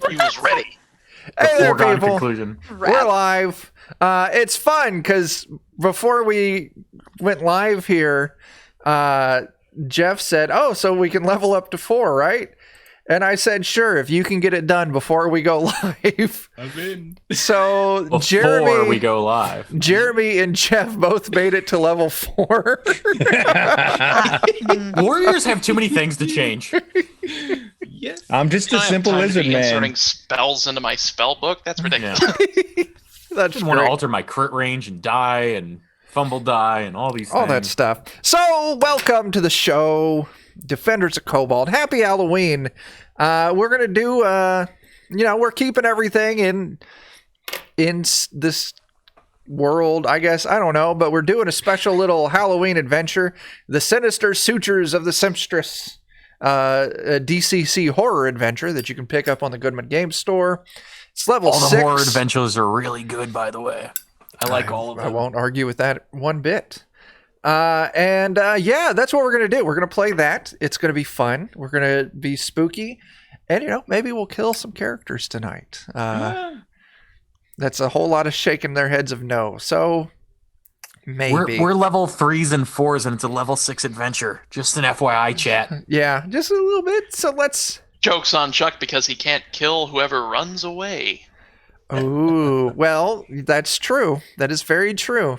He was ready. Hey there, people. Conclusion. We're live. It's fun because before we went live here, Jeff said, "Oh, so we can level up to 4, right?" And I said, "Sure, if you can get it done before we go live." I'm in. So Before we go live, Jeremy and Jeff both made it to level 4. Warriors have too many things to change. Yes. I'm just a simple lizard man. Inserting spells into my spell book. That's ridiculous. That's I want to alter my crit range and die and fumble die and all these all things. that stuff. So, welcome to the show, Defenders of Cobalt. Happy Halloween. We're gonna do, we're keeping everything in this world, I guess. I don't know, but we're doing a special little Halloween adventure, the Sinister Sutures of the Sempstress, a DCC horror adventure that you can pick up on the Goodman Games store. It's level 6. All the horror adventures are really good, by the way. I like all of them. I won't argue with that one bit. Yeah, that's what we're going to do. We're going to play that. It's going to be fun. We're going to be spooky. And, maybe we'll kill some characters tonight. That's a whole lot of shaking their heads of no. So, maybe. We're level 3s and 4s, and it's a level 6 adventure. Just an FYI, chat. Yeah, just a little bit. So let's... Joke's on Chuck because he can't kill whoever runs away. Oh, well, that's true. That is very true.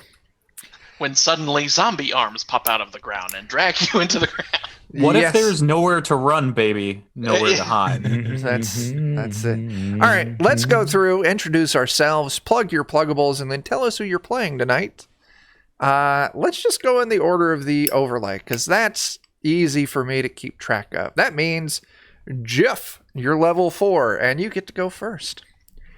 When suddenly zombie arms pop out of the ground and drag you into the ground. What if there's nowhere to run, baby? Nowhere to hide. That's it. All right, let's go through, introduce ourselves, plug your pluggables, and then tell us who you're playing tonight. Let's just go in the order of the overlay, because that's easy for me to keep track of. That means, Jeff, you're level 4, and you get to go first.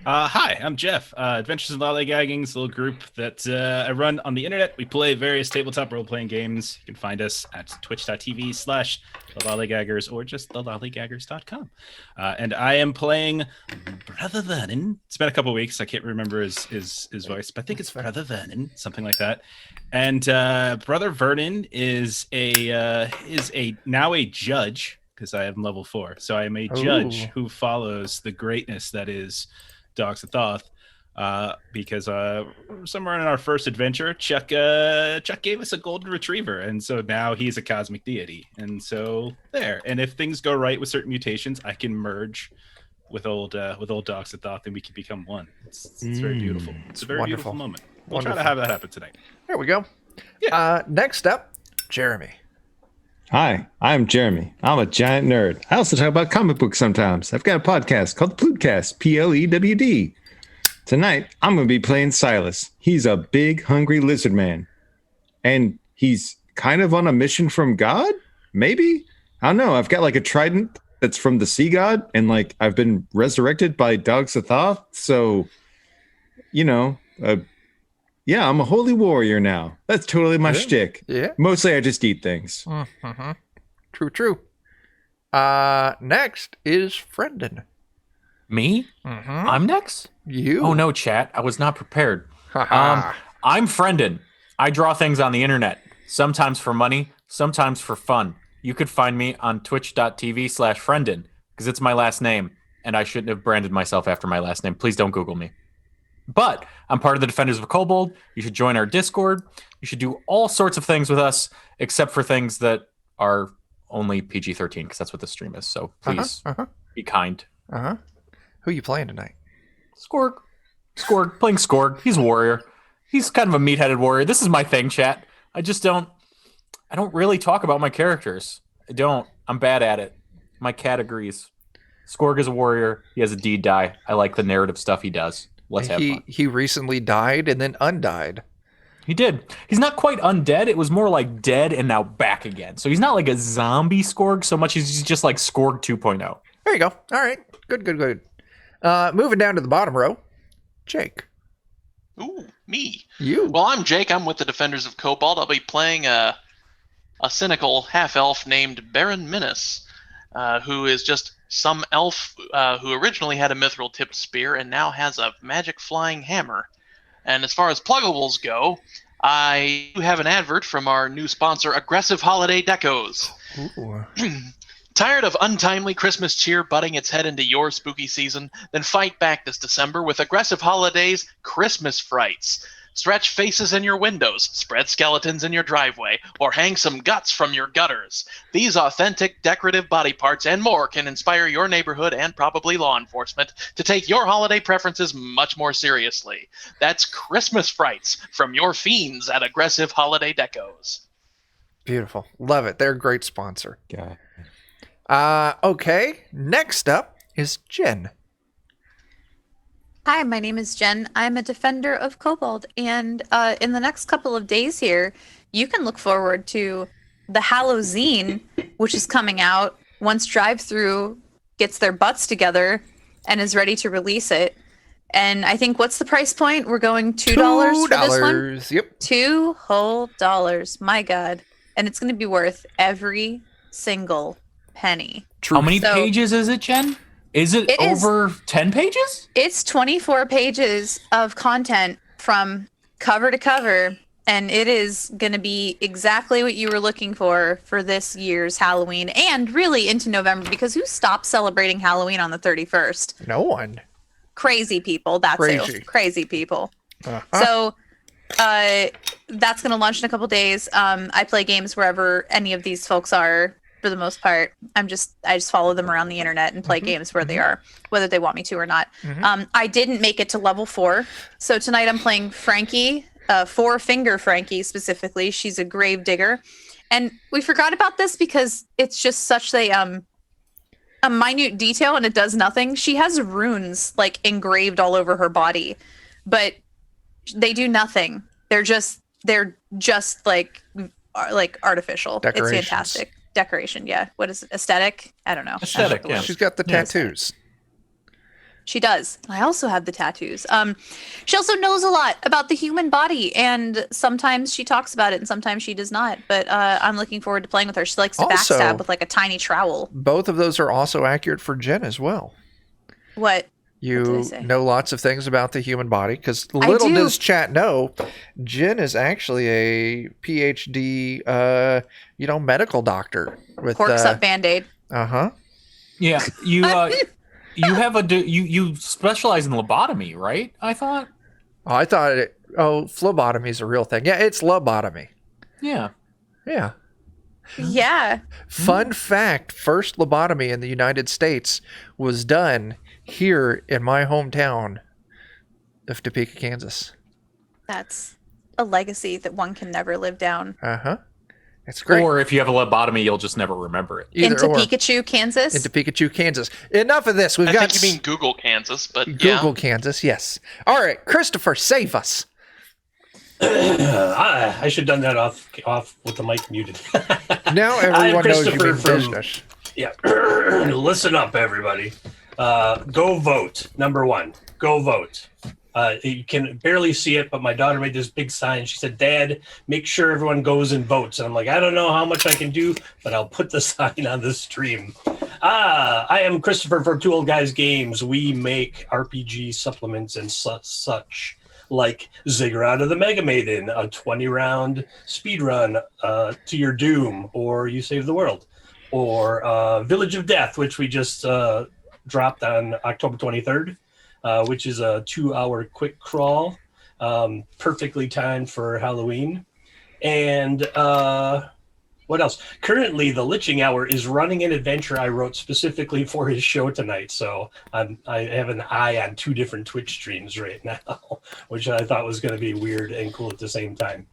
Hi, I'm Jeff. Adventures in Lollygagging's a little group that I run on the internet. We play various tabletop role-playing games. You can find us at twitch.tv/thelollygaggers or just thelollygaggers.com. And I am playing Brother Vernon. It's been a couple weeks. I can't remember his voice, but I think it's Brother Vernon, something like that. And Brother Vernon is now a judge, because I am level 4. So I am a judge who follows the greatness that is Dogs of Thoth, because somewhere in our first adventure, Chuck gave us a golden retriever, and so now he's a cosmic deity, and so there. And if things go right with certain mutations, I can merge with old Dogs of Thoth, and we can become one. It's very beautiful. It's a very beautiful moment. We'll try to have that happen tonight. There we go. Yeah. Next up, Jeremy. Hi, I'm Jeremy. I'm a giant nerd. I also talk about comic books sometimes. I've got a podcast called the Plewdcast, Plewd. Tonight, I'm going to be playing Silas. He's a big, hungry lizard man. And he's kind of on a mission from God? Maybe? I don't know. I've got like a trident that's from the sea god, and like I've been resurrected by Dogs of Thoth. So, yeah, I'm a holy warrior now. That's totally my shtick. Yeah. Mostly I just eat things. Mm-hmm. True. Next is Frendon. Me? Mm-hmm. I'm next? You? Oh, no, chat. I was not prepared. I'm Frendon. I draw things on the internet. Sometimes for money, sometimes for fun. You could find me on twitch.tv/Frendon, because it's my last name, and I shouldn't have branded myself after my last name. Please don't Google me. But I'm part of the Defenders of Cobalt. You should join our Discord. You should do all sorts of things with us, except for things that are only PG-13, because that's what the stream is. So please be kind. Who are you playing tonight? Skorg, playing Skorg. He's a warrior. He's kind of a meat-headed warrior. This is my thing, chat. I don't really talk about my characters. I'm bad at it. My cat agrees. Skorg is a warrior. He has a deed die. I like the narrative stuff he does. Let's have fun. He recently died and then undied. He did. He's not quite undead. It was more like dead and now back again. So he's not like a zombie Skorg so much as he's just like Skorg 2.0. There you go. All right. Good. Moving down to the bottom row, Jake. Ooh, me. You. Well, I'm Jake. I'm with the Defenders of Cobalt. I'll be playing a cynical half-elf named Baron Minas, who is just some elf who originally had a mithril-tipped spear and now has a magic flying hammer. And as far as pluggables go, I do have an advert from our new sponsor, Aggressive Holiday Decos. Tired of untimely Christmas cheer butting its head into your spooky season? Then fight back this December with aggressive holidays Christmas frights. Stretch faces in your windows, spread skeletons in your driveway, or hang some guts from your gutters. These authentic, decorative body parts and more can inspire your neighborhood and probably law enforcement to take your holiday preferences much more seriously. That's Christmas frights from your fiends at Aggressive Holiday Decos. Beautiful. Love it. They're a great sponsor. God. Okay. Next up is Jen. Hi, my name is Jen. I'm a defender of Kobold, and in the next couple of days here, you can look forward to the Halloween, which is coming out once Drive-Thru gets their butts together and is ready to release it. And I think, what's the price point? We're going $2 for this one? Yep. $2 whole. My God. And it's going to be worth every single penny. True. How many So- pages is it, Jen? Is it over 10 pages? It's 24 pages of content from cover to cover, and it is going to be exactly what you were looking for this year's Halloween and really into November, because who stops celebrating Halloween on the 31st? No one. Crazy people. That's Crazy. who. Crazy people. Uh-huh. So that's going to launch in a couple days. I play games wherever any of these folks are. For the most part, I just follow them around the internet and play games where they are, whether they want me to or not. I didn't make it to level 4, so tonight I'm playing Frankie, 4-finger Frankie specifically. She's a grave digger, and we forgot about this because it's just such a minute detail and it does nothing. She has runes like engraved all over her body, but they do nothing. They're just like artificial. It's Decorations. fantastic. Decoration, yeah. What is it? Aesthetic? I don't know. Aesthetic, yeah. She's got the tattoos. She does. I also have the tattoos. She also knows a lot about the human body, and sometimes she talks about it, and sometimes she does not. But I'm looking forward to playing with her. She likes to Also- backstab with like a tiny trowel. Both of those are also accurate for Jen as well. What? You did I say? know lots of things about the human body because I little do. does chat know, Jen is actually a PhD, medical doctor with Corks up Band-Aid. Uh-huh. Yeah, you you specialize in lobotomy, right? I thought. Oh, I thought phlebotomy is a real thing. Yeah, it's lobotomy. Yeah. Yeah. Yeah. Fun fact, first lobotomy in the United States was done here in my hometown of Topeka, Kansas. That's a legacy that one can never live down. Uh-huh. It's great. Or if you have a lobotomy, you'll just never remember it. Either or. Pikachu, Kansas. Into Pikachu, Kansas. Enough of this. We've I got think you mean Google, Kansas, but Google, yeah. Kansas. Yes. All right, Christopher, save us. I should have done that off with the mic muted. Now I'm everyone knows you Christopher mean from- business. Yeah. Listen up, everybody. Go vote. Number 1. Go vote. You can barely see it, but my daughter made this big sign. She said, "Dad, make sure everyone goes and votes." And I'm like, I don't know how much I can do, but I'll put the sign on the stream. I am Christopher from Two Old Guys Games. We make RPG supplements and such. Like Ziggurat of the Mega Maiden, a 20-round speed run to your doom, or you save the world, or Village of Death, which we just dropped on October 23rd, which is a 2-hour quick crawl, perfectly timed for Halloween. And what else? Currently, the Liching Hour is running an adventure I wrote specifically for his show tonight. So I have an eye on 2 different Twitch streams right now, which I thought was going to be weird and cool at the same time.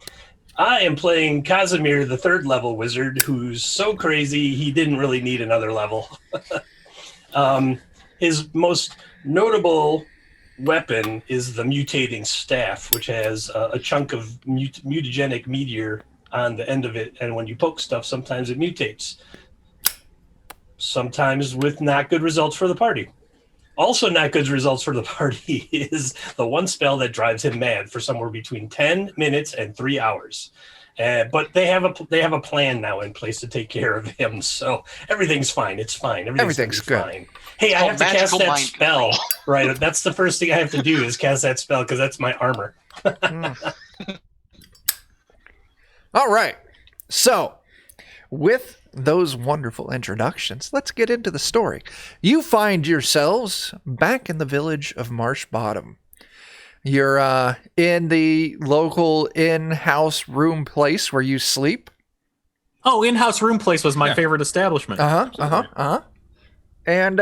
I am playing Casimir, the 3rd level wizard, who's so crazy he didn't really need another level. His most notable weapon is the mutating staff, which has a chunk of mutagenic meteor on the end of it, and when you poke stuff, sometimes it mutates. Sometimes with not good results for the party. Also not good results for the party is the one spell that drives him mad for somewhere between 10 minutes and 3 hours. But they have a plan now in place to take care of him, so everything's fine. It's fine. Everything's good. Fine. Hey, I called have to cast magical that mind spell. control. Right, that's the first thing I have to do is cast that spell because that's my armor. All right. So, with those wonderful introductions, let's get into the story. You find yourselves back in the village of Marsh Bottom. You're in the local in-house room place where you sleep. Oh, in-house room place was my favorite establishment. And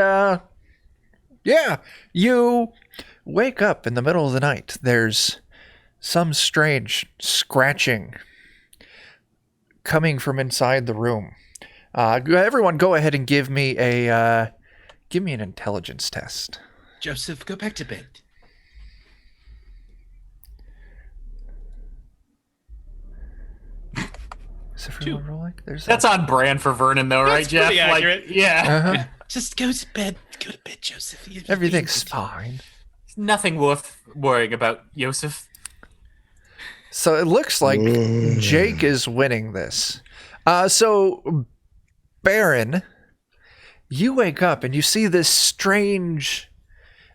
yeah, you wake up in the middle of the night. There's some strange scratching coming from inside the room. Everyone, go ahead and give me an intelligence test. Joseph, go back to bed. Is everyone rolling? That's on brand for Vernon, though, right, Jeff? pretty accurate. Yeah. Just go to bed. Go to bed, Joseph. Everything's fine. Nothing worth worrying about, Joseph. So it looks like Jake is winning this. So, Baron, you wake up and you see this strange,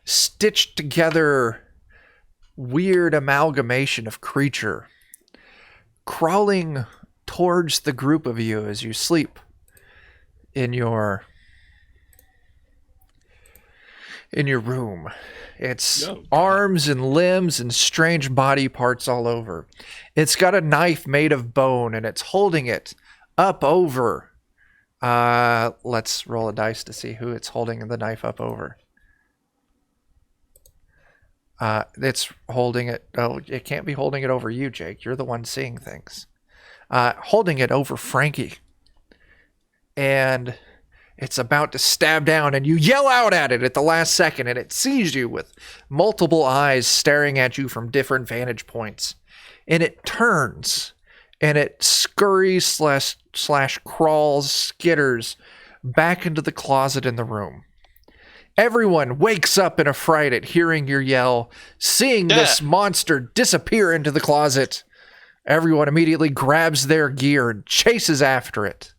stitched together, weird amalgamation of creature crawling towards the group of you as you sleep in your room. It's arms and limbs and strange body parts all over. It's got a knife made of bone and it's holding it up over. Let's roll a dice to see who it's holding the knife up over. It's holding it. Oh, it can't be holding it over you, Jake. You're the one seeing things. Holding it over Frankie. And it's about to stab down, and you yell out at it at the last second, and it sees you with multiple eyes staring at you from different vantage points. And it turns, and it scurries slash crawls, skitters back into the closet in the room. Everyone wakes up in a fright at hearing your yell, seeing this monster disappear into the closet. Everyone immediately grabs their gear and chases after it.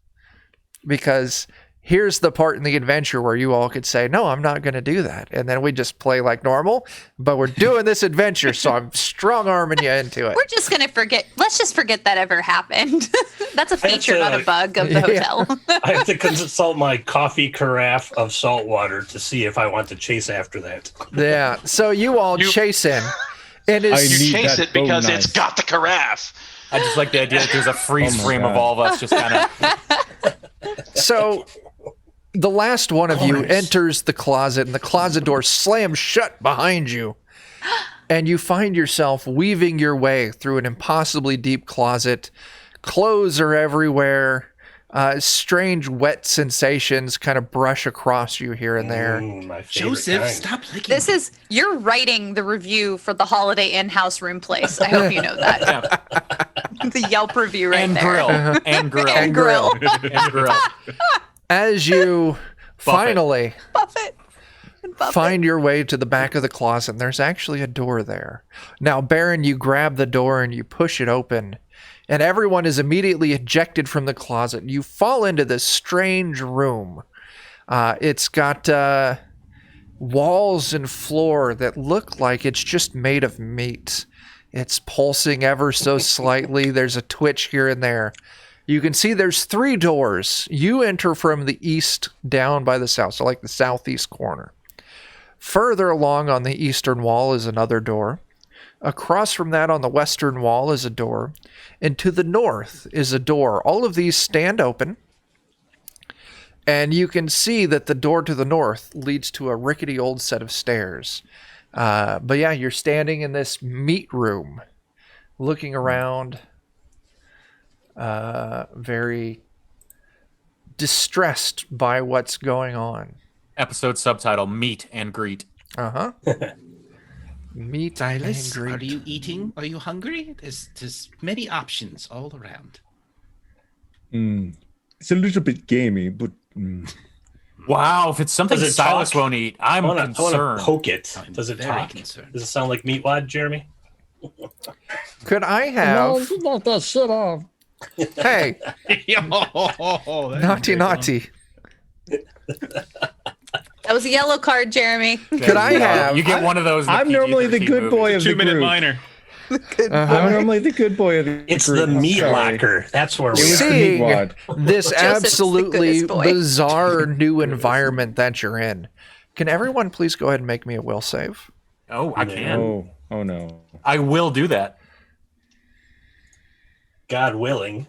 Because here's the part in the adventure where you all could say, no, I'm not going to do that. And then we just play like normal, but we're doing this adventure, so I'm strong-arming you into it. We're just going to forget. Let's just forget that ever happened. That's a feature, not a bug of the hotel. I have to consult my coffee carafe of salt water to see if I want to chase after that. Yeah, so you all chase in. And you chase it because it's got the carafe. I just like the idea that there's a freeze frame of all of us just kind of... So the last one of you enters the closet, and the closet door slams shut behind you. And you find yourself weaving your way through an impossibly deep closet. Clothes are everywhere. Strange wet sensations kind of brush across you here and there. Joseph, stop licking. You're writing the review for the Holiday In-House Room Place. I hope you know that. The Yelp review right and there. Grill. And grill. And grill. And grill. As you finally Buffett. find your way to the back of the closet, and there's actually a door there. Now, Baron, you grab the door and you push it open, and everyone is immediately ejected from the closet. You fall into this strange room. It's got walls and floor that look like it's just made of meat. It's pulsing ever so slightly. There's a twitch here and there. You can see there's 3 doors. You enter from the east down by the south, so like the southeast corner. Further along on the eastern wall is another door. Across from that on the western wall is a door. And to the north is a door. All of these stand open. And you can see that the door to the north leads to a rickety old set of stairs. But yeah, you're standing in this meat room, looking around, very distressed by what's going on. Episode subtitle, Meet and Greet. Meat Silas, and greet. are you eating? Are you hungry? There's many options all around. It's a little bit gamey, but... Wow, if it's something Does it Silas talk? won't eat, I'm I want concerned. to poke it. I'm Does it very talk? concerned. Does it sound like Meatwad, Jeremy? Could I have... knock that shit off. Hey, naughty, naughty. That was a yellow card, Jeremy. Could I have... You get one of those. in the I'm normally the PG-13 good movie. boy of the 2-minute group. minor. I'm normally the good boy of the It's group. the I'm meat sorry. locker. That's where we It was are. the meat Seeing wad. this Joseph's the absolutely goodest boy. bizarre new environment that you're in, can everyone please go ahead and make me a will save? Oh, I can. Oh no. I will do that. God willing.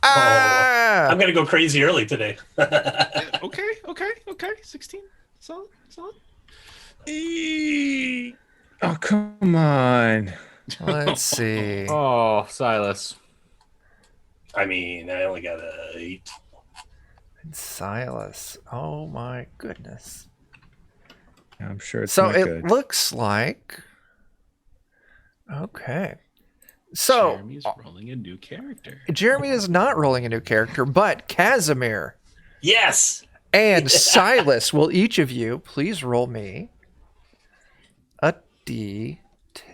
Ah! I'm gonna go crazy early today. Okay. 16. Solid. Oh, come on. Let's see. Oh, Silas. I mean, I only got a 8. Silas. Oh my goodness. I'm sure it's So not it good. looks like. Okay. So Jeremy's rolling a new character. Jeremy is not rolling a new character, but Casimir Yes. and Silas, will each of you please roll me a D10?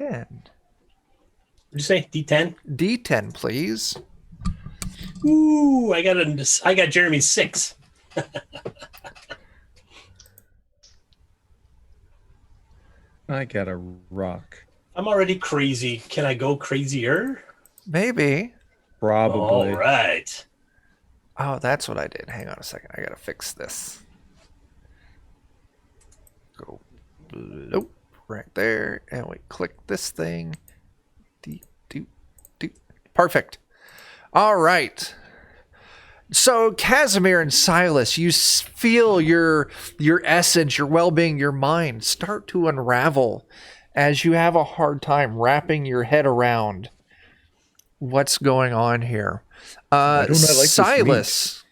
What'd you say? D10. D10, please. Ooh, I got Jeremy's 6. I got a rock. I'm already crazy. Can I go crazier? Maybe. Probably. All right. Oh, that's what I did. Hang on a second. I gotta fix this. Go. Nope. Right there. And we click this thing. Perfect. All right. So Casimir and Silas, you feel your essence, your well-being, your mind start to unravel as you have a hard time wrapping your head around what's going on here. Why don't I like this Silas,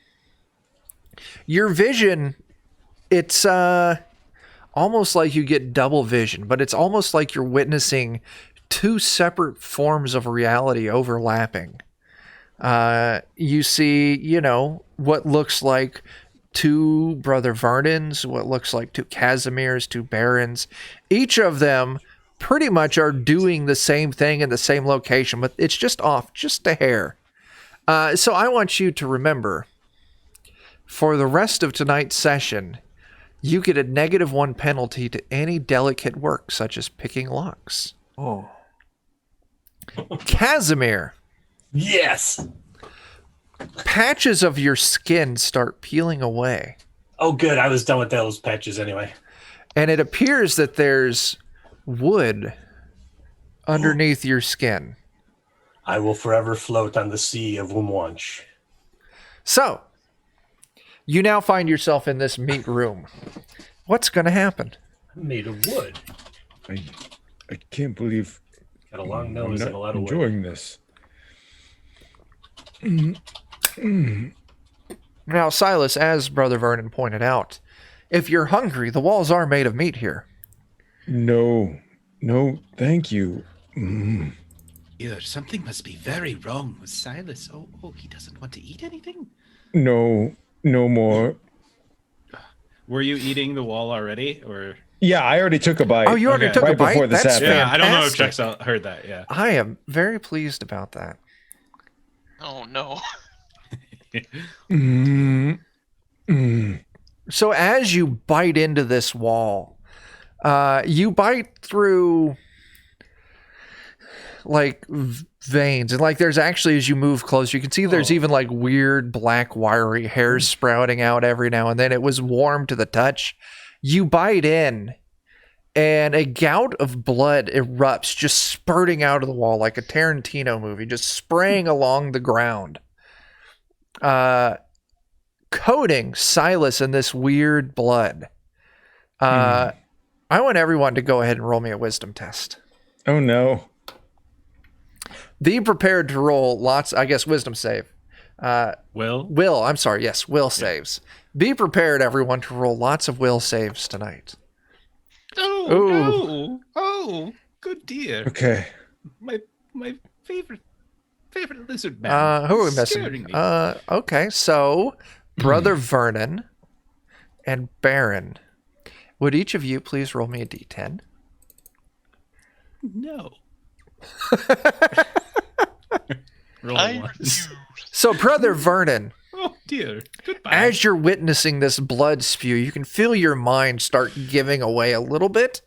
your vision, it's almost like you get double vision, but it's almost like you're witnessing two separate forms of reality overlapping. You see, what looks like two Brother Vernons, what looks like two Casimirs, two Barons. Each of them pretty much are doing the same thing in the same location, but it's just off just a hair. So I want you to remember, for the rest of tonight's session, you get a -1 penalty to any delicate work, such as picking locks. Oh. Casimir, Yes. patches of your skin start peeling away, Oh, good. I was done with those patches anyway. and it appears that there's wood underneath your skin. I will forever float on the sea of Wumwanch. So, you now find yourself in this meat room. What's going to happen? I'm made of wood. I can't believe Got a long I'm nose and a not lot of wood. enjoying this. Now, Silas, as Brother Vernon pointed out, if you're hungry, the walls are made of meat here. No, thank you. Here, something must be very wrong with Silas. Oh, he doesn't want to eat anything? No more. Were you eating the wall already, or? Yeah, I already took a bite. Oh, you already Okay. took a Right bite? before this That's happened. Yeah, I don't know if fantastic. Jack's heard that. Yeah. I am very pleased about that. Oh no. So as you bite into this wall, you bite through like veins, and like there's actually, as you move closer, you can see there's even like weird black wiry hairs sprouting out every now and then. It was warm to the touch. You bite in, and a gout of blood erupts, just spurting out of the wall like a Tarantino movie, just spraying along the ground. Coating Silas in this weird blood. I want everyone to go ahead and roll me a wisdom test. Oh no. Be prepared to roll lots, I guess, wisdom save. Will? I'm sorry, yes, will saves. Be prepared, everyone, to roll lots of will saves tonight. Oh, Ooh. no. Oh, good dear. Okay. My favorite lizard man. Who are we Scaring missing? me. Okay, so Brother Vernon and Baron. Would each of you please roll me a d10? No. Roll I one. refuse. So, Brother Vernon, Oh dear. Goodbye. as you're witnessing this blood spew, you can feel your mind start giving away a little bit.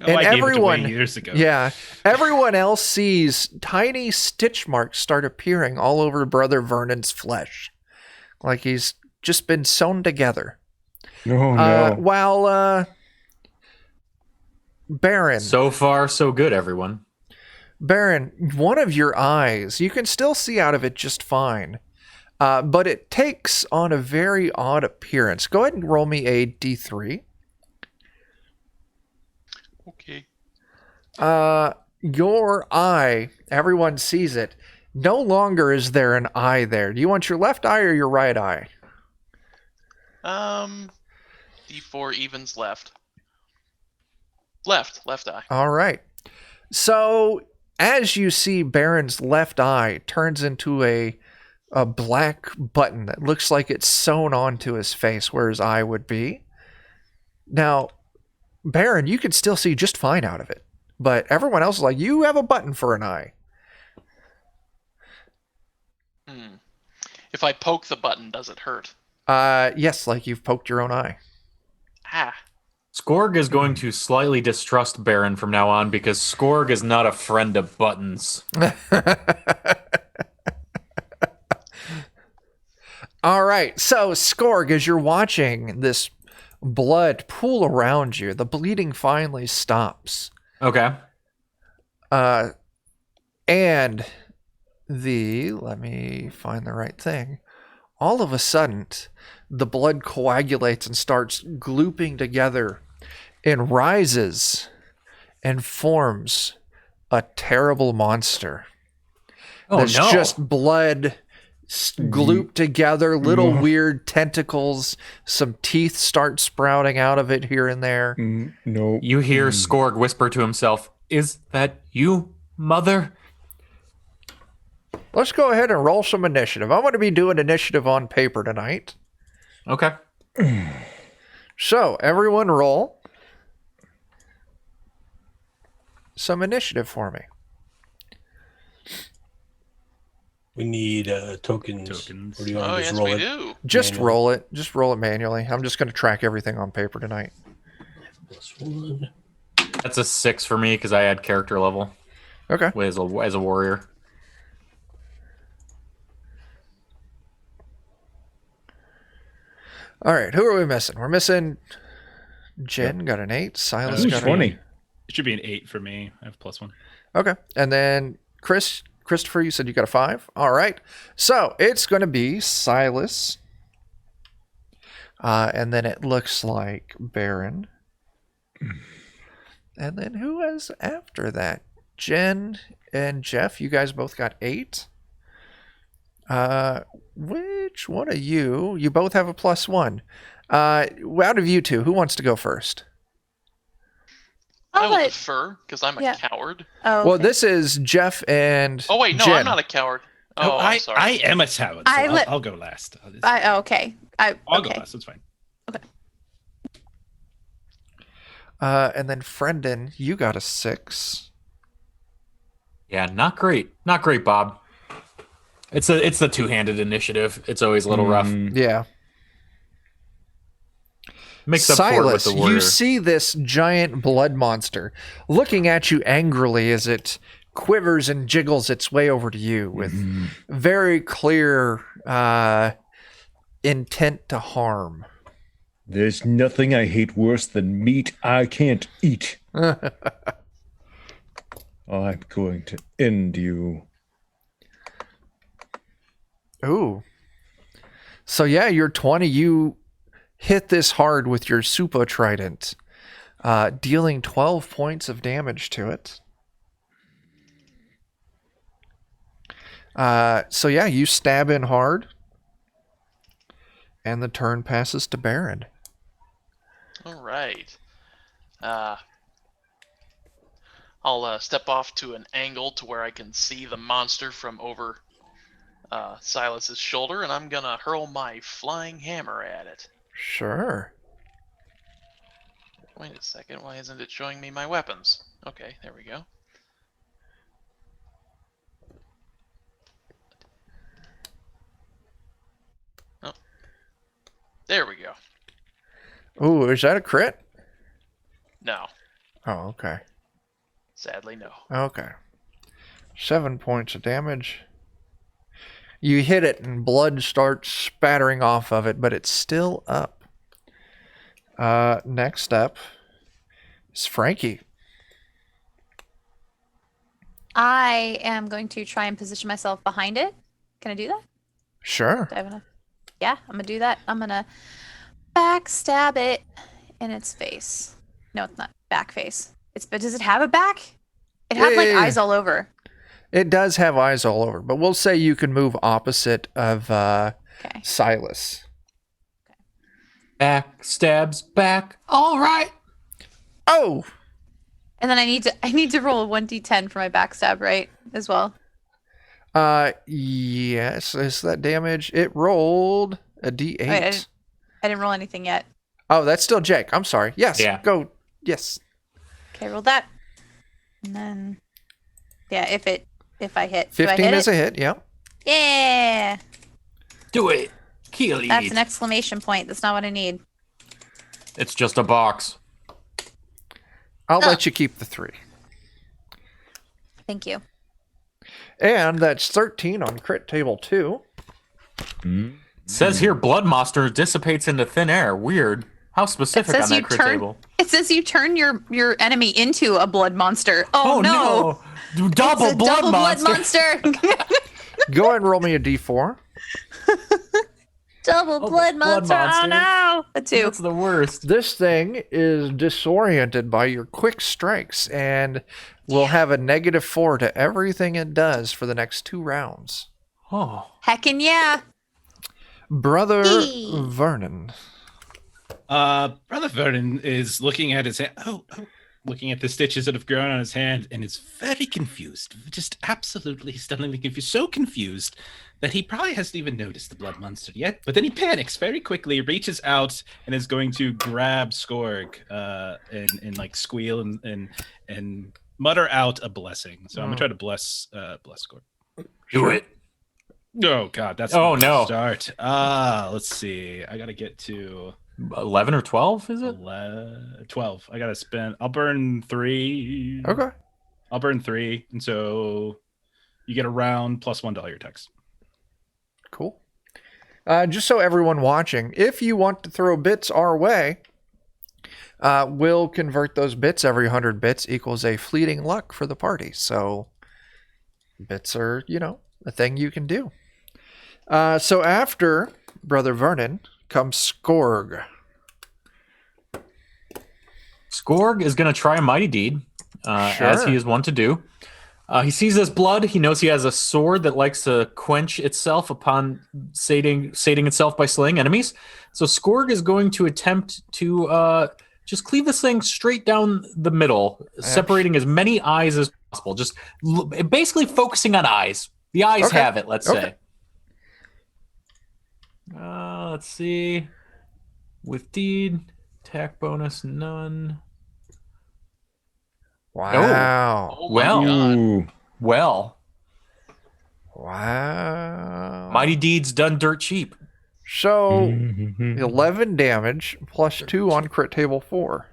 And I gave it away everyone, years ago. yeah, everyone else sees tiny stitch marks start appearing all over Brother Vernon's flesh, like he's just been sewn together. Oh no. While Baron, So far, so good, everyone. Baron, one of your eyes, you can still see out of it just fine, but it takes on a very odd appearance. Go ahead and roll me a d3. Okay. Your eye, everyone sees it. No longer is there an eye there. Do you want your left eye or your right eye? D4 evens left. Left eye. All right. So as you see, Baron's left eye turns into a black button that looks like it's sewn onto his face where his eye would be. Now, Baron, you can still see just fine out of it, but everyone else is like, you have a button for an eye. If I poke the button, does it hurt? Yes, like you've poked your own eye. Ah. Skorg is going to slightly distrust Baron from now on because Skorg is not a friend of buttons. All right, so Skorg, as you're watching this blood pool around you, the bleeding finally stops. Okay. And let me find the right thing. All of a sudden, the blood coagulates and starts glooping together and rises and forms a terrible monster. Oh, There's no. just blood glooped together, little weird tentacles, some teeth start sprouting out of it here and there. No. You hear Skorg whisper to himself, "Is that you, mother?" Let's go ahead and roll some initiative. I'm going to be doing initiative on paper tonight. Okay. So, everyone roll some initiative for me. We need tokens. Tokens. Or do you want Oh, to just yes, roll we it? do. Just Manually. roll it. Just roll it manually. I'm just going to track everything on paper tonight. +1. That's a 6 for me because I had character level Okay. as a warrior. All right. Who are we missing? We're missing Jen, got an 8. Silas Ooh, got 20. an It should be an 8 for me. I have +1. 8. Okay. And then Christopher, you said you got a 5. All right. So it's going to be Silas. And then it looks like Baron. And then who is after that? Jen and Jeff, you guys both got 8. Which one of you? You both have a +1. Out of you two, who wants to go first? I I'll will let. defer because I'm a Yeah. coward. Oh, Well, okay. this is Jeff and Oh wait, no, Jen. I'm not a coward. Oh, Oh, I'm sorry. I am a talent. So I'll go last. Okay. I'll go Okay. last. It's fine. And then Frendon, you got a 6. Yeah, not great. Not great, Bob. It's the two-handed initiative. It's always a little rough. Yeah. Makes up for it with Silas, the warrior. you see this giant blood monster looking at you angrily as it quivers and jiggles its way over to you with very clear intent to harm. There's nothing I hate worse than meat I can't eat. I'm going to end you. Ooh. So yeah, you're 20. You hit this hard with your super trident, dealing 12 points of damage to it. So yeah, you stab in hard, and the turn passes to Baron. All right. I'll step off to an angle to where I can see the monster from over Silas's shoulder, and I'm gonna hurl my flying hammer at it. Sure. Wait a second, why isn't it showing me my weapons? Okay, there we go. Oh. There we go. Ooh, is that a crit? No. Oh, okay. Sadly, no. Okay. 7 points of damage. You hit it and blood starts spattering off of it, but it's still up. Next up is Frankie. I am going to try and position myself behind it. Can I do that? Sure. Do I have enough? Yeah, I'm gonna do that. I'm gonna backstab it in its face. No, it's not back face. But does it have a back? It had like Yeah. eyes all over. It does have eyes all over, but we'll say you can move opposite of Okay. Silas. Back stabs back. All right. Oh! And then I need to roll a 1d10 for my backstab, right? As well. Yes. Is that damage? It rolled a d8. Wait, I didn't roll anything yet. Oh, that's still Jake. I'm sorry. Yes. Yeah. Go. Yes. Okay, roll that. And then yeah, if I hit. Do I 15 hit is it? a hit. Yeah. Yeah. Do it. Kill it. That's an exclamation point. That's not what I need. It's just a box. I'll let you keep the 3. Thank you. And that's 13 on crit table 2. It says here blood monster dissipates into thin air. Weird. How specific on that crit table? It says you turn your enemy into a blood monster. Oh, no. Double It's a blood double monster. blood monster. Go ahead and roll me a d4. Double blood blood monster. Oh monster. no. A 2. That's the worst. This thing is disoriented by your quick strikes and will have a -4 to everything it does for the next 2 rounds. Oh. Heckin' yeah. Brother Eee. Vernon. Brother Vernon is looking at his hand. Looking at the stitches that have grown on his hand, and is very confused. Just absolutely stunningly confused. So confused that he probably hasn't even noticed the blood monster yet. But then he panics very quickly, reaches out, and is going to grab Skorg and like squeal and mutter out a blessing. So I'm gonna try to bless Skorg. Do it. Oh God, that's Oh, not a no. start. Let's see. I gotta get to 11 or 12, is it? 12. I gotta spend. I'll burn 3. Okay. I'll burn 3, and so you get a round plus 1 to all your attacks. Cool. Just so everyone watching, if you want to throw bits our way, we'll convert those bits. Every 100 bits equals a fleeting luck for the party. So bits are, a thing you can do. So after Brother Vernon comes Skorg. Skorg is going to try a mighty deed, as he is wont to do. He sees this blood. He knows he has a sword that likes to quench itself upon sating itself by slaying enemies. So Skorg is going to attempt to just cleave this thing straight down the middle, separating as many eyes as possible. Just basically focusing on eyes. The eyes Okay. have it, let's Okay. say. Let's see. With deed, attack bonus, none. Wow. Oh my Well. God. Ooh. Well, Wow. mighty deeds done dirt cheap. So 11 damage plus 2 on crit table 4.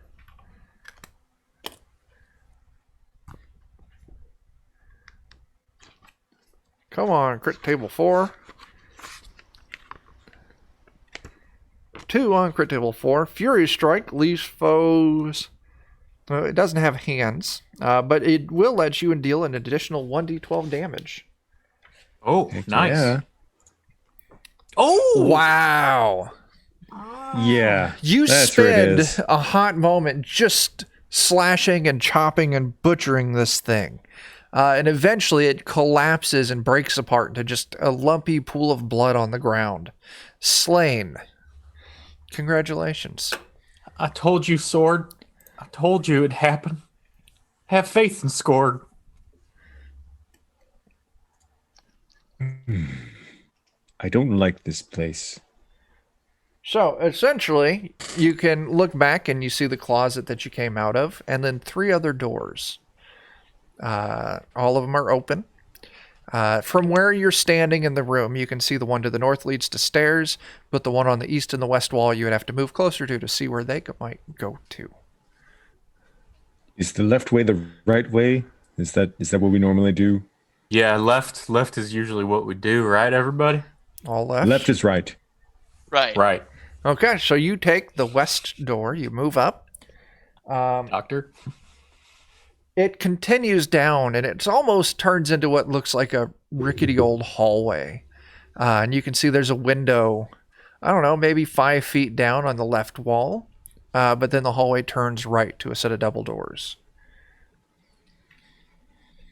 Come on, crit table 4. 2 on crit table 4. Fury Strike leaves foes. Well, it doesn't have hands, but it will let you deal an additional 1d12 damage. Oh, Heck nice. Yeah. Oh, Wow. Yeah. You That's where it spend is. a hot moment just slashing and chopping and butchering this thing. And eventually it collapses and breaks apart into just a lumpy pool of blood on the ground. Slain. Congratulations. I told you, Sword. I told you it'd happen. Have faith in Skorg. I don't like this place. So essentially, you can look back and you see the closet that you came out of, and then 3 other doors. All of them are open. From where you're standing in the room, you can see the one to the north leads to stairs, but the one on the east and the west wall you would have to move closer to see where they might go to. Is the left way the right way? Is that what we normally do? Yeah, left is usually what we do, right, everybody? All left. Left is right. Right. Right. Okay, so you take the west door. You move up. Doctor? It continues down, and it almost turns into what looks like a rickety old hallway. And you can see there's a window, I don't know, maybe 5 feet down on the left wall. But then the hallway turns right to a set of double doors.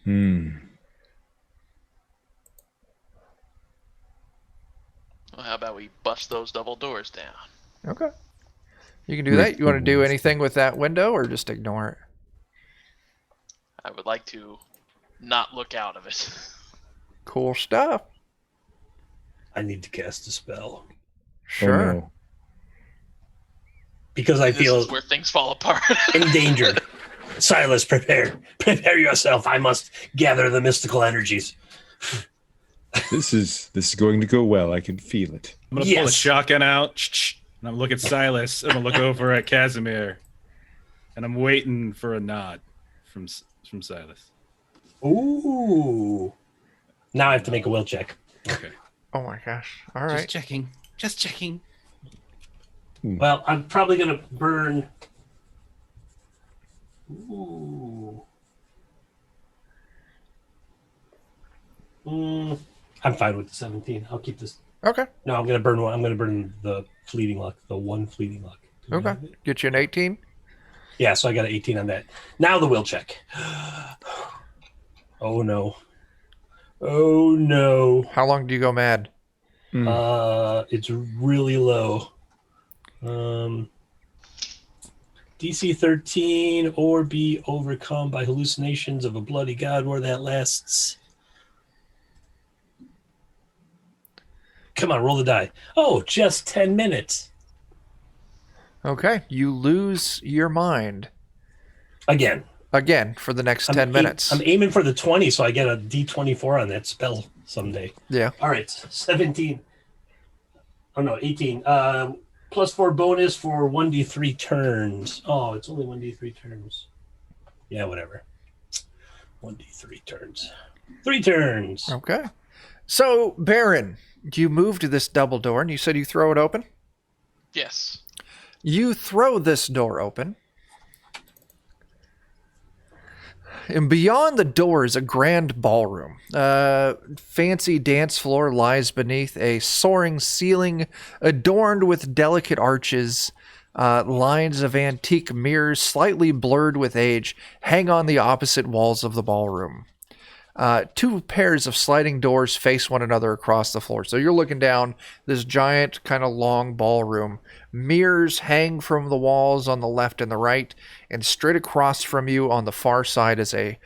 Hmm. Well, how about we bust those double doors down? Okay. You can do that. You want to do anything with that window or just ignore it? I would like to not look out of it. Cool stuff. I need to cast a spell Sure. Oh, no. because I This feel is where things fall apart. endangered. Silas, prepare yourself. I must gather the mystical energies. This is going to go well. I can feel it. I'm gonna pull a Yes. shotgun out, and I'm look at Silas. I'm gonna look over at Casimir, and I'm waiting for a nod from Silas. Ooh. Now I have to make a will check. Okay. Oh my gosh. All Just right. checking. Just checking. Well, I'm probably going to burn. Ooh. I'm fine with the 17. I'll keep this. Okay. No, I'm going to burn one. I'm going to burn the fleeting luck, the one fleeting luck. Do we Okay. have it? Get you an 18. Yeah, so I got an 18 on that. Now the will check. Oh no. Oh no. How long do you go mad? It's really low. DC 13 or be overcome by hallucinations of a bloody god where that lasts. Come on, roll the die. Oh, just 10 minutes. Okay. You lose your mind Again. again for the next 10 minutes. I'm aiming for the 20, so I get a D24 on that spell someday. Yeah. All right, 17. Oh, no, 18. Plus 4 bonus for 1d3 turns. Oh, it's only 1d3 turns. Yeah, whatever. 1d3 turns. 3 turns. Okay. So, Baron, you move to this double door and you said you throw it open? Yes. You throw this door open. And beyond the door is a grand ballroom. Fancy dance floor lies beneath a soaring ceiling adorned with delicate arches. Lines of antique mirrors, slightly blurred with age, hang on the opposite walls of the ballroom. 2 pairs of sliding doors face one another across the floor. So you're looking down this giant, kind of long ballroom. Mirrors hang from the walls on the left and the right, and straight across from you on the far side is a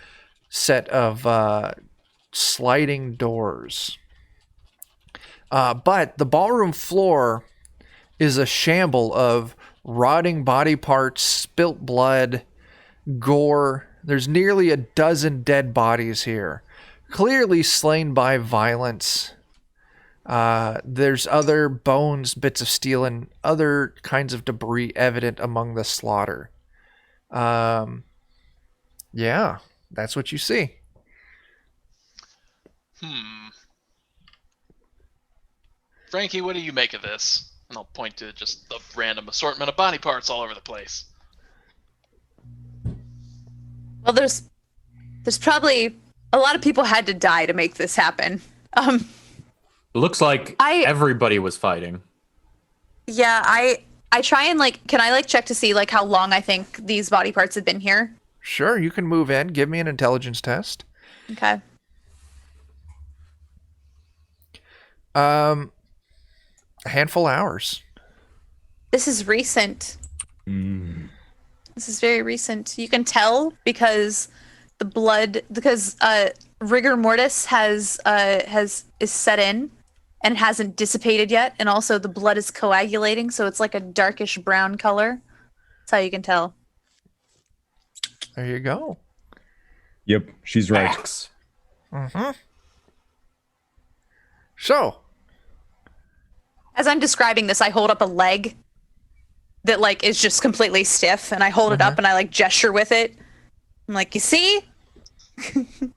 set of sliding doors. But the ballroom floor is a shamble of rotting body parts, spilt blood, gore. There's nearly a dozen dead bodies here, clearly slain by violence. There's other bones, bits of steel, and other kinds of debris evident among the slaughter. Yeah, that's what you see. Frankie, what do you make of this? And I'll point to just the random assortment of body parts all over the place. Well, there's probably a lot of people had to die to make this happen. It looks like I- everybody was fighting. Yeah, I try and can I check to see how long I think these body parts have been here? Sure, you can move in. Give me an intelligence test. Okay. A handful of hours. This is recent. This is very recent. You can tell because rigor mortis is set in and hasn't dissipated yet, and also the blood is coagulating, so it's like a darkish brown color. That's how you can tell. There you go. Yep, she's right. Facts. So, As I'm describing this, I hold up a leg that is just completely stiff, and I hold it up and I gesture with it, I'm like, you see?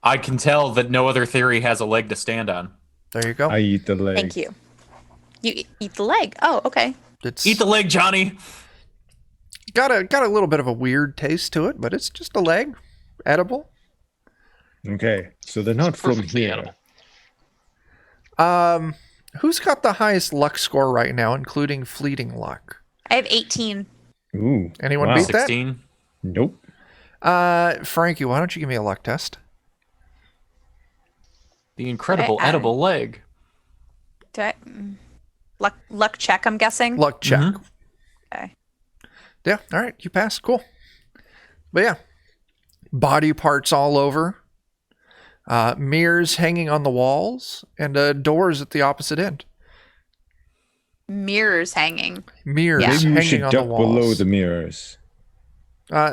I can tell that no other theory has a leg to stand on. There you go. I eat the leg. Thank you. You eat the leg. Oh, okay. It's Eat the leg, Johnny. got a little bit of a weird taste to it, but it's just a leg, edible. Okay, so they're not from Perfectly here. edible. Who's got the highest luck score right now, including fleeting luck? I have 18. Ooh. Anyone wow. beat that? 16. Nope. Frankie, why don't you give me a luck test? The incredible Okay, edible leg. Do I luck check, I'm guessing? Luck check. Okay. Yeah, all right, you pass. Cool. But yeah, body parts all over, mirrors hanging on the walls, and doors at the opposite end. Mirrors hanging. Mirrors Yeah. Maybe we hanging should on the duck below walls. the mirrors.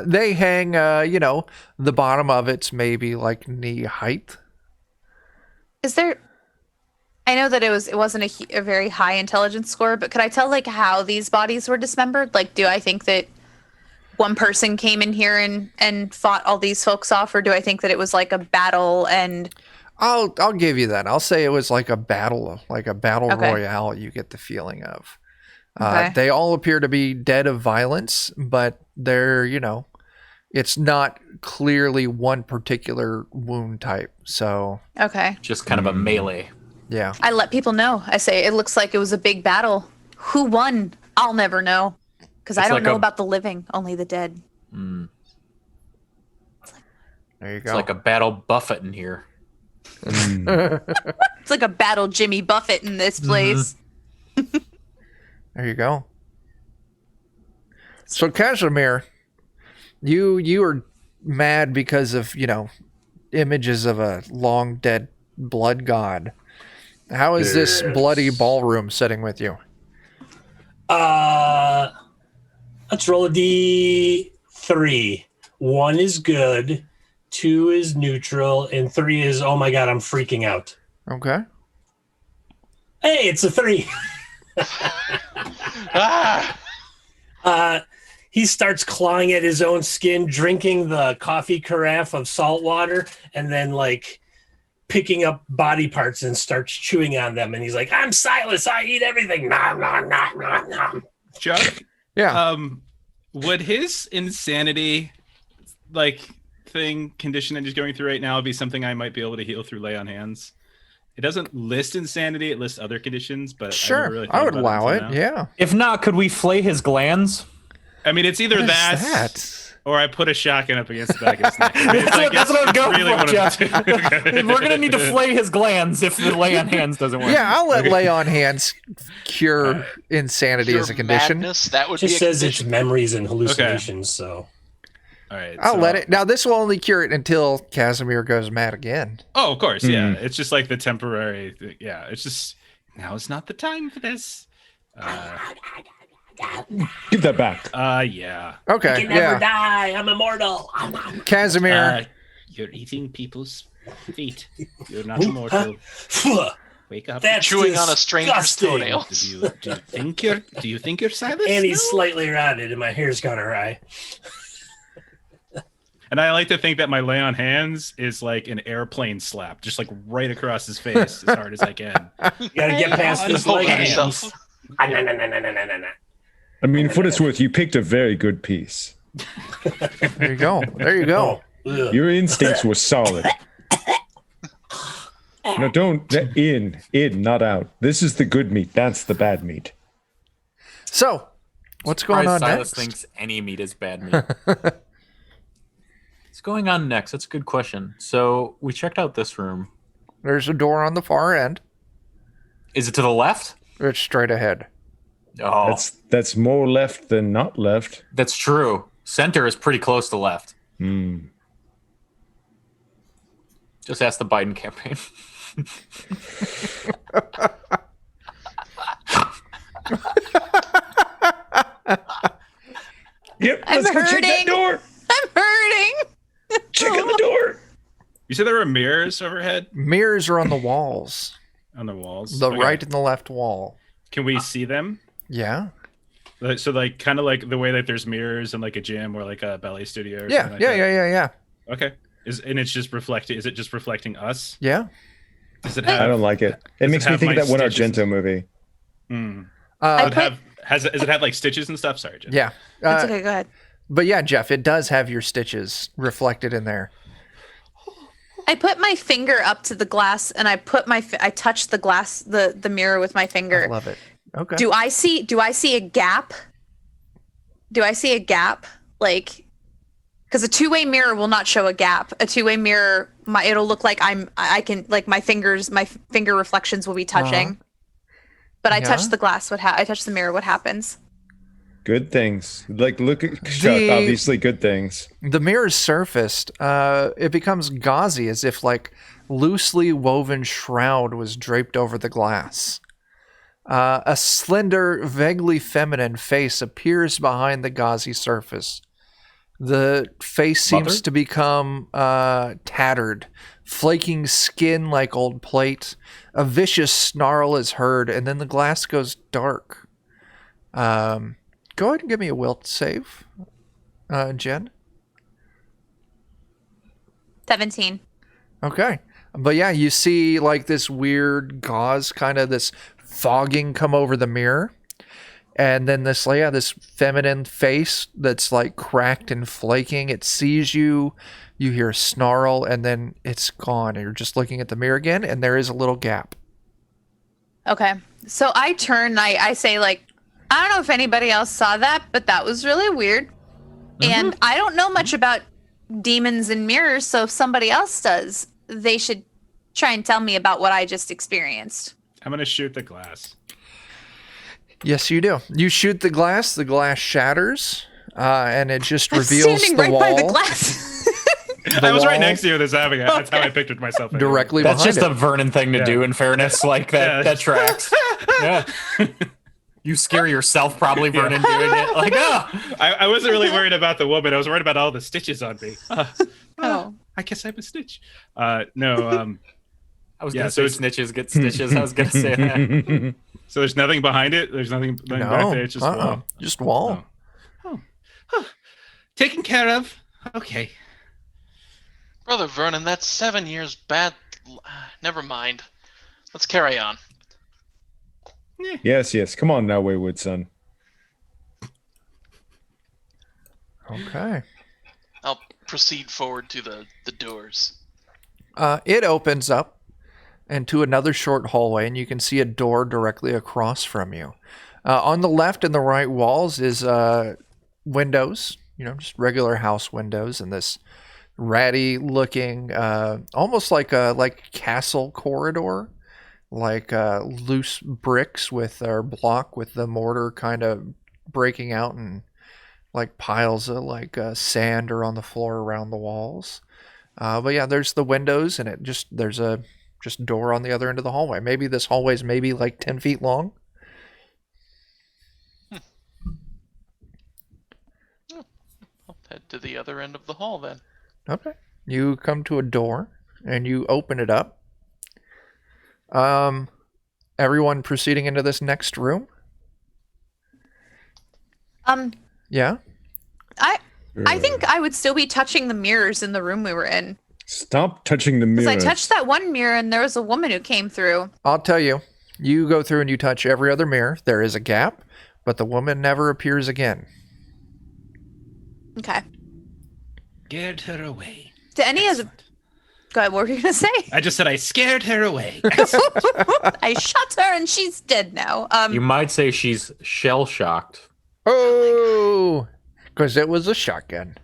They hang, the bottom of it's maybe like knee height. Is there? I know that it wasn't a very high intelligence score, but could I tell like how these bodies were dismembered? Like, do I think that one person came in here and fought all these folks off, or do I think that it was like a battle and? I'll give you that. I'll say it was like a battle Okay. royale. You get the feeling of. Okay. They all appear to be dead of violence, but they're it's not clearly one particular wound type. So Okay. Just kind of a melee. yeah, I let people know. I say it looks like it was a big battle. Who won? I'll never know, because I It's don't like know a- about the living, only the dead. there you go. It's like a battle buffet in here. It's like a battle Jimmy Buffett in this place. There you go. So Casimir, you are mad because of images of a long dead blood god. How is this bloody ballroom sitting with you? Let's roll a D3. 1 is good, 2 is neutral, and 3 is, oh my god, I'm freaking out. Okay. Hey, it's a 3. Ah! He starts clawing at his own skin, drinking the coffee carafe of salt water, and then like picking up body parts and starts chewing on them. And he's like, I'm Silas, I eat everything. Nom, nom, nom, nom, nom. Chuck, Yeah. would his insanity condition that he's going through right now be something I might be able to heal through lay on hands? It doesn't list insanity; it lists other conditions. But Sure. I, never really I thought would about allow it. until now. Yeah. If not, could we flay his glands? I mean, it's either What is that, that? or I put a shotgun up against the back of his neck. I mean, That's what I'm going really for, one of Jeff. the two. We're gonna need to flay his glands if the lay on hands doesn't work. Yeah, I'll let lay on hands cure insanity Pure as a condition. madness, that would Just be a says it's condition. memories and hallucinations. So All right, I'll so- let it. Now this will only cure it until Casimir goes mad again. Oh, of course, yeah. It's just like the temporary. Yeah, it's just now is not the time for this. Give that back. Yeah. I Okay. can never Yeah. die. I'm immortal. Casimir. You're eating people's feet. You're not immortal. Wake up. That's Chewing on a stranger's disgusting. toenail. Do you think you're Silas? And he's No? slightly rotted, and my hair's gone awry. And I like to think that my lay on hands is like an airplane slap, just like right across his face as hard as I can. You gotta get past this Hold leg. on hands. yourself. Ah, nah, nah, nah, nah, nah, nah, nah. I mean, for what it's worth, you picked a very good piece. There you go. There you go. Oh, ugh. Your instincts were solid. No, don't. In, not out. This is the good meat. That's the bad meat. So, what's going on Silas next? thinks any meat is bad meat. What's going on next? That's a good question. So we checked out this room. There's a door on the far end. Is it to the left? It's straight ahead. Oh, That's more left than not left. that's true. Center is pretty close to left. Just ask the Biden campaign. Yep. I'm Let's go check that hurting. door. I'm hurting. Check out the door. You said there were mirrors overhead Mirrors are on the walls. on the walls. The Okay. right and the left wall. Can we see them? Yeah. So, like, kind of like the way that there's mirrors in like a gym or like a ballet studio. Or Yeah. something like Yeah. that. Yeah. Yeah. Yeah. Okay. And it's just reflecting. Is it just reflecting us? Yeah. Does it I have? don't like it. It makes me have think of my that one stitches? Argento movie. Does it have like stitches and stuff? Sorry, Jeff. Yeah. That's okay. Go ahead. But yeah, Jeff, it does have your stitches reflected in there. I put my finger up to the glass and I touch the glass, the mirror with my finger. I love it. Okay. Do I see a gap? Do I see a gap? Like, because a two-way mirror will not show a gap. A two-way mirror, it'll look like I can, like, my finger reflections will be touching. But I touch the glass. I touch the mirror. What happens? Good things. Like, look at Chuck, obviously good things. The mirror's surfaced. It becomes gauzy, as if like loosely woven shroud was draped over the glass. A slender, vaguely feminine face appears behind the gauzy surface. The face seems to become tattered, flaking skin like old plate. A vicious snarl is heard, and then the glass goes dark. Go ahead and give me a will save, Jen. 17. Okay. But yeah, you see like this weird gauze, kind of this fogging come over the mirror. And then this feminine face that's like cracked and flaking. It sees you, you hear a snarl, and then it's gone. And you're just looking at the mirror again, and there is a little gap. Okay. So I turn, I say, like, I don't know if anybody else saw that, but that was really weird. And I don't know much about demons and mirrors, so if somebody else does, they should try and tell me about what I just experienced. I'm gonna shoot the glass. Yes, you do. You shoot the glass shatters, and it just reveals standing the right wall. by the glass. I was right wall next to you this happening. That's how I pictured myself. Anyway. Directly That's behind just it. a Vernon thing to do, in fairness. Like, that, that tracks. Yeah. You scare yourself, probably, Vernon, doing it. Like, oh! I wasn't really worried about the woman. I was worried about all the stitches on me. Oh. I guess I'm a snitch. I was Yeah, going to so say snitches get stitches. I was going to say that. So there's nothing behind it? There's nothing back there? It's just wall? Just wall. Taken care of. Okay. Brother Vernon, that's 7 years bad. Never mind. Let's carry on. Yes. Come on now, wayward son. Okay. I'll proceed forward to the doors. It opens up into another short hallway, and you can see a door directly across from you. On the left and the right walls is windows, just regular house windows, and this ratty looking, almost like a castle corridor, like loose bricks or block with the mortar kind of breaking out, and like piles of sand are on the floor around the walls. But yeah, there's the windows, and there's a door on the other end of the hallway. Maybe this hallway's maybe like 10 feet long. I'll head to the other end of the hall then. Okay. You come to a door and you open it up. Everyone proceeding into this next room? Yeah? I think I would still be touching the mirrors in the room we were in. Stop touching the mirror. Because I touched that one mirror and there was a woman who came through. I'll tell you. You go through and you touch every other mirror. There is a gap, but the woman never appears again. Okay. Scared her away. Do any of the... Go ahead, what were you going to say? I just said I scared her away. I shot her and she's dead now. You might say she's shell-shocked. Oh! Because it was a shotgun.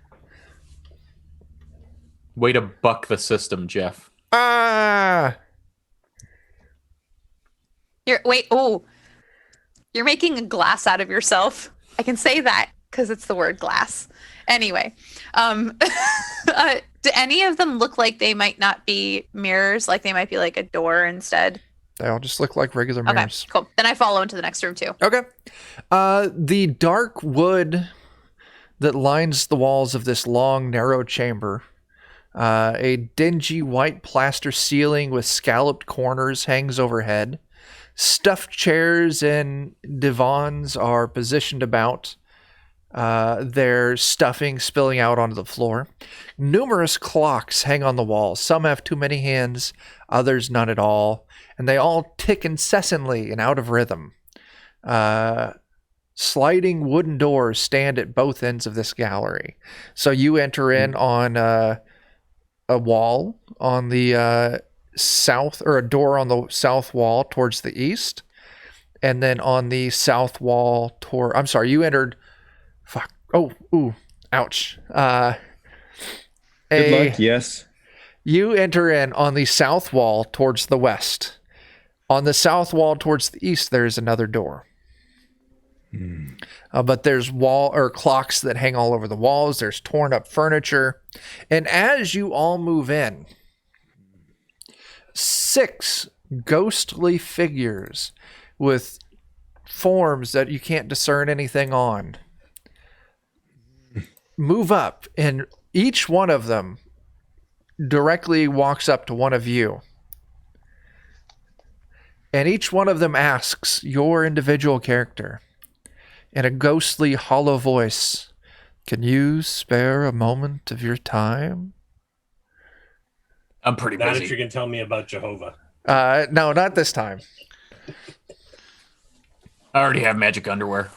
Way to buck the system, Jeff. Ah! You're making a glass out of yourself. I can say that because it's the word glass. Anyway, do any of them look like they might not be mirrors? Like they might be like a door instead? They all just look like regular mirrors. Okay, cool. Then I follow into the next room too. Okay. The dark wood that lines the walls of this long, narrow chamber, a dingy white plaster ceiling with scalloped corners hangs overhead. Stuffed chairs and divans are positioned about. There's stuffing spilling out onto the floor. Numerous clocks hang on the walls. Some have too many hands, others none at all, and they all tick incessantly and out of rhythm. Sliding wooden doors stand at both ends of this gallery. So you enter in on a wall on the south, or a door on the south wall towards the east, and then on the south wall you entered. Fuck. Oh, ooh, ouch. Good luck. Yes. You enter in on the south wall towards the west. On the south wall towards the east, there's another door. But there's clocks that hang all over the walls. There's torn up furniture. And as you all move in, 6 ghostly figures with forms that you can't discern anything on move up, and each one of them directly walks up to one of you. And each one of them asks your individual character in a ghostly, hollow voice, "Can you spare a moment of your time?" I'm pretty Not busy. if you're going to tell me about Jehovah. No, not this time. I already have magic underwear.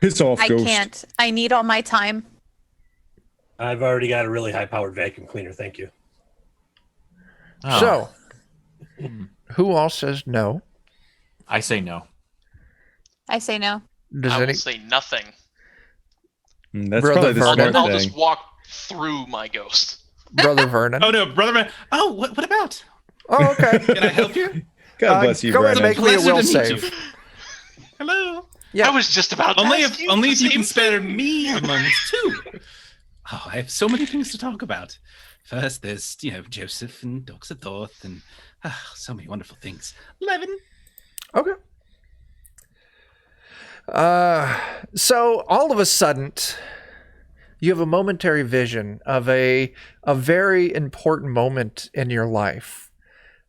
Piss off, I ghost. can't. I need all my time. I've already got a really high-powered vacuum cleaner. Thank you. Oh, So, who all says no? I say no. I say no. Does I will any say nothing. That's Brother probably the Vernon. smart I'll thing. just walk through my ghost. Brother Vernon? Oh no, brother man. Oh, what about? Oh, okay. Can I help you? God bless you, Go ahead and Brandon. make me a Pleasure will to meet save. you. Hello. Yeah. I was just about to Only ask if the you can same spare thing. me a moment too. Oh, I have so many things to talk about. First, there's Joseph and Dr. Thorth and so many wonderful things. Levin. Okay. So all of a sudden, you have a momentary vision of a very important moment in your life.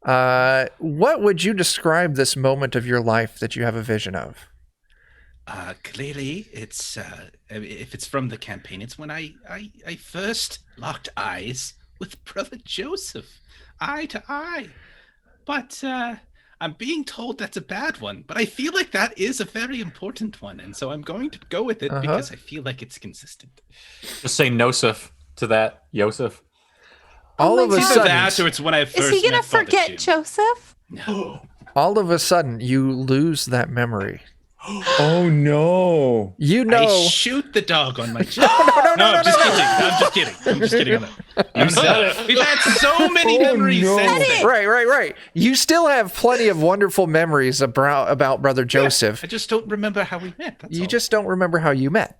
What would you describe this moment of your life that you have a vision of? Clearly, it's if it's from the campaign, it's when I first locked eyes with Brother Joseph, eye to eye. But I'm being told that's a bad one, but I feel like that is a very important one, and so I'm going to go with it because I feel like it's consistent. Just say Nosif to that, Yosef. All of a God. Either sudden, that, or it's when I first Is he gonna met Father forget Jim. Joseph? No. all of a sudden, you lose that memory. Oh no! You I know. shoot the dog on my chest. I'm just kidding. I'm just kidding. You said it. We've had so many memories no. since then. Right. You still have plenty of wonderful memories about Brother Joseph. I just don't remember how we met. That's You all. just don't remember how you met.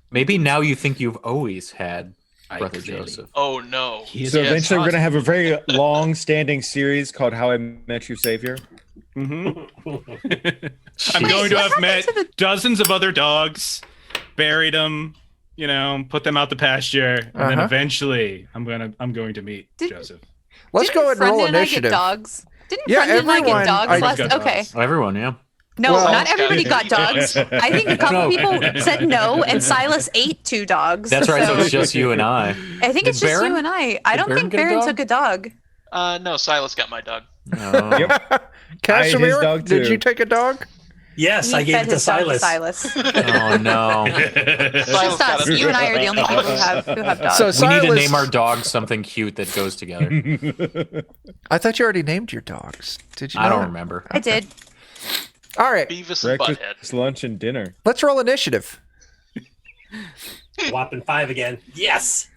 Maybe now you think you've always had Brother clearly- Joseph. Oh no. He is So Yes. eventually, we're gonna have a very long-standing series called "How I Met Your Savior." I'm Wait, going to what have happened met to the- dozens of other dogs, buried them, put them out the pasture, and then Uh-huh. eventually I'm going to meet Did- Joseph. Let's Didn't go ahead and roll Brendan and I initiative. get dogs? Didn't Yeah, Brendan and I everyone- get dogs I last? got Okay. dogs. Everyone, yeah. No, Well- not everybody got dogs. I think a couple No. people said no, and Silas ate 2 dogs. That's right. So So it's just you and I. I think Did it's just Baron? you and I don't Baron think get a Baron dog? took a dog. No, Silas got my dog. Oh. Yep. Casimir, dog, did too. you take a dog? Yes, He I gave fed it to his dog to Silas. Silas. Oh no. It's Silas just got us. it. You and I are the only people who have dogs. So We need to Silas- name our dog something cute that goes together. I thought you already named your dogs. Did you? I don't not? remember. I did. All right, Beavis and Butthead. Breakfast, lunch, and dinner. let's roll initiative. Whopping 5 again. Yes.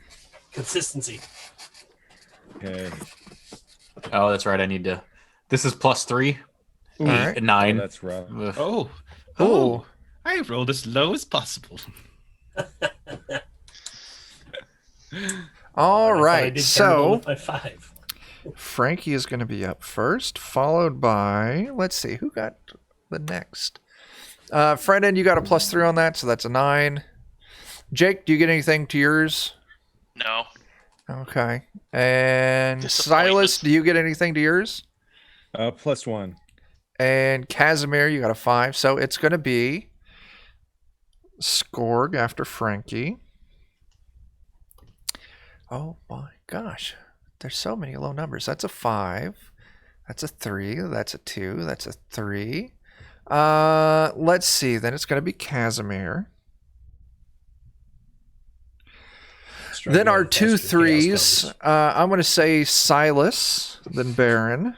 Consistency. Okay. Oh, that's right. I need to. This is +3. All right. 9. That's rough. Ugh. Oh, Ooh. I rolled as low as possible. All I thought I right, did so terrible with my 5. Frankie is going to be up first, followed by, let's see, who got the next? Brendan, you got a +3 on that, so that's a 9. Jake, do you get anything to yours? No. Okay. And Disappointment. Silas, do you get anything to yours? +1. And Casimir, you got a 5. So it's going to be Skorg after Frankie. Oh my gosh. There's so many low numbers. That's a 5. That's a 3. That's a 2. That's a 3. Let's see. Then it's going to be Casimir. Then our 2 3s. I'm going to say Silas, then Baron.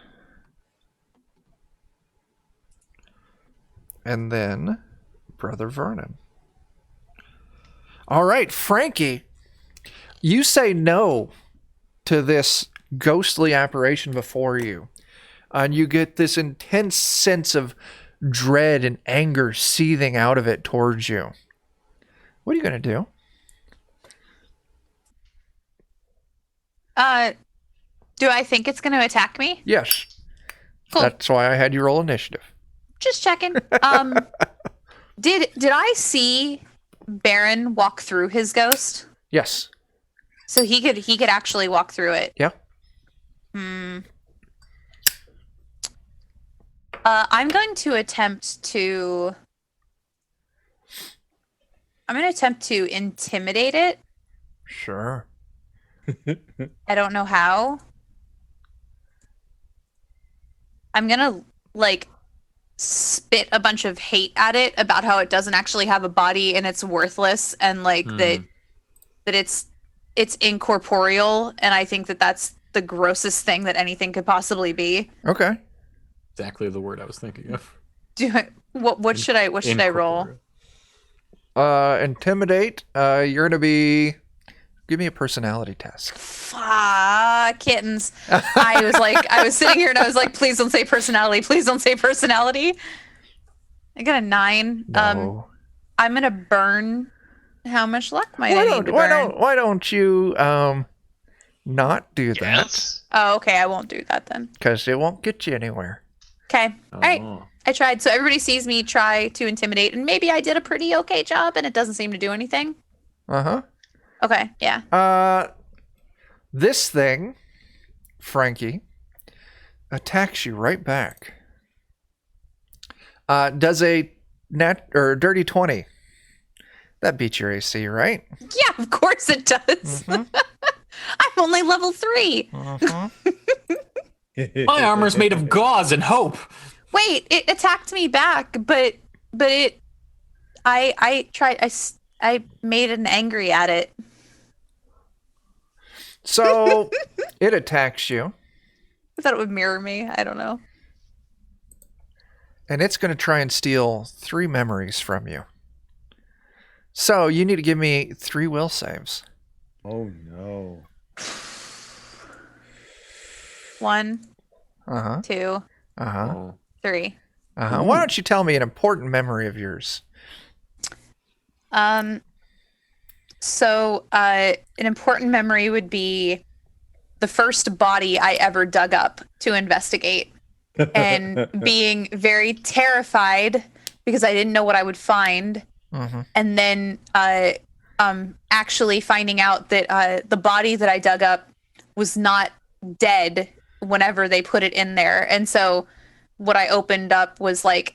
And then Brother Vernon. All right, Frankie. You say no to this ghostly apparition before you. And you get this intense sense of dread and anger seething out of it towards you. What are you going to do? Do I think it's going to attack me? Yes. Cool. That's why I had you roll initiative. Just checking. Did I see Baron walk through his ghost? Yes. So he could actually walk through it. Yeah. I'm going to attempt to intimidate it. Sure. I don't know how. I'm gonna spit a bunch of hate at it about how it doesn't actually have a body and it's worthless, and that it's incorporeal, and I think that that's the grossest thing that anything could possibly be. Okay. Exactly the word I was thinking of. What should I roll? Intimidate. You're gonna be. Give me a personality test. Fuck kittens. I was sitting here and I was like, please don't say personality. Please don't say personality. I got a 9. No. I'm gonna burn. How much luck might I need to burn? Why don't you not do that? Yes. Oh, okay. I won't do that then. Because it won't get you anywhere. Okay. Oh. All right. I tried. So everybody sees me try to intimidate, and maybe I did a pretty okay job, and it doesn't seem to do anything. Uh-huh. Okay. Yeah. This thing, Frankie, attacks you right back. Does a dirty 20. That beats your AC, right? Yeah, of course it does. Mm-hmm. I'm only level 3. Uh-huh. My armor's made of gauze and hope. Wait, it attacked me back, but I made an angry at it. So it attacks you. I thought it would mirror me. I don't know. And it's going to try and steal 3 memories from you. So you need to give me 3 will saves. Oh no. 1, Uh-huh. 2, Uh-huh. 3. Uh-huh. Why don't you tell me an important memory of yours? So an important memory would be the first body I ever dug up to investigate, and being very terrified because I didn't know what I would find. Mm-hmm. And then actually finding out that the body that I dug up was not dead whenever they put it in there. And so what I opened up was like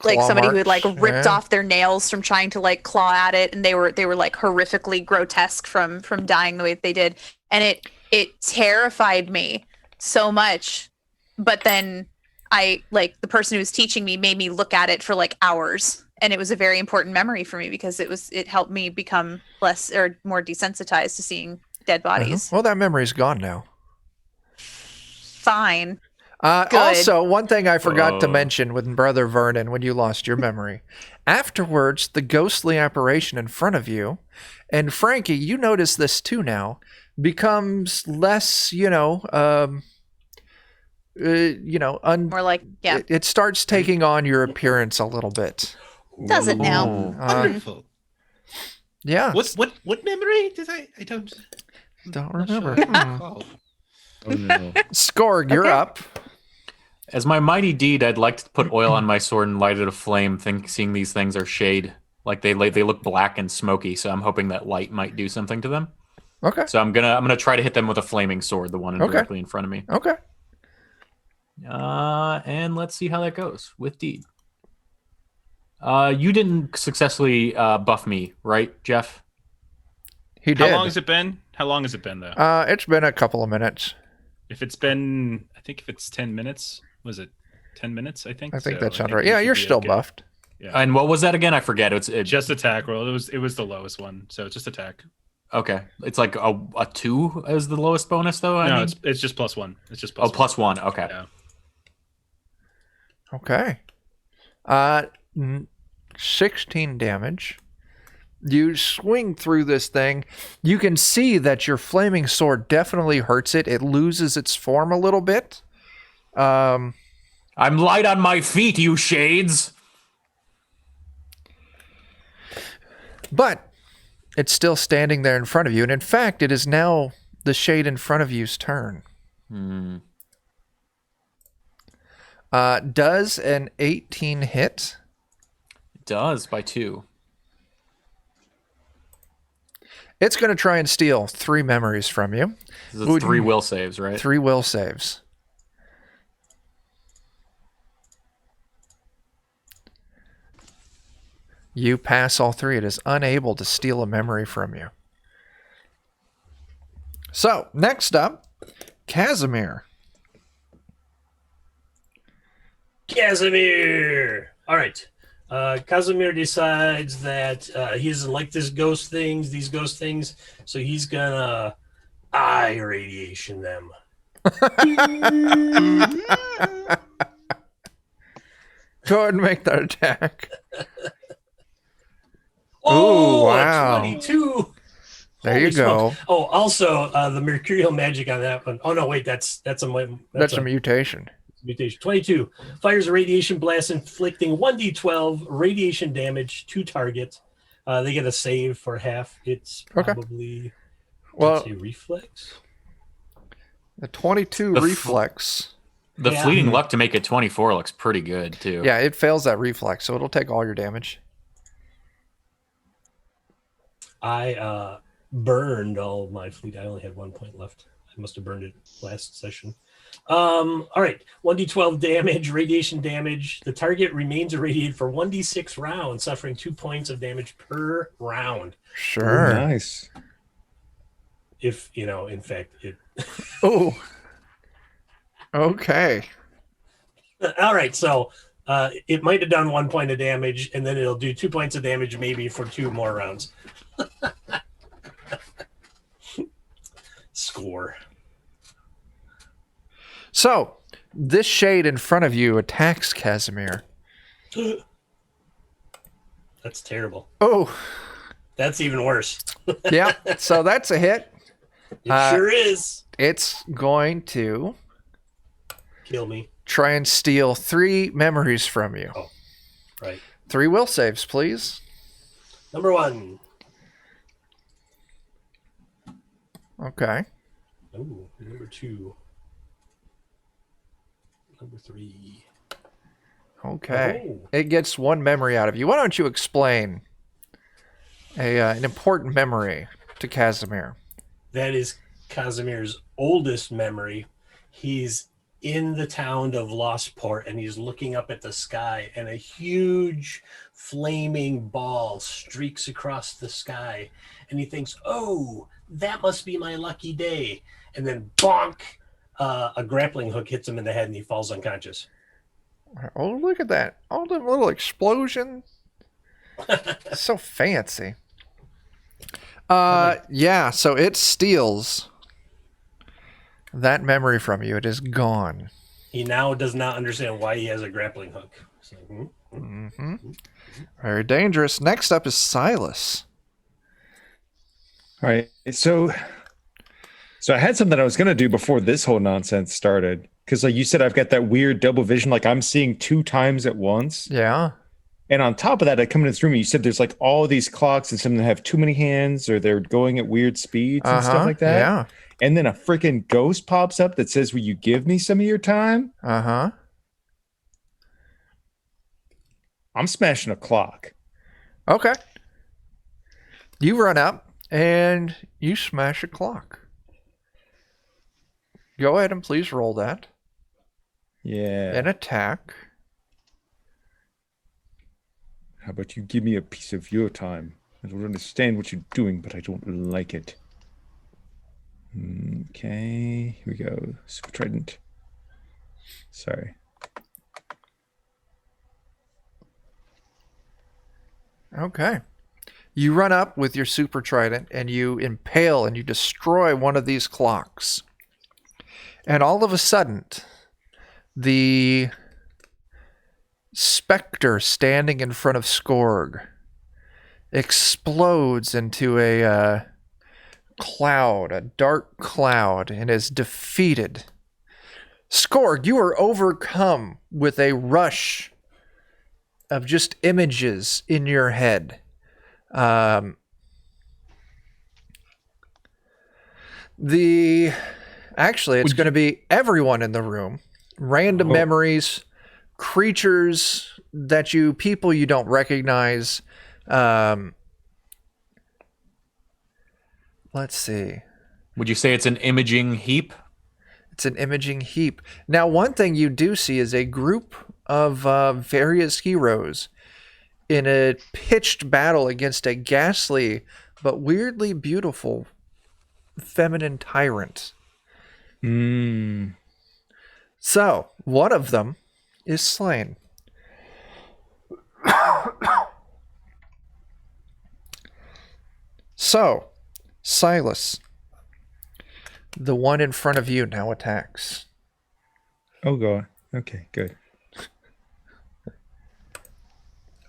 somebody who had ripped off their nails from trying to claw at it, and they were horrifically grotesque from dying the way that they did. And it terrified me so much. But then I the person who was teaching me made me look at it for hours. And it was a very important memory for me because it helped me become less or more desensitized to seeing dead bodies. Well, that memory's gone now. Fine. Also, one thing I forgot to mention with Brother Vernon when you lost your memory. Afterwards, the ghostly apparition in front of you, and Frankie, you notice this too now, becomes less, more it starts taking on your appearance a little bit. Does it now? Wonderful. Yeah. What memory did I don't remember. Sure. Oh no. Skorg, you're up. As my mighty deed, I'd like to put oil on my sword and light it aflame, seeing these things are shade. They look black and smoky, so I'm hoping that light might do something to them. Okay. So I'm gonna try to hit them with a flaming sword, the one directly in front of me. Okay. And let's see how that goes with deed. You didn't successfully buff me, right, Jeff? He did. How long has it been? How long has it been, though? It's been a couple of minutes. If it's been, I think if it's 10 minutes, was it 10 minutes? I think that sounds think right. we Yeah, should you're be still okay. buffed. Yeah. And what was that again? I forget. It's Just attack roll. It was the lowest one, so just attack. okay. It's like a 2 as the lowest bonus, though. I No, mean? it's just +1. It's just +1. Okay. Yeah. Okay. 16 damage. You swing through this thing. You can see that your flaming sword definitely hurts it. It loses its form a little bit. I'm light on my feet, you shades. But it's still standing there in front of you. And in fact, it is now the shade in front of you's turn. Does an 18 hit? It does by 2. It's going to try and steal 3 memories from you. This is 3 will saves, right? 3 will saves. You pass all 3. It is unable to steal a memory from you. So, next up, Casimir. Casimir. All right. Casimir decides that he doesn't like these ghost things, so he's gonna eye radiation them. Go ahead and make that attack. Oh, Ooh, wow. 22. There Holy you go. smokes. Oh, also the mercurial magic on that one. Oh no, wait, that's a mutation. Mutation. 22. Fires a radiation blast inflicting 1d12 radiation damage to target. They get a save for half. It's probably let's say reflex. The 22 reflex. The fleeting luck to make it 24 looks pretty good too. Yeah, it fails that reflex, so it'll take all your damage. I burned all of my fleet. I only had 1 point left. I must have burned it last session. All right, 1d12 damage, radiation damage. The target remains irradiated for 1d6 rounds, suffering 2 points of damage per round. Sure. Oh, nice. If, in fact, it... Oh. Okay. All right, so it might have done 1 point of damage, and then it'll do 2 points of damage maybe for 2 more rounds. Score. So, this shade in front of you attacks Casimir. That's terrible. Oh. That's even worse. Yeah, so that's a hit. It sure is. It's going to Kill me. try and steal 3 memories from you. Oh, right. 3 will saves, please. Number 1. Okay. Ooh, number 2. Number 3. Okay. Oh. It gets 1 memory out of you. Why don't you explain an important memory to Casimir? That is Casimir's oldest memory. He's in the town of Lostport, and he's looking up at the sky, and a huge flaming ball streaks across the sky, and he thinks, oh, that must be my lucky day. And then bonk, a grappling hook hits him in the head, and he falls unconscious. Oh, look at that. All the little explosion. So fancy. Yeah, so it steals that memory from you. It is gone. He now does not understand why he has a grappling hook. So, Very dangerous. Next up is Silas. All right. So I had something I was going to do before this whole nonsense started. Because like you said, I've got that weird double vision. Like I'm seeing 2 times at once. Yeah. And on top of that, I come in this room and you said there's like all these clocks and some of them have too many hands or they're going at weird speeds and stuff like that. Yeah. And then a freaking ghost pops up that says, will you give me some of your time? Uh-huh. I'm smashing a clock. Okay. You run up and you smash a clock. Go ahead and please roll that. Yeah. An attack. How about you give me a piece of your time? I don't understand what you're doing, but I don't like it. Okay, here we go. Super Trident. Sorry. Okay. You run up with your super trident and you impale and you destroy one of these clocks. And all of a sudden, the specter standing in front of Skorg explodes into a cloud, a dark cloud, and is defeated. Skorg, you are overcome with a rush of just images in your head. Actually, it's going to be everyone in the room. Random memories, creatures people you don't recognize. Let's see. Would you say it's an imaging heap? It's an imaging heap. Now, one thing you do see is a group of various heroes in a pitched battle against a ghastly but weirdly beautiful feminine tyrant. So, one of them is slain. So, Silas, the one in front of you now attacks. Oh, God. Okay, good.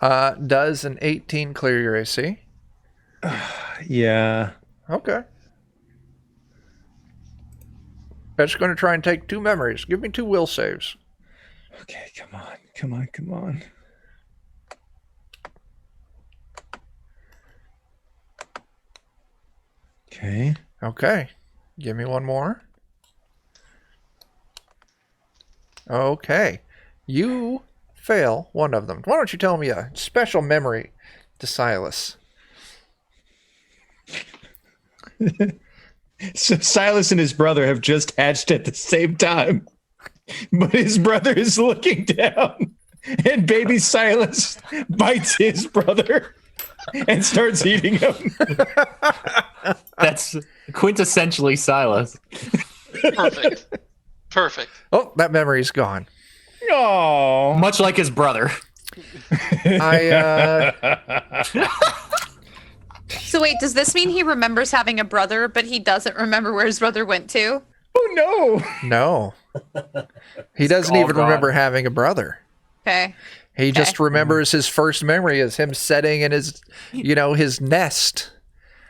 Does an 18 clear your AC? Yeah. Okay. I'm just going to try and take 2 memories. Give me 2 will saves. Okay, come on. Okay. Okay. Give me 1 more. Okay. You fail one of them. Why don't you tell me a special memory to Silas? So Silas and his brother have just hatched at the same time, but his brother is looking down, and baby Silas bites his brother and starts eating him. That's quintessentially Silas. Perfect. Oh, that memory's gone. Oh, Much like his brother. So wait, does this mean he remembers having a brother, but he doesn't remember where his brother went to? oh no! No. He doesn't all even gone. remember having a brother. Okay. He just remembers his first memory as him setting in his, his nest.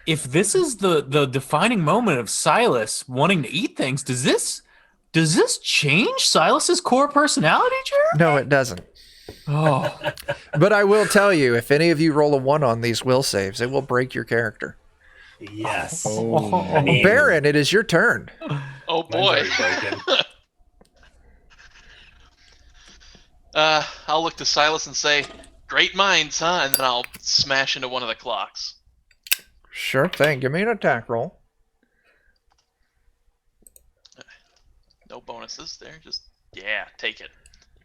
If this is the defining moment of Silas wanting to eat things, does this change Silas's core personality, Jared? No, it doesn't. Oh, But I will tell you, if any of you roll a 1 on these will saves, it will break your character. Yes. Oh. I mean, Baron, it is your turn. Oh mine's boy. already broken. I'll look to Silas and say, "Great minds, huh?" And then I'll smash into one of the clocks. Sure thing. Give me an attack roll. No bonuses there. Just take it.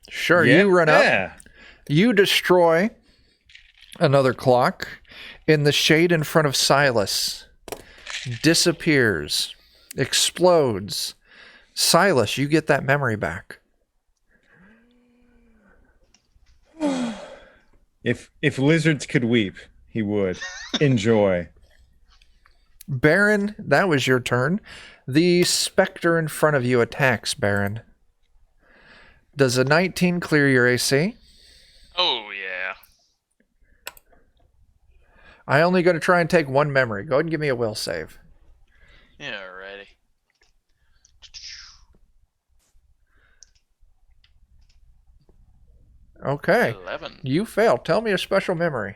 Sure, you run up. Yeah. You destroy another clock in the shade in front of Silas. Disappears. Explodes. Silas, you get that memory back. If lizards could weep, he would. Enjoy. Baron, that was your turn. The specter in front of you attacks, Baron. Does a 19 clear your AC? Oh yeah. I only going to try and take 1 memory. Go ahead and give me a will save. Yeah, alrighty. Okay. 11. You failed. Tell me a special memory.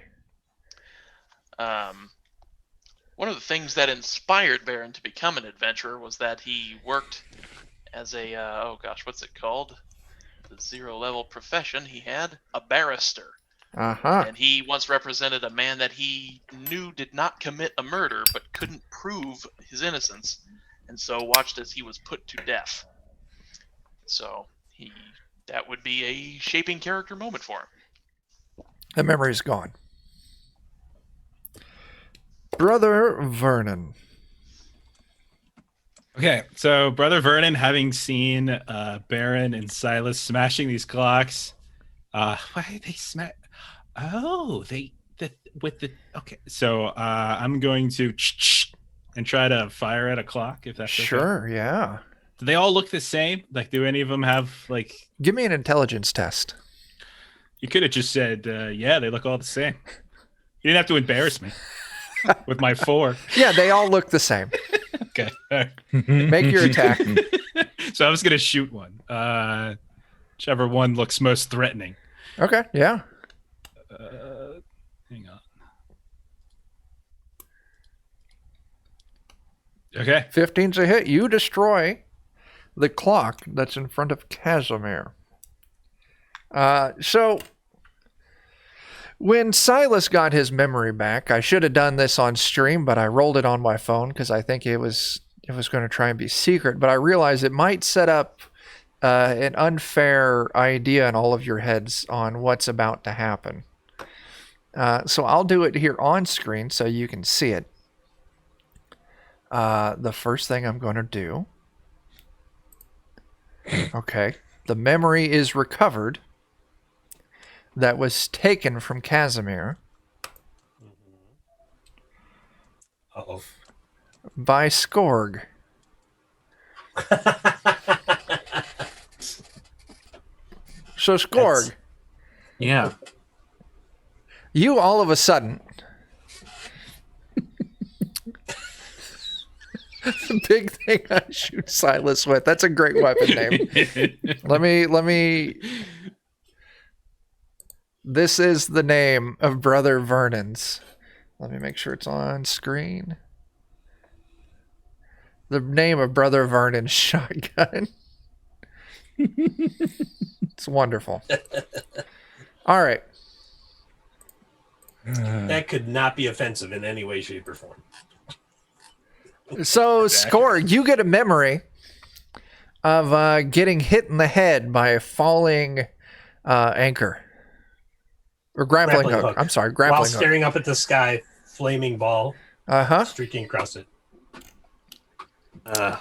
One of the things that inspired Baron to become an adventurer was that he worked as a what's it called? The 0 level profession he had, a barrister. Uh-huh. And he once represented a man that he knew did not commit a murder but couldn't prove his innocence, and so watched as he was put to death. So that would be a shaping character moment for him. The memory's gone. Brother Vernon. Okay, so Brother Vernon, having seen Baron and Silas smashing these clocks, why they smash? Oh, okay. So I'm going to and try to fire at a clock if that's Sure, okay. yeah. Do they all look the same? Like, do any of them have like? Give me an intelligence test. You could have just said, yeah, they look all the same. You didn't have to embarrass me with my 4. Yeah, they all look the same. Okay. All right. Make your attack. So I was gonna shoot one. Whichever one looks most threatening. Okay, yeah. Hang on. Okay. 15's a hit. You destroy the clock that's in front of Casimir. So when Silas got his memory back, I should have done this on stream, but I rolled it on my phone because I think it was going to try and be secret. But I realized it might set up an unfair idea in all of your heads on what's about to happen. So I'll do it here on screen so you can see it. The first thing I'm going to do. Okay. The memory is recovered that was taken from Casimir Uh-oh. by Skorg. So Skorg, Yeah. you all of a sudden the big thing I shoot Silas with. That's a great weapon name. Let me This is the name of Brother Vernon's. Let me make sure it's on screen. The name of Brother Vernon's shotgun. It's wonderful. All right. That could not be offensive in any way, shape, or form. So, Skorg, you get a memory of getting hit in the head by a falling anchor. Or grappling hook. I'm sorry, grappling While hook. staring up at the sky, flaming ball streaking across it. Brother,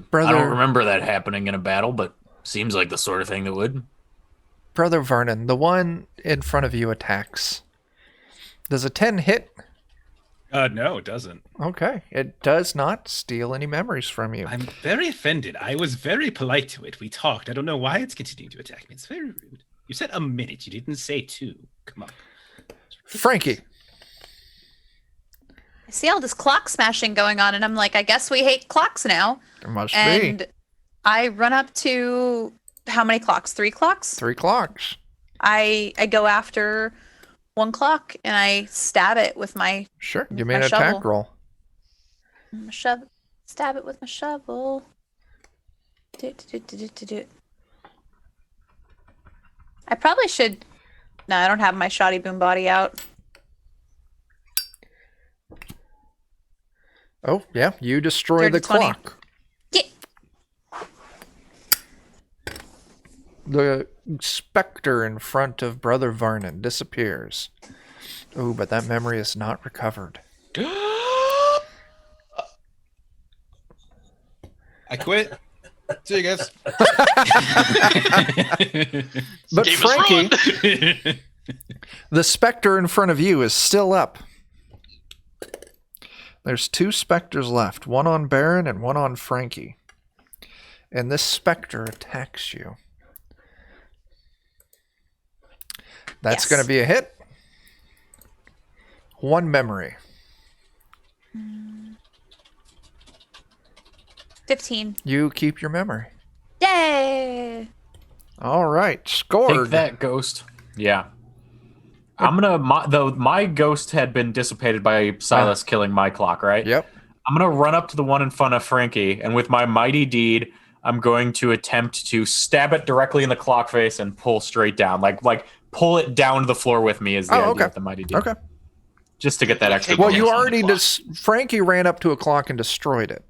Brother, I don't remember that happening in a battle, but seems like the sort of thing that would. Brother Vernon, the one in front of you attacks. Does a 10 hit? No, it doesn't. Okay. It does not steal any memories from you. I'm very offended. I was very polite to it. We talked. I don't know why it's continuing to attack me. It's very rude. You said a minute. You didn't say 2. Come on. Frankie. I see all this clock smashing going on, and I'm like, I guess we hate clocks now. There must And be. I run up to how many clocks? 3 clocks? 3 clocks. I go after 1 clock and I stab it with my Sure. Give With me my an attack shovel. roll. stab it with my shovel. Do it. I probably should. No, I don't have my shoddy boom body out. Oh, yeah. You destroy Dirty the 20. clock. Yeah. The specter in front of Brother Vernon disappears. Oh, but that memory is not recovered. I quit. See you guys. But Game is Frankie, ruined. the specter in front of you is still up. There's 2 specters left, one on Baron and one on Frankie. And this specter attacks you. That's Yes. going to be a hit. 1 memory. 15. You keep your memory. Yay! All right, scored. Take that, ghost. Yeah. I'm gonna. My ghost had been dissipated by Silas killing my clock, right? Yep. I'm gonna run up to the one in front of Frankie, and with my mighty deed, I'm going to attempt to stab it directly in the clock face and pull straight down, like pull it down to the floor with me. Is the idea okay. with the mighty deed? Okay. Just to get that extra. Well, bonus you on the already clock. Frankie ran up to a clock and destroyed it.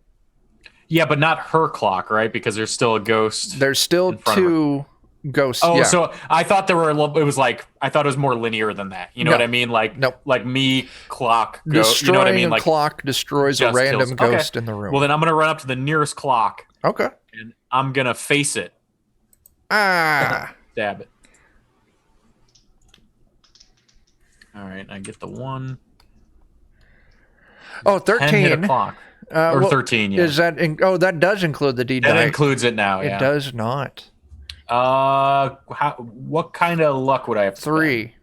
Yeah, but not her clock, right? Because there's still a ghost. There's still In front of 2 ghosts. Oh, yeah. so I thought there were. It was like I thought it was more linear than that. You know No. what I mean? Like Nope. like me, clock, Destroying you know what I mean? a Like clock destroys a just random kills. ghost in the room. Well, then I'm gonna run up to the nearest clock Okay. and I'm gonna face it, Ah. stab it. All right, I get the 1. Oh, 10 hit 13. a clock. Or 13, yeah. Is that that does include the D That die? includes it now, It yeah. does not. What kind of luck would I have to spend? 3.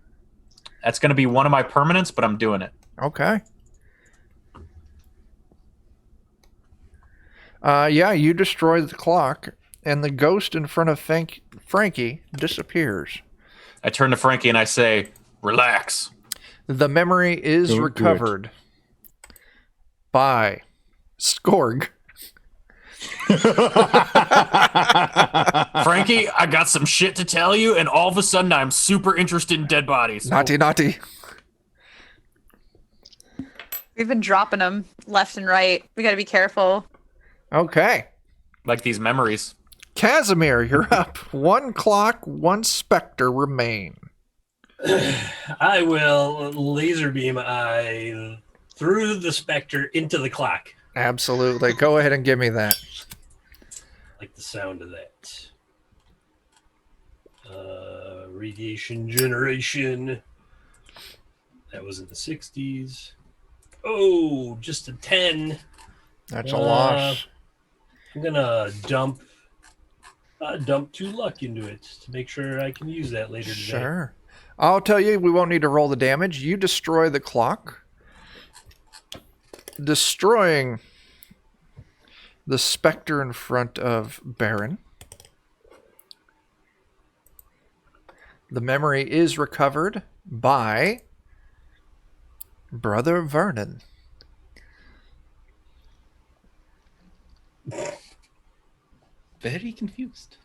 That's going to be one of my permanents, but I'm doing it. Okay. Yeah, you destroy the clock, and the ghost in front of Frankie disappears. I turn to Frankie and I say, "Relax." The memory is Don't do it. recovered by Skorg. Frankie, I got some shit to tell you, and all of a sudden I'm super interested in dead bodies. Naughty. We've been dropping them left and right. We got to be careful. Okay. Like these memories. Casimir, you're up. 1 clock, 1 specter remain. I will laser beam through the specter into the clock. Absolutely. Go ahead and give me that. Like the sound of that. Radiation generation. That was in the 60s. Oh, just a 10. That's a loss. I'm gonna dump 2 luck into it to make sure I can use that later today. Sure. I'll tell you, we won't need to roll the damage. You destroy the clock, destroying the specter in front of Baron. The memory is recovered by Brother Vernon. Very confused.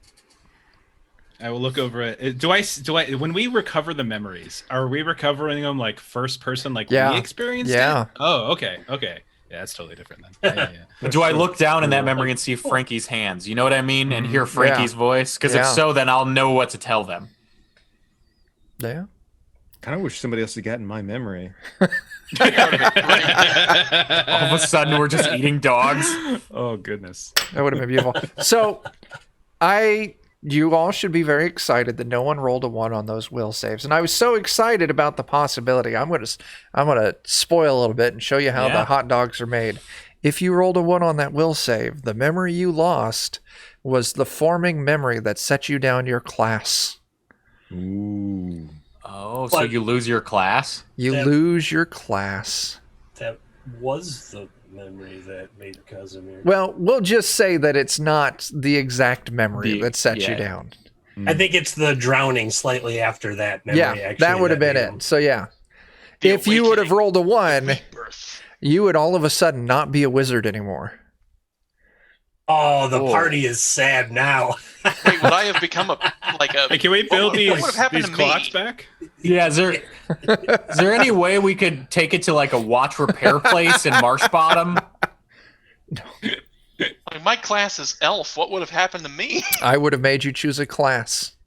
I will look over it. Do I when we recover the memories, are we recovering them like first person, like Yeah. we experienced Yeah. it? Oh, okay. Yeah, that's totally different then. Yeah. Do I look down in that memory and see Frankie's hands? You know what I mean? And hear Frankie's voice? Because if Yeah. so, then I'll know what to tell them. Yeah. Kind of wish somebody else had gotten my memory. All of a sudden, we're just eating dogs. Oh goodness. That would have been beautiful. So, you all should be very excited that no one rolled a 1 on those will saves, and I was so excited about the possibility. I'm gonna spoil a little bit and show you how the hot dogs are made. If you rolled a 1 on that will save, the memory you lost was the forming memory that set you down your class. Ooh. Oh, so you lose your class? You lose your class. That was the memory that made Casimir. Well, we'll just say that it's not the exact memory that set you down. I think it's the drowning slightly after that memory. Yeah, actually, that would have been made him. it. So yeah, The if you would have awakening. rolled a 1, Rebirth. you would all of a sudden not be a wizard anymore. Oh, the party is sad now. Wait, would I have become a Hey, can we build what would've happened these to clocks me? back? Yeah, is there any way we could take it to like a watch repair place in Marsh Bottom? like my class is elf? What would have happened to me? I would have made you choose a class,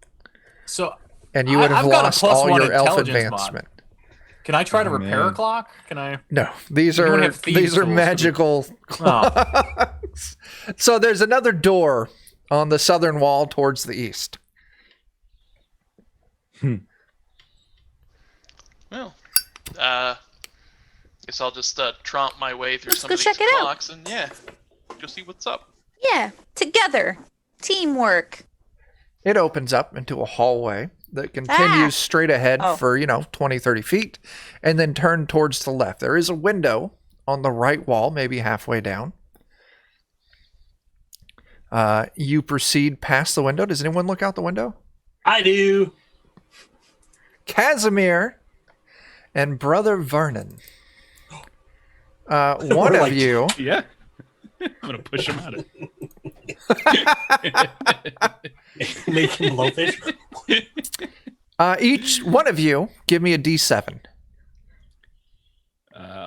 So and you would have I've got a lost +1 all your elf intelligence mod. advancement. Can I try to Oh, repair man. a clock? Can I? No, these You don't are have thieves' tools. magical. Oh, So there's another door on the southern wall towards the east. Well, guess I'll just tromp my way through Let's some go of these check it out. clocks and go see what's up. Yeah, together, teamwork. It opens up into a hallway that continues straight ahead Oh. for 20, 30 feet, and then turn towards the left. There is a window on the right wall, maybe halfway down. You proceed past the window. Does anyone look out the window? I do. Casimir and Brother Vernon. One We're of like- you. Yeah. I'm gonna push him out of it. Make him blowfish. Each one of you give me a D7.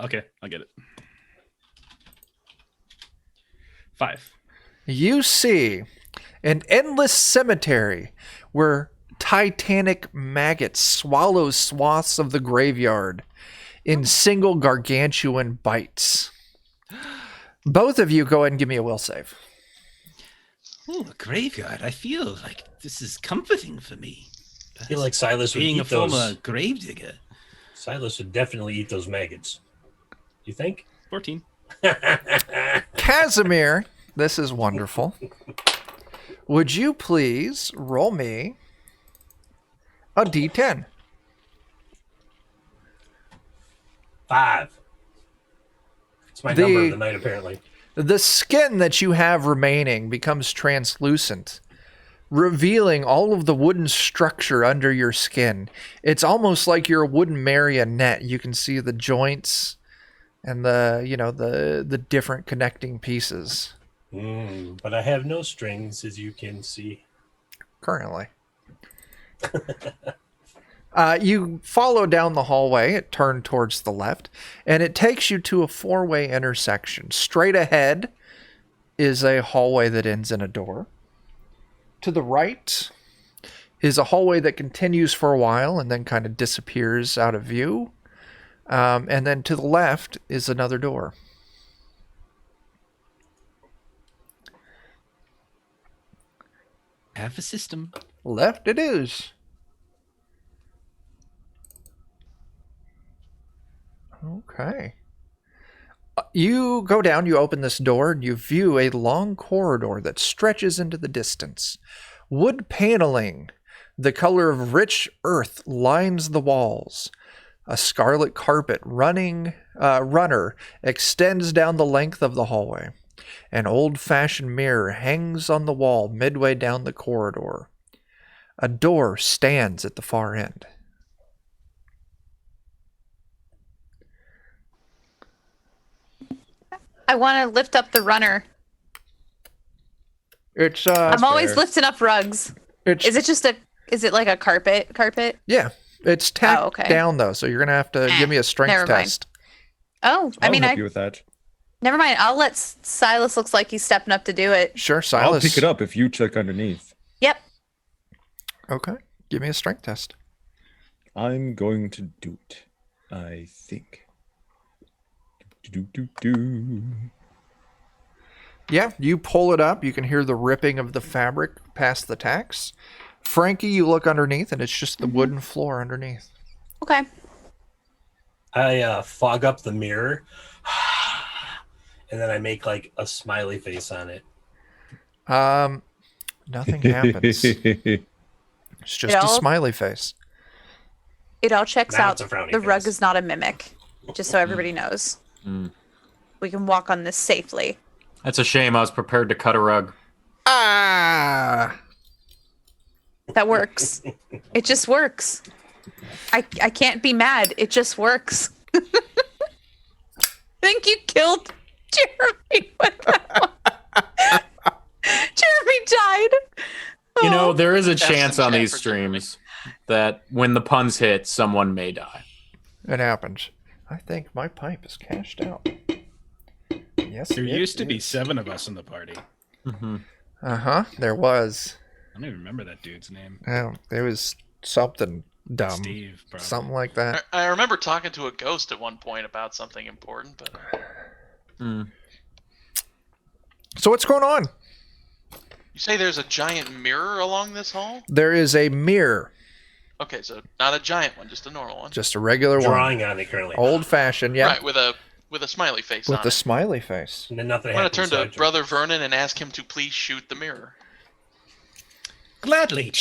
Okay, I'll get it. 5. You see An endless cemetery where titanic maggots swallow swaths of the graveyard in single gargantuan bites. Both of you go ahead and give me a will save. Oh, a graveyard. I feel like this is comforting for me. I feel like Silas would Being eat a former those. gravedigger. Silas would definitely eat those maggots. You think? 14. Casimir, this is wonderful. Would you please roll me a d10? 5. It's my number of the night, apparently. The skin that you have remaining becomes translucent, revealing all of the wooden structure under your skin. It's almost like you're a wooden marionette. You can see the joints and the different connecting pieces. But I have no strings, as you can see. Currently. You follow down the hallway, it turned towards the left, and it takes you to a 4-way intersection. Straight ahead is a hallway that ends in a door. To the right is a hallway that continues for a while and then kind of disappears out of view. And then to the left is another door. Have a system. Left it is. Okay. You go down, you open this door, and you view a long corridor that stretches into the distance. Wood paneling, the color of rich earth, lines the walls. A scarlet carpet runner extends down the length of the hallway. An old-fashioned mirror hangs on the wall midway down the corridor. A door stands at the far end. I want to lift up the runner. It's I'm always lifting up rugs. Is it like a carpet? Yeah, it's tacked okay. down though, so you're gonna have to give me a strength never mind. test. Oh, I'll help you with that. Never mind. I'll let Silas looks like he's stepping up to do it. Sure, Silas. I'll pick it up if you check underneath. Yep. Okay, give me a strength test. I'm going to do it, I think. Do. Yeah, you pull it up. You can hear the ripping of the fabric past the tacks. Frankie, you look underneath, and it's just the wooden floor underneath. Okay. I fog up the mirror, and then I make like a smiley face on it. Nothing happens. It's just a smiley face. It all checks Now out. it's a frowny The rug face. is not a mimic, just so everybody knows. We can walk on this safely. That's a shame. I was prepared to cut a rug. Ah! That works. It just works. I can't be mad. It just works. I think you killed Jeremy with that one. Jeremy died. You know, there is a Have chance some on chat these for Jeremy. streams that when the puns hit, someone may die. It happens. I think my pipe is cashed out. Yes, There it used to be is. 7 of us in the party. Uh-huh, there was. I don't even remember that dude's name. It was something dumb. Steve, probably. Something like that. I remember talking to a ghost at one point about something important, but So what's going on? you say there's a giant mirror along this hall? There is a mirror. Okay, so not a giant one, just a normal one. Just a regular one. Drawing on it currently. Old-fashioned, yeah. Right, with a smiley face With on the it. smiley face. And then nothing I'm going to happens. turn so I to Brother Vernon and ask him to please shoot the mirror. Gladly.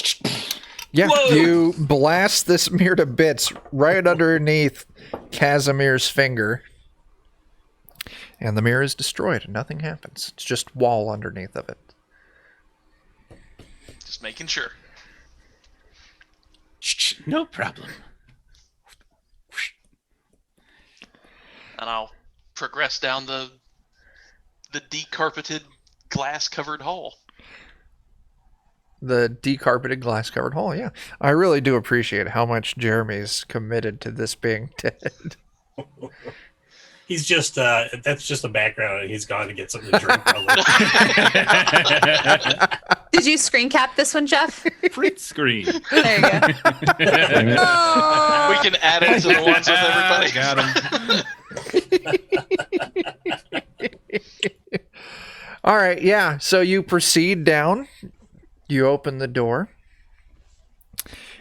Yeah, you blast this mirror to bits right underneath Casimir's finger. And the mirror is destroyed and nothing happens. It's just wall underneath of it. Just making sure. No problem. And I'll progress down the decarpeted, glass-covered hall. The decarpeted glass-covered hall, yeah. I really do appreciate how much Jeremy's committed to this being dead. He's just that's just the background, and he's gone to get something to drink. Probably. Did you screen cap this one, Jeff? Print screen. There you go. We can add it to the ones with everybody. Got him. All right, yeah. So you proceed down. You open the door,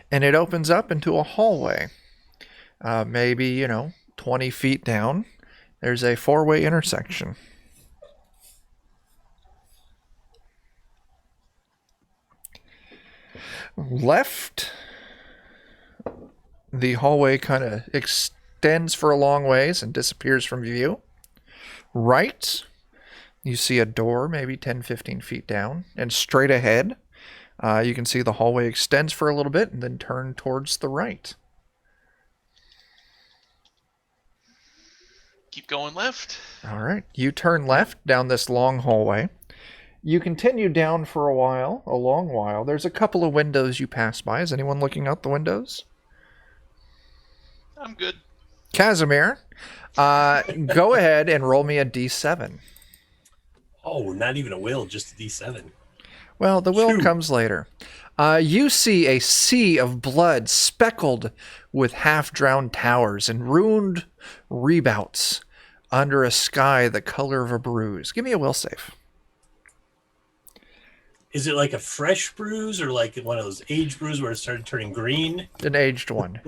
and it opens up into a hallway. Maybe 20 feet down. There's a 4-way intersection. Left, the hallway kind of extends for a long ways and disappears from view. Right, you see a door maybe 10, 15 feet down. And straight ahead, you can see the hallway extends for a little bit and then turn towards the right. Keep going left. All right. You turn left down this long hallway. You continue down for a long while. There's a couple of windows you pass by. Is anyone looking out the windows? I'm good. Casimir, go ahead and roll me a D7. Oh, not even a will, just a D7. Well, the will Shoot. comes later. You see a sea of blood speckled with half-drowned towers and ruined rebouts under a sky the color of a bruise. Give me a will save. Is it like a fresh bruise or like one of those aged bruises where it started turning green? An aged one.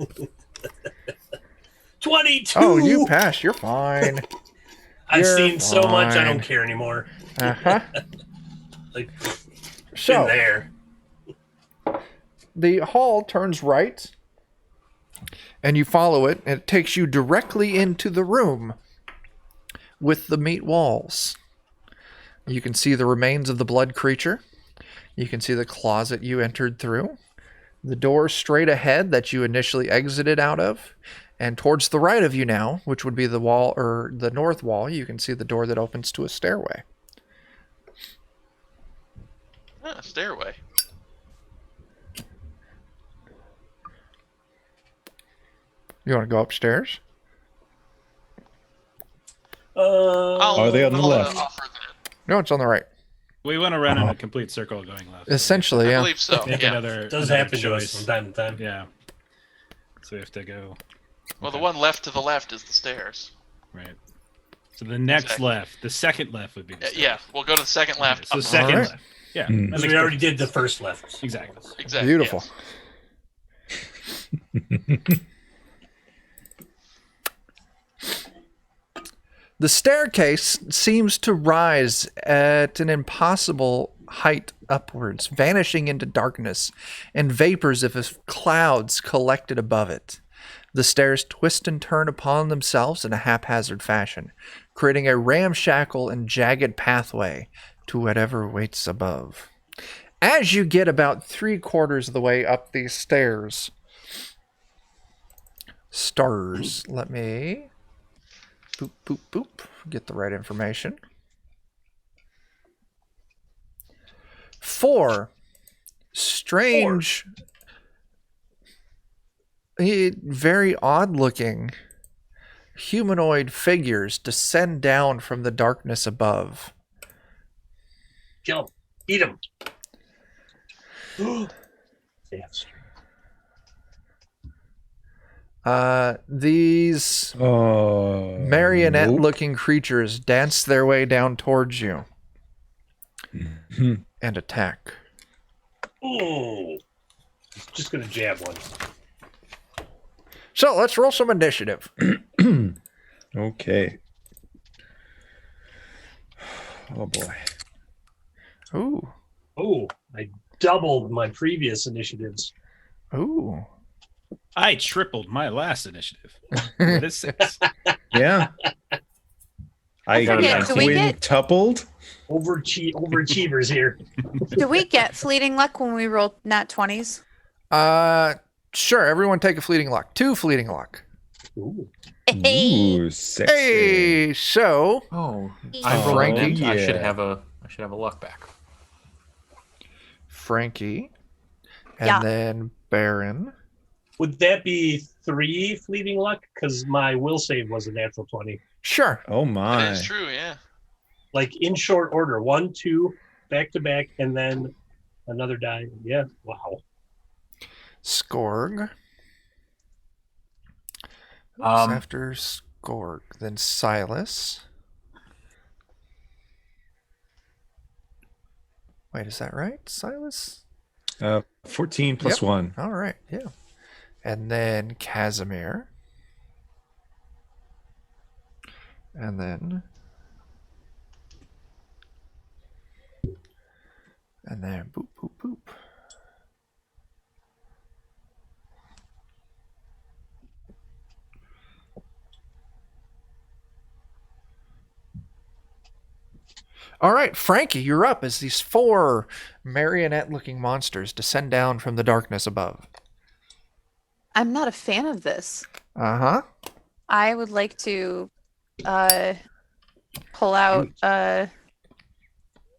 22! Oh, you passed. You're fine. I've You're seen so much, I fine. don't care anymore. Uh-huh. Like, So, been there. the hall turns right, and you follow it, and it takes you directly into the room with the meat walls. You can see the remains of the blood creature. You can see the closet you entered through, the door straight ahead that you initially exited out of, and towards the right of you now, which would be the wall or the north wall, you can see the door that opens to a stairway. Stairway. You want to go upstairs? Are they on the left? Offer that. No, it's on the right. We want to run in a complete circle going left. Essentially, I yeah. believe so. Make Yeah. another. It does another happen to us choice. from time to time. Yeah. So we have to go Well, the one left to the left is the stairs. right. So the next Exactly. left, the second left would be the Yeah, we'll go to the second left. So up second Alright. left. Yeah. Hmm. that So makes we already perfect did the sense. first left. Exactly. Exactly. Beautiful. yes. The staircase seems to rise at an impossible height upwards, vanishing into darkness and vapors of clouds collected above it. The stairs twist and turn upon themselves in a haphazard fashion, creating a ramshackle and jagged pathway to whatever waits above. As you get about 3/4 of the way up these stairs, let me boop, boop, boop. Get the right information. 4 strange, very odd-looking humanoid figures descend down from the darkness above. Kill him. Eat him. Yes. These Oh, marionette-looking creatures dance their way down towards you and attack. Oh. Just gonna jab one. So let's roll some initiative. Okay. Oh boy. Ooh, Oh, I doubled my previous initiatives. ooh. I tripled my last initiative. What is 6? Yeah. I forget, do we get- quintupled. Overachievers here. Do we get fleeting luck when we roll nat 20s? Sure. Everyone take a fleeting luck. 2 fleeting luck. Ooh. Ooh, sexy. Hey, so Oh, I I rolled Frankie? I should Yeah. have a luck back. Frankie, and Yeah. then Baron. Would that be 3 fleeting luck? Because my will save was a natural 20. Sure. Oh my. That is true, yeah. Like in short order, 1, 2, back to back, and then another die. Yeah. Wow. Skorg. Who's after Skorg? Then Silas. Wait, is that right? Silas? 14 plus 1. All right, yeah. And then Casimir. And then boop, boop, boop. All right, Frankie, you're up as these 4 marionette-looking monsters descend down from the darkness above. I'm not a fan of this. Uh-huh. I would like to pull out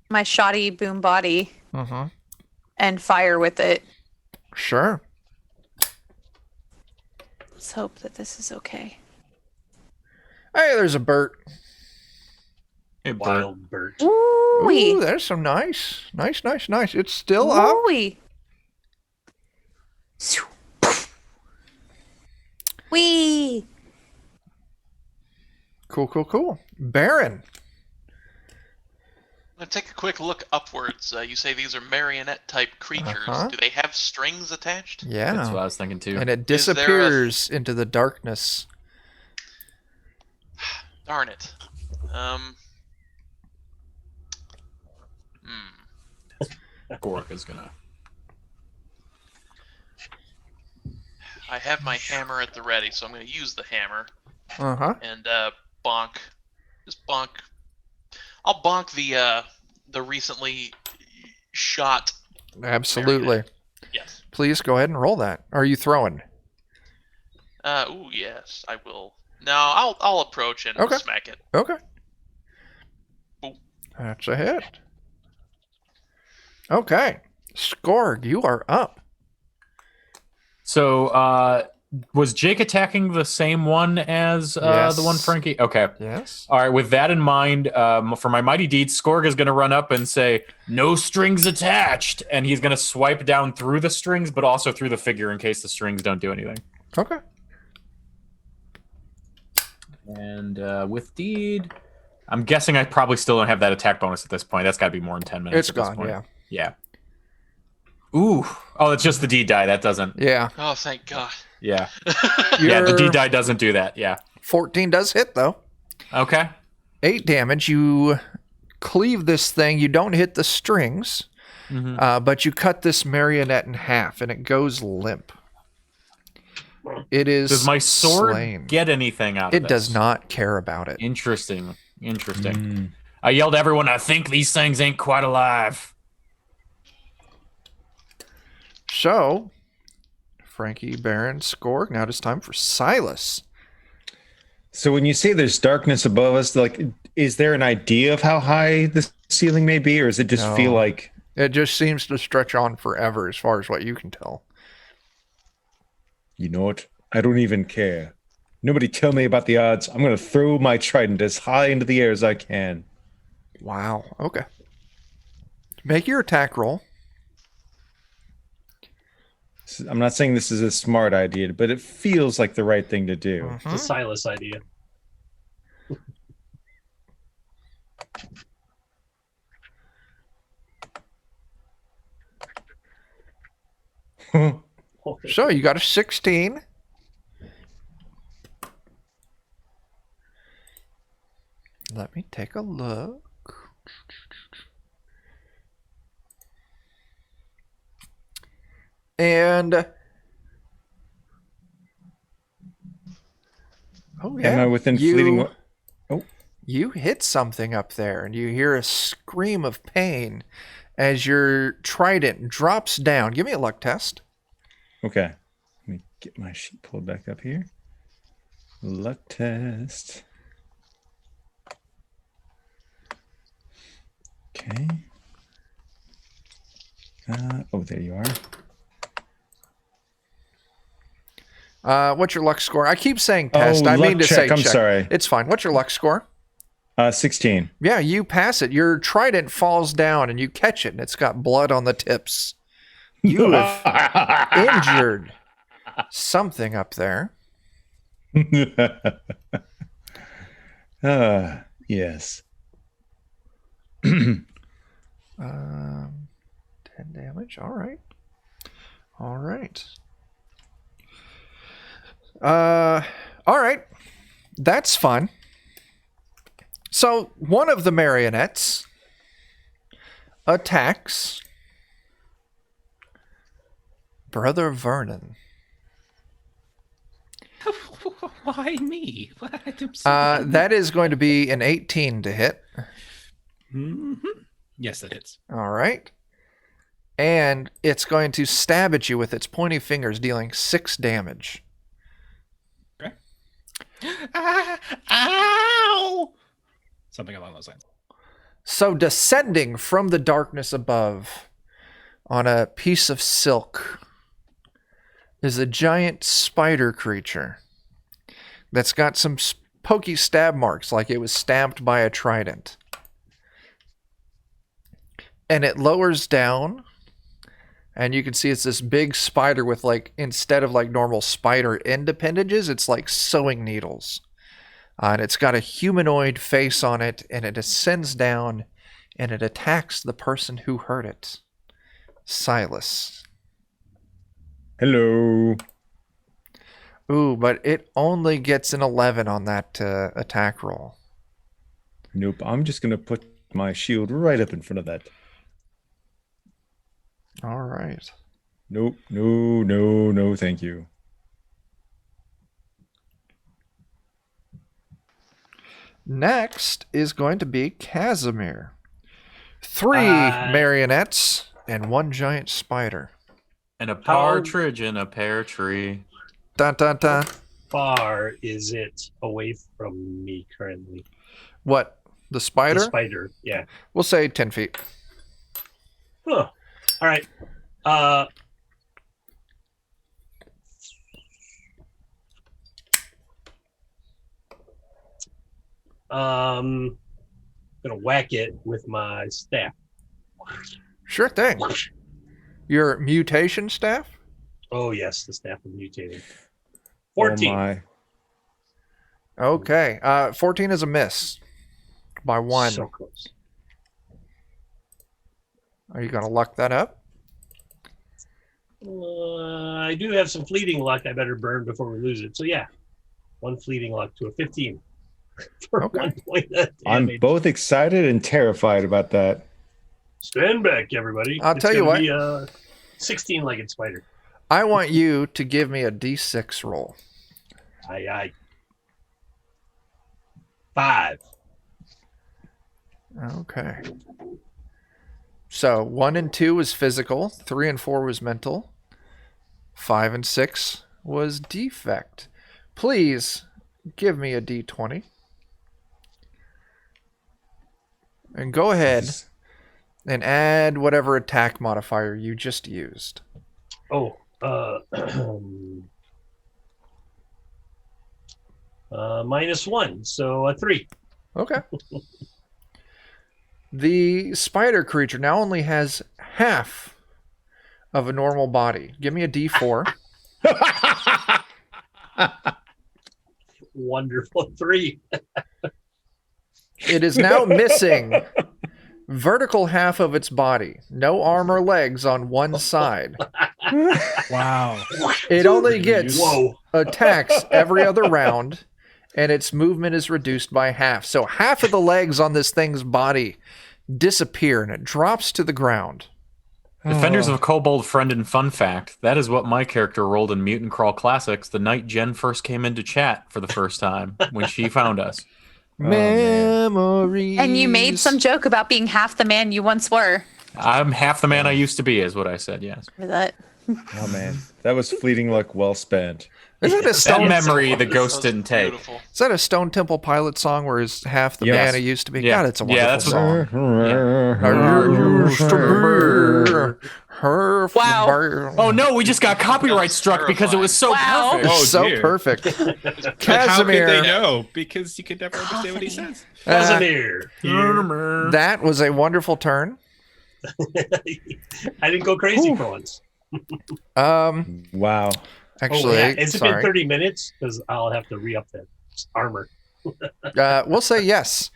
my shoddy boom body Mm-hmm. and fire with it. Sure. Let's hope that this is okay. Hey, there's a Bert. Hey, Bert. Wild Bert. Ooh-wee. Ooh, there's some nice. Nice. It's still up. Ooh-wee. Wee. Cool. Baron. I'm going to take a quick look upwards. You say these are marionette-type creatures. Uh-huh. Do they have strings attached? Yeah. That's what I was thinking too. And it Is there a- disappears into the darkness. Darn it. Gork is gonna. I have my hammer at the ready, so I'm going to use the hammer Uh-huh. and bonk. Just bonk. I'll bonk the recently shot. Absolutely. marionette. Yes. Please go ahead and roll that. Are you throwing? Ooh, yes, I will. No, I'll approach and Okay. smack it. Okay. Boom. That's a hit. Okay. Skorg, you are up. So, was Jake attacking the same one as Yes. the one Frankie? Okay. Yes. All right. With that in mind, for my mighty deed, Skorg is going to run up and say, "No strings attached," and he's going to swipe down through the strings, but also through the figure in case the strings don't do anything. Okay. And with deed, I'm guessing I probably still don't have that attack bonus at this point. That's got to be more than 10 minutes. It's at this gone, point. yeah. Yeah. Ooh. Oh, it's just the deed die. That doesn't. Yeah. Oh, thank God. Yeah. Yeah, the Your deed die doesn't do that. Yeah. 14 does hit, though. Okay. 8 damage. You cleave this thing. You don't hit the strings, but you cut this marionette in half, and it goes limp. It is Does my sword slain. get anything out of It this? does not care about it. Interesting. I yelled at everyone, "I think these things ain't quite alive." So, Frankie, Baron, Skorg. Now it's time for Silas. So when you say there's darkness above us, like, is there an idea of how high the ceiling may be, or does it just No. feel like It just seems to stretch on forever, as far as what you can tell. you know what? I don't even care. Nobody tell me about the odds. I'm going to throw my trident as high into the air as I can. Wow. Okay. Make your attack roll. I'm not saying this is a smart idea, but it feels like the right thing to do. It's a Silas idea. So you got a 16. Let me take a look. And oh yeah, Am I within fleeting? You hit something up there, and you hear a scream of pain as your trident drops down. Give me a luck test. Okay. Let me get my sheet pulled back up here. Luck test. Okay. Oh, there you are. What's your luck score? I keep saying test. I luck mean to check. say I'm check. sorry. It's fine. What's your luck score? 16. Yeah, you pass it. Your trident falls down and you catch it, and it's got blood on the tips. You have injured something up there. Yes. 10 damage. All right. All right. All right. That's fun. So one of the marionettes attacks Brother Vernon. Why me? That is going to be an 18 to hit. Mm-hmm. Yes, that hits. All right. And it's going to stab at you with its pointy fingers, dealing 6 damage. Okay. Ow! Something along those lines. So descending from the darkness above on a piece of silk is a giant spider creature that's got some pokey stab marks like it was stabbed by a trident. And it lowers down, and you can see it's this big spider with, like, instead of like normal spider end appendages, it's like sewing needles. And it's got a humanoid face on it, and it ascends down, and it attacks the person who hurt it. Silas. Hello. Ooh, but it only gets an 11 on that attack roll. Nope. I'm just going to put my shield right up in front of that. All right. Nope. No, thank you. Next is going to be Casimir. 3 marionettes and 1 giant spider. And a partridge in a pear tree. Dun dun dun. Far is it away from me currently? What? The spider? The spider, yeah. We'll say 10 feet. Huh. All right. Gonna whack it with my staff. Sure thing. Your mutation staff? Oh yes, the staff of mutating. Oh 14. my. Okay. 14 is a miss by 1. So close. Are you going to luck that up? I do have some fleeting luck. I better burn before we lose it. So yeah, 1 fleeting luck to a 15 for Okay. 1 point of I'm damage. both excited and terrified about that. Stand back, everybody. I'll tell you gonna what. Be a 16-legged spider. I want you to give me a d6 roll. I 5. Okay. So 1 and 2 was physical, 3 and 4 was mental, 5 and 6 was defect. Please give me a d20. And go ahead and add whatever attack modifier you just used. Oh, -1, so a 3. Okay. The spider creature now only has half of a normal body. Give me a d4. Wonderful 3. It is now missing vertical half of its body. No arm or legs on one side. Wow. It only gets Whoa. attacks every other round, and its movement is reduced by half. So half of the legs on this thing's body disappear, and it drops to the ground. Defenders of Kobold Friend and fun fact, that is what my character rolled in Mutant Crawl Classics the night Jen first came into chat for the first time when she found us. Memories. And you made some joke about being half the man you once were. I'm half the man I used to be, is what I said, yes. For that. Oh man, that was fleeting luck well spent. Is that a That Stone? memory the That ghost was didn't take. beautiful. Is that a Stone Temple Pilot song where he's half the Yes. man he used to be? Yeah. God, it's a Yeah, wonderful that's what- song. I used to Perfect. Wow. Oh no, we just got copyright That's struck because it was so Wow. perfect. Oh, so dear. perfect. But how could they Casimir, know? Because you could never understand what he says. Casimir. that was a wonderful turn. I didn't go crazy for once. Wow. Actually, Has it been 30 minutes? Because I'll have to re-up that armor. We'll say yes.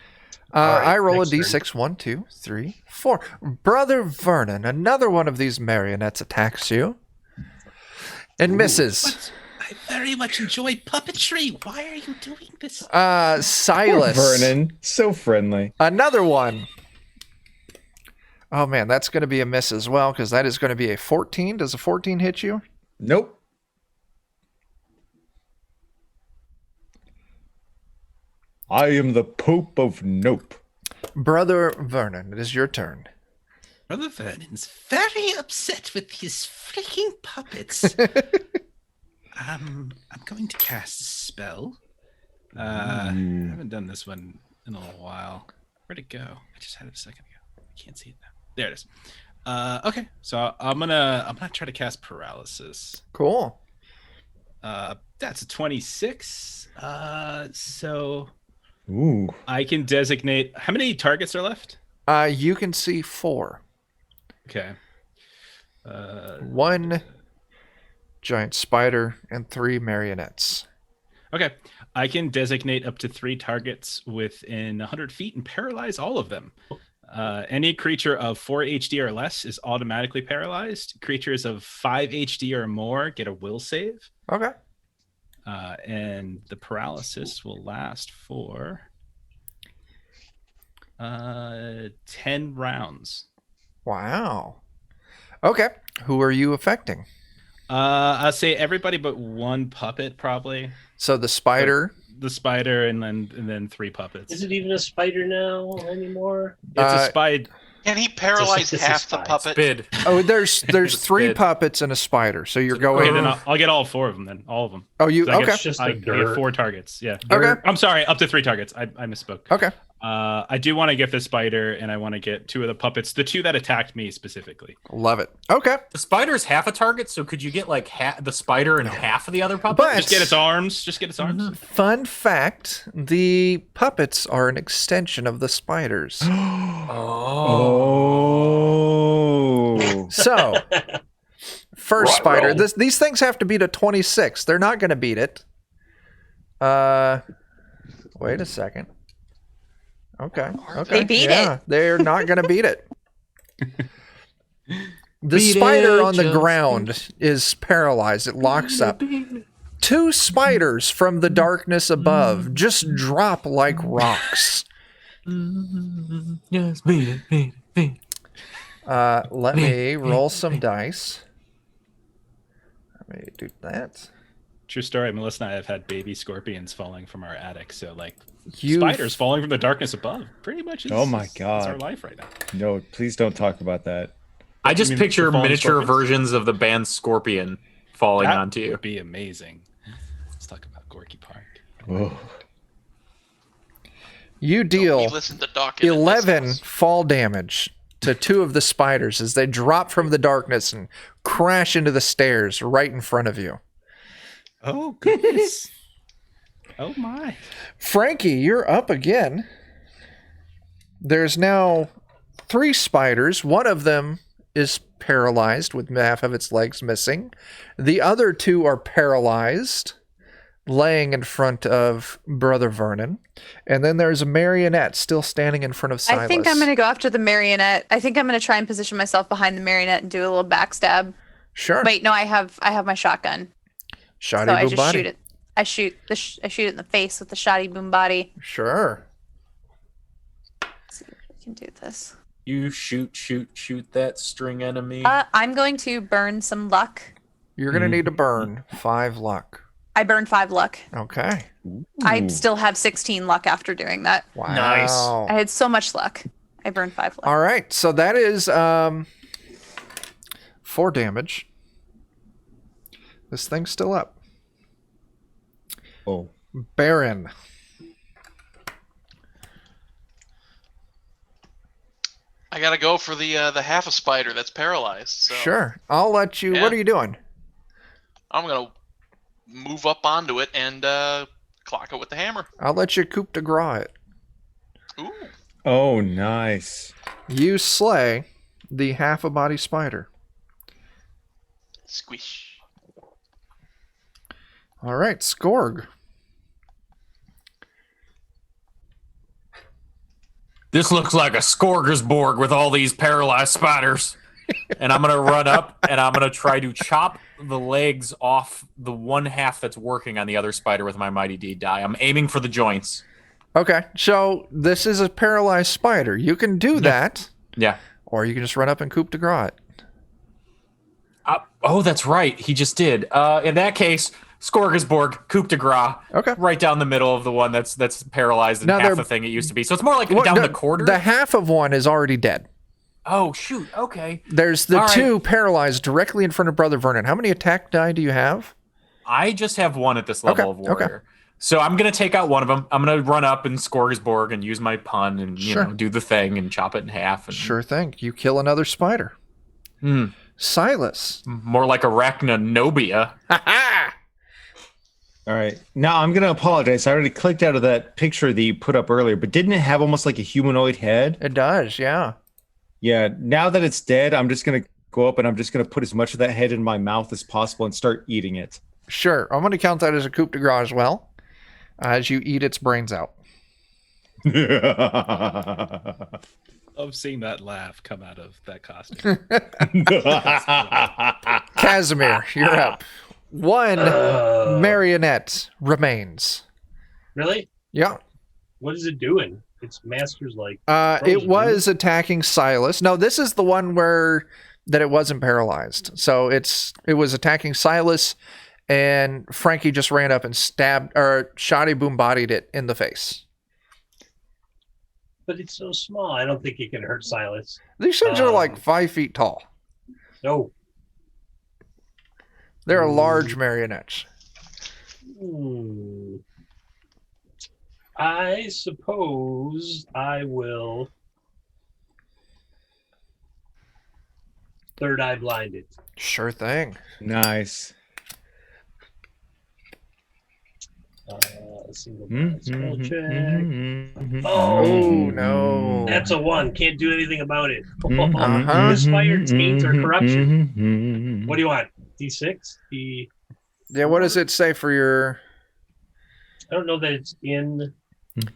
right, I roll a next turn. d6. 1, 2, 3, 4. Brother Vernon, another one of these marionettes attacks you and misses. I very much enjoy puppetry. Why are you doing this? Silas. Vernon, so friendly. Another one. Oh man, that's going to be a miss as well because that is going to be a 14. Does a 14 hit you? Nope. I am the Pope of Nope. Brother Vernon, it is your turn. Brother Vernon's very upset with his freaking puppets. I'm going to cast a spell. I haven't done this one in a little while. Where'd it go? I just had it a second ago. I can't see it now. There it is. Okay, so I'm gonna try to cast paralysis. Cool. That's a 26. So Ooh. I can designate how many targets are left? You can see 4. Okay. 1 giant spider and 3 marionettes. Okay. I can designate up to 3 targets within 100 feet and paralyze all of them. Any creature of 4 HD or less is automatically paralyzed. Creatures of 5 HD or more get a will save. Okay. And the paralysis will last for 10 rounds. Wow. Okay. Who are you affecting? I'll say everybody but one puppet, probably. So the spider. The spider, and then 3 puppets. Is it even a spider now anymore? It's a spider. Can he paralyze It's a half the spy. puppet? Bid. Oh, there's 3 Spid. puppets and a spider. So you're going. Okay, then I'll get all 4 of them. Then all of them. Oh, you So I okay? get- Just I like get dirt. 4 targets. Yeah. Okay. I'm sorry, up to 3 targets. I misspoke. Okay. I do want to get the spider, and I want to get 2 of the puppets. The 2 that attacked me specifically. Love it. Okay. The spider's half a target, so could you get like the spider and half of the other puppet? But Just get its arms. Just get its arms. fun fact: the puppets are an extension of the spiders. Oh. So, first Right, spider. roll. These things have to beat a 26. They're not going to beat it. Wait a second. Okay. Okay. They beat yeah, it. They're not going to beat it. The Beat spider it, on the just ground is paralyzed. It locks up. 2 spiders from the darkness above just drop like rocks. Yes, beat it, beat it, beat it. Let me roll some dice. Let me do that. True story. Melissa and I have had baby scorpions falling from our attic. So like You spiders falling from the darkness above. Pretty much. Is, Oh my is God. our life right now. No, please don't talk about that. I just mean picture the fallen miniature scorpions? versions of the band Scorpion falling That onto you. would be amazing. Let's talk about Gorky Park. Oh. You deal We listened to Doc in 11 this house. fall damage to 2 of the spiders as they drop from the darkness and crash into the stairs right in front of you. Oh goodness. Oh my. Frankie, you're up again. There's now 3 spiders. One of them is paralyzed with half of its legs missing. The other 2 are paralyzed, laying in front of Brother Vernon. And then there's a marionette still standing in front of Silas. I think I'm going to go after the marionette. I think I'm going to try and position myself behind the marionette and do a little backstab. Sure. Wait, no, I have my shotgun. Shoddy So I boom just body. shoot it. I shoot it in the face with the shoddy boom body. Sure. Let's see if we can do this. You shoot that string enemy. I'm going to burn some luck. You're going to need to burn 5 luck. I burned 5 luck. Okay. I still have 16 luck after doing that. Wow. Nice. I had so much luck. I burned 5 luck. All right. So that is 4 damage. This thing's still up. Oh. I gotta go for the half a spider that's paralyzed. So Sure. I'll let you. Yeah. What are you doing? I'm gonna move up onto it and clock it with the hammer. I'll let you coup de grace it. Ooh. Oh, nice. You slay the half a body spider. Squish. All right, Skorg. This looks like a Skorgersborg with all these paralyzed spiders. And I'm going to run up and I'm going to try to chop the legs off the one half that's working on the other spider with my Mighty D die. I'm aiming for the joints. Okay, so this is a paralyzed spider. You can do that, Yeah. or you can just run up and coup de grace it. Oh, that's right. He just did. In that case, Skorgersborg, coup de grace. Okay. Right down the middle of the one that's paralyzed and Now half they're- the thing it used to be. So it's more like Well, down no, the quarter. The half of one is already dead. Oh, shoot. Okay. There's the All right. two paralyzed directly in front of Brother Vernon. How many attack die do you have? I just have one at this level of Okay, warrior. So I'm going to take out one of them. I'm going to run up and Skorgersborg and use my pun and Sure. do the thing and chop it in half. And, Sure thing. You kill another spider. Hmm. Silas. More like Arachnonobia. All right. Now I'm going to apologize. I already clicked out of that picture that you put up earlier, but didn't it have almost like a humanoid head? It does, yeah. Yeah. Now that it's dead, I'm just going to go up and I'm just going to put as much of that head in my mouth as possible and start eating it. Sure. I'm going to count that as a coup de grace as well, as you eat its brains out. Love seeing that laugh come out of that costume. Casimir, you're up. One marionette remains. Really? Yeah. What is it doing? Its master's like. It frozen, was attacking Silas. No, this is the one where that it wasn't paralyzed. So it was attacking Silas, and Frankie just ran up and stabbed or shoddy boom bodied it in the face. But it's so small. I don't think it can hurt Silas. These things are like 5 feet tall. No. They're large marionettes. I suppose I will third eye blind it. Sure thing. Nice. Single Mm-hmm. spell check. Mhm. Oh no. That's a 1. Can't do anything about it. Uh-huh. Misfire, taint, or corruption. Mhm. What do you want? D6? Yeah, what does it say for your I don't know that it's in.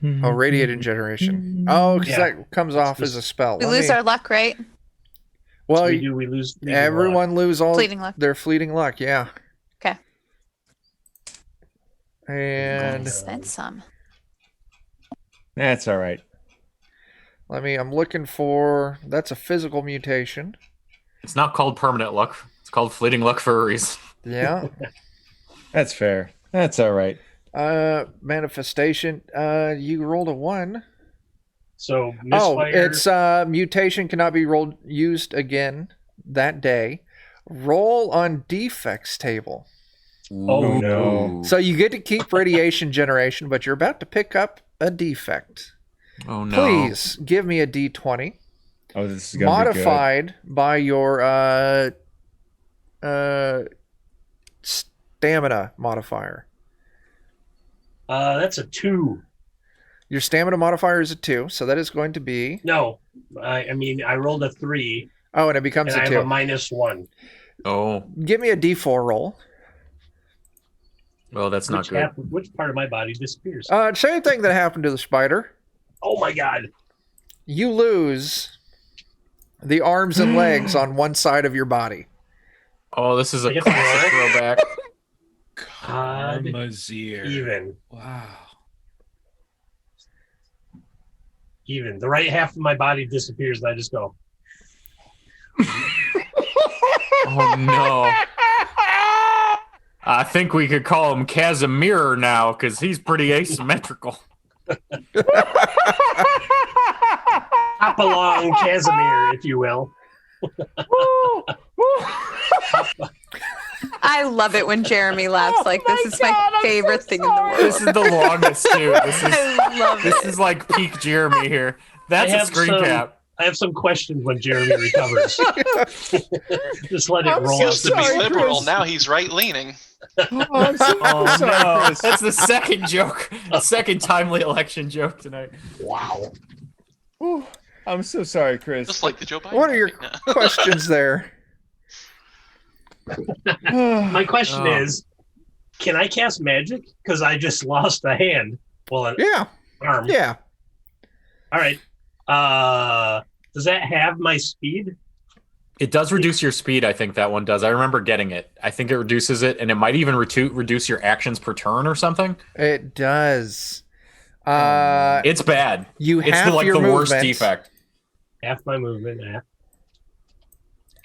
radiated generation? Oh, because Yeah. that comes off as a spell. We lose our luck, right? Well, we lose. everyone lose all Fleeting luck. their fleeting luck. Yeah. Okay. And Spend some. That's all right. I'm looking for. That's a physical mutation. It's not called permanent luck. It's called fleeting luck for a reason. Yeah. That's fair. That's all right. Manifestation. You rolled a 1. So Oh, misfire. it's mutation cannot be used again that day. Roll on defects table. Oh, no. So you get to keep radiation generation, but you're about to pick up a defect. Oh, no. Please give me a d20 Oh, this is gonna be good. modified by your stamina modifier. That's a 2. Your stamina modifier is a 2, so that is going to be. No, I mean I rolled a 3, Oh, and it becomes and I a have 2. a -1. Oh. Give me a d4 roll. Well, that's not good. Which part of my body disappears? Same thing that happened to the spider. Oh my god! You lose the arms and legs on one side of your body. Oh, this is a I guess classic you're throwback. God, Karmazir. Even the right half of my body disappears, and I just go. Oh, no. I think we could call him Casimir now, because he's pretty asymmetrical. Hop along, Casimir, if you will. I love it when Jeremy laughs like this. It's my favorite thing in the world. This is the longest, too. I love This it. is like peak Jeremy here. That's I a have screen some- cap. I have some questions when Jeremy recovers. Just let it I'm roll so off Used to the be sorry, beat. liberal, Chris. now he's right leaning. Oh, I'm so Oh sorry, no, Chris. that's the second joke, second timely election joke tonight. Wow. Ooh, I'm so sorry, Chris. Just like the Joe Biden. What are your campaign. questions there? My question Oh. is, can I cast magic? Because I just lost a hand. Well, an Yeah, arm. yeah. All right. Does that have my speed? It does reduce your speed, I think that one does. I remember getting it. I think it reduces it, and it might even reduce your actions per turn or something. It does. It's bad. You It's have the, like your the worst movement. defect. Half my movement. Yeah.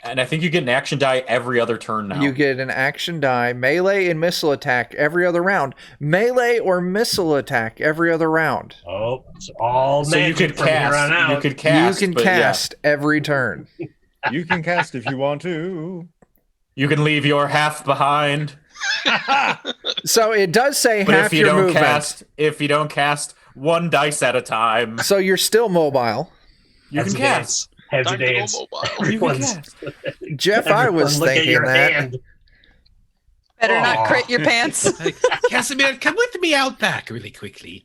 And I think you get an action die every other turn now. You get an action die, melee and missile attack every other round. Melee or missile attack every other round. Oh, it's all so you magic could from here on cast. out. You could cast. you can but yeah. cast every turn. You can cast if you want to. You can leave your half behind. So it does say But half if you your don't movement. cast one dice at a time, So you're still mobile. you can cast. Heads Time or to go dance. mobile. You can Everyone's- cast. Jeff, I was everyone look at thinking your that. hand. Better Aw. not crit your pants. Like, Casimir, come with me out back really quickly.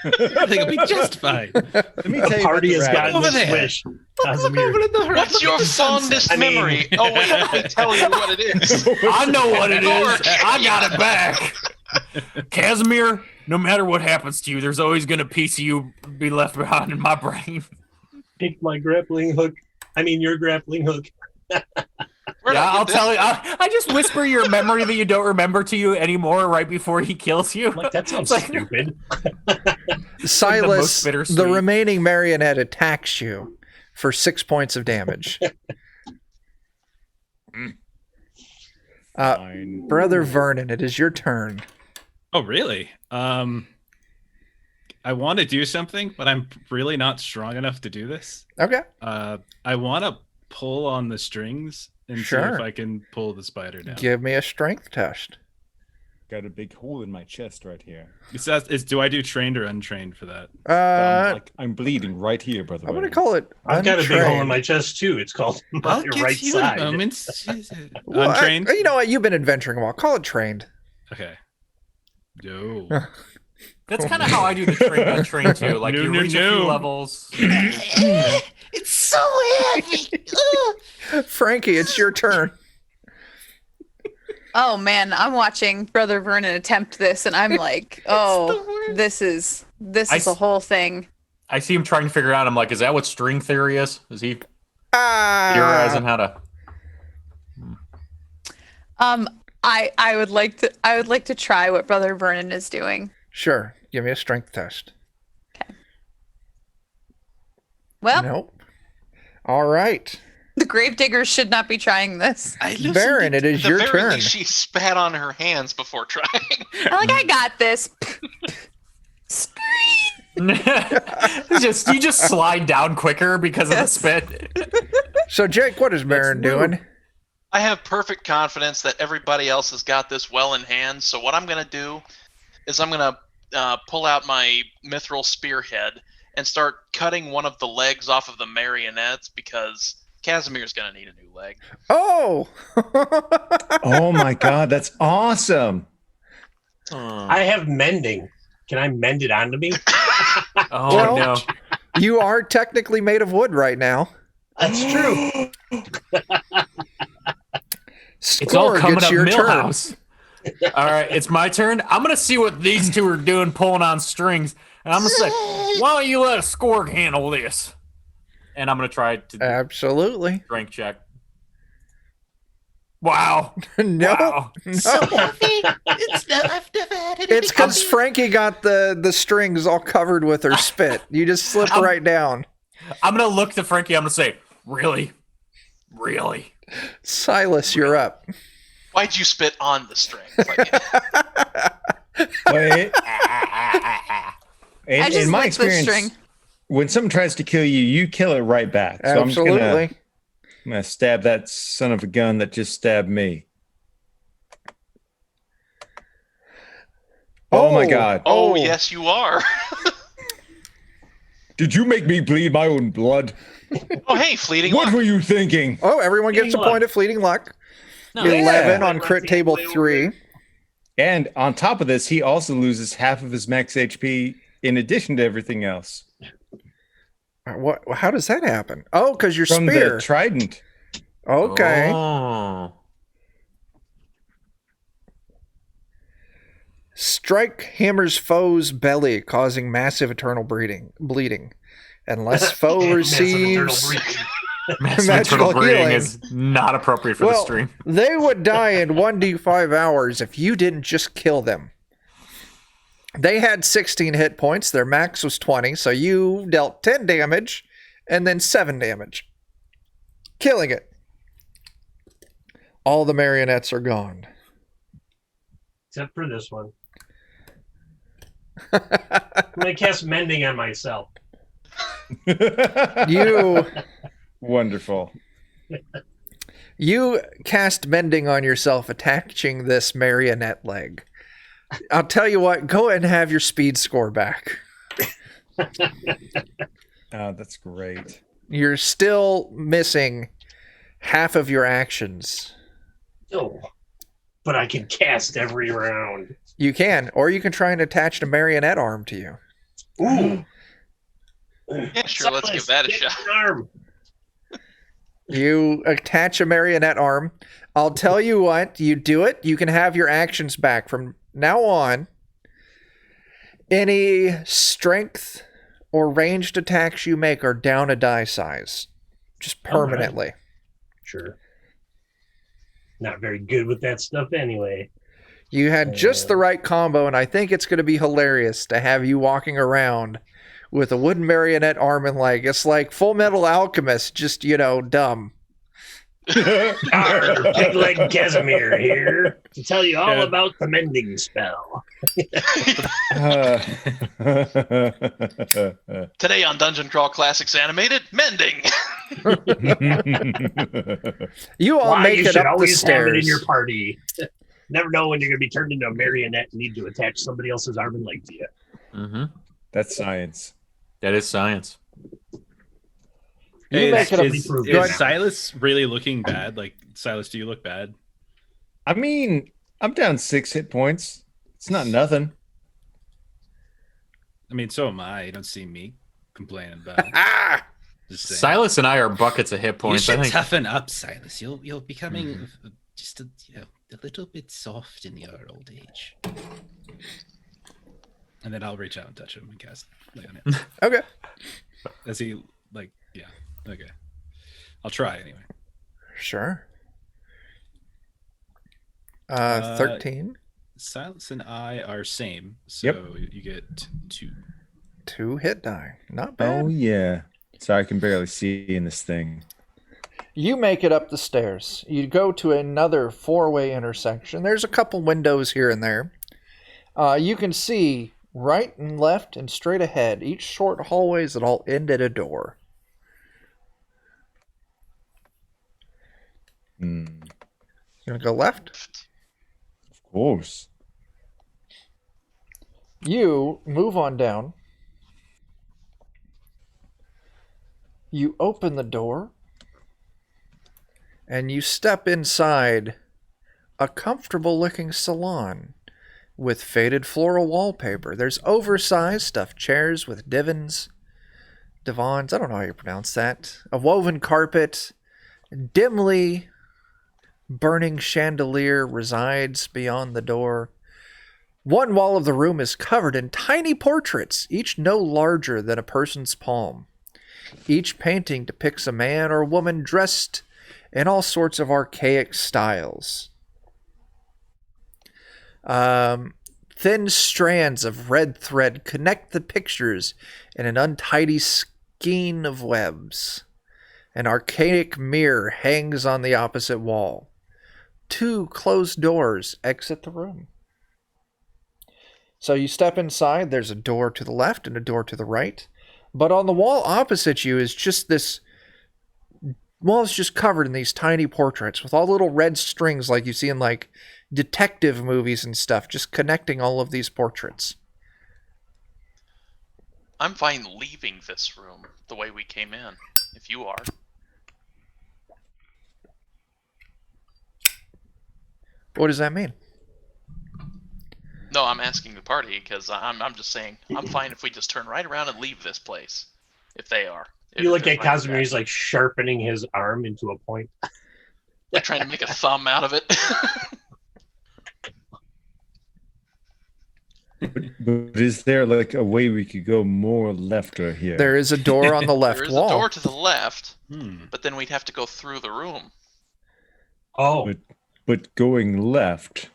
Everything will be just fine. Let me The tell you party about has the gotten Over the there. swish. Look Casimir. over in the horizon. What's Look your at the sunset. fondest I mean- memory? Oh wait, let me tell you what it is. I know what it is. I got it back. Casimir, no matter what happens to you, there's always going to piece of you be left behind in my brain. Take my grappling hook. I mean, your grappling hook. Where'd Yeah, I get I'll this? tell you. I just whisper your memory that you don't remember to you anymore right before he kills you. Like, that sounds It's like- stupid. Silas, most bittersweet. the remaining marionette attacks you for 6 points of damage. Fine. Brother Vernon, it is your turn. Oh, really? I want to do something, but I'm really not strong enough to do this. Okay. I want to pull on the strings and see Sure. if I can pull the spider down. Give me a strength test. Got a big hole in my chest right here. Do I do trained or untrained for that? I'm bleeding right here, brother. I'm going to call it I've got a big hole in untrained. my chest, too. It's called I'll my get right you side. in a moment. Well, Untrained? you know what? You've been adventuring a while. Call it trained. Okay. No. That's kind of how I do the train untrained too. Like No, you no, reach a no. few levels. It's so heavy. Frankie, it's your turn. Oh man, I'm watching Brother Vernon attempt this, and I'm like, oh, this is a whole thing. I see him trying to figure it out. I'm like, is that what string theory is? Is he theorizing how to? I would like to try what Brother Vernon is doing. Sure. Give me a strength test. Well, Nope. All right. the Gravediggers should not be trying this. Baron, it is At the your very turn. least, she spat on her hands before trying. I'm like, I got this. You just slide down quicker because of the spit. So, Jake, what is Baron doing? I have perfect confidence that everybody else has got this well in hand. So what I'm going to do is I'm going to pull out my mithril spearhead and start cutting one of the legs off of the marionettes because Casimir's going to need a new leg. Oh! Oh my god, that's awesome. I have mending. Can I mend it onto me? Oh Well- no! You are technically made of wood right now. That's true. It's all Score, coming it's up your turn. Millhouse. All right, it's my turn. I'm gonna see what these two are doing, pulling on strings, and I'm gonna say, "Why don't you let a Scorg handle this?" And I'm gonna try to Absolutely. strength check. Wow! No. Wow. No. It's because Frankie got the strings all covered with her spit. You just slip right down. I'm gonna look to Frankie. I'm gonna say, "Really, really." Silas, you're up. Why'd you spit on the string? Wait. I In, just in my like the experience, string. when someone tries to kill you, you kill it right back. So Absolutely. I'm gonna stab that son of a gun that just stabbed me. Oh my god. Oh, yes, you are. Did you make me bleed my own blood? Oh, hey, fleeting What luck. were you thinking? Oh, everyone gets a Fleeting point luck. of fleeting luck. No, 11 yeah. on crit table 3. And on top of this, he also loses half of his max HP in addition to everything else. What? How does that happen? Oh, because your From spear. the trident. Okay. Oh. Strike hammers foe's belly, causing massive eternal bleeding. Unless foe Massive eternal receives... breathing. Massive Magical eternal breathing healing. is not appropriate for the Well, stream. they would die in 1d5 hours if you didn't just kill them. They had 16 hit points. Their max was 20, so you dealt 10 damage and then 7 damage. Killing it. All the marionettes are gone. Except for this one. I'm going to cast Mending on myself. You Wonderful. cast mending on yourself, attaching this marionette leg. I'll tell you what, go ahead and have your speed score back. Oh, that's great. You're still missing half of your actions. Oh, but I can cast every round. You can, or you can try and attach a marionette arm to you. Ooh. Yeah, sure, let's give that a Get shot. an arm. You attach a marionette arm. I'll tell you what, you do it, you can have your actions back from now on. Any strength or ranged attacks you make are down a die size. Just permanently. Sure. Not very good with that stuff anyway. You had just the right combo, and I think it's going to be hilarious to have you walking around with a wooden marionette arm and leg. It's like Full Metal Alchemist, just, dumb. Arr, Big Leg Casimir here to tell you all about the mending spell. Today on Dungeon Crawl Classics Animated, mending. You all Why make you it should up the always have it in stairs. your party. Never know when you're going to be turned into a marionette and need to attach somebody else's arm and leg to you. Mm-hmm. That's science. That is science. You make it up. Is Go ahead. Silas really looking bad? Like, Silas, do you look bad? I mean, I'm down 6 hit points. It's not nothing. I mean, so am I. You don't see me complaining about it. Ah! Just saying. Silas and I are buckets of hit You points. I should think. toughen up, Silas. You're becoming just a little bit soft in your old age. And then I'll reach out and touch him and cast lay on him. Okay. As he okay. I'll try anyway. Sure. 13. Silas and I are same, so Yep. you get 2. 2 hit die. Not bad. Oh, yeah. Sorry, I can barely see in this thing. You make it up the stairs. You go to another 4-way intersection. There's a couple windows here and there. You can see right and left and straight ahead, each short hallways that all end at a door. Hmm. You gonna go left? Of course. You move on down. You open the door. And you step inside a comfortable looking salon with faded floral wallpaper. There's oversized stuffed chairs with divans, I don't know how you pronounce that. A woven carpet, dimly burning chandelier resides beyond the door. One wall of the room is covered in tiny portraits, each no larger than a person's palm. Each painting depicts a man or woman dressed in all sorts of archaic styles. Thin strands of red thread connect the pictures in an untidy skein of webs. An archaic mirror hangs on the opposite wall. 2 closed doors exit the room. So you step inside, there's a door to the left and a door to the right. But on the wall opposite you is just this wall is just covered in these tiny portraits with all little red strings like you see in like detective movies and stuff, just connecting all of these portraits. I'm fine leaving this room the way we came in, if you are. What does that mean? No, I'm asking the party because I'm just saying I'm fine if we just turn right around and leave this place, if they are. You look If at there's my Casimir, he's like sharpening his arm into a point. like trying to make a thumb out of it. But is there like a way we could go more left or here? There is a door on the left There is wall. a door to the left, Hmm. but then we'd have to go through the room. Oh, But going left.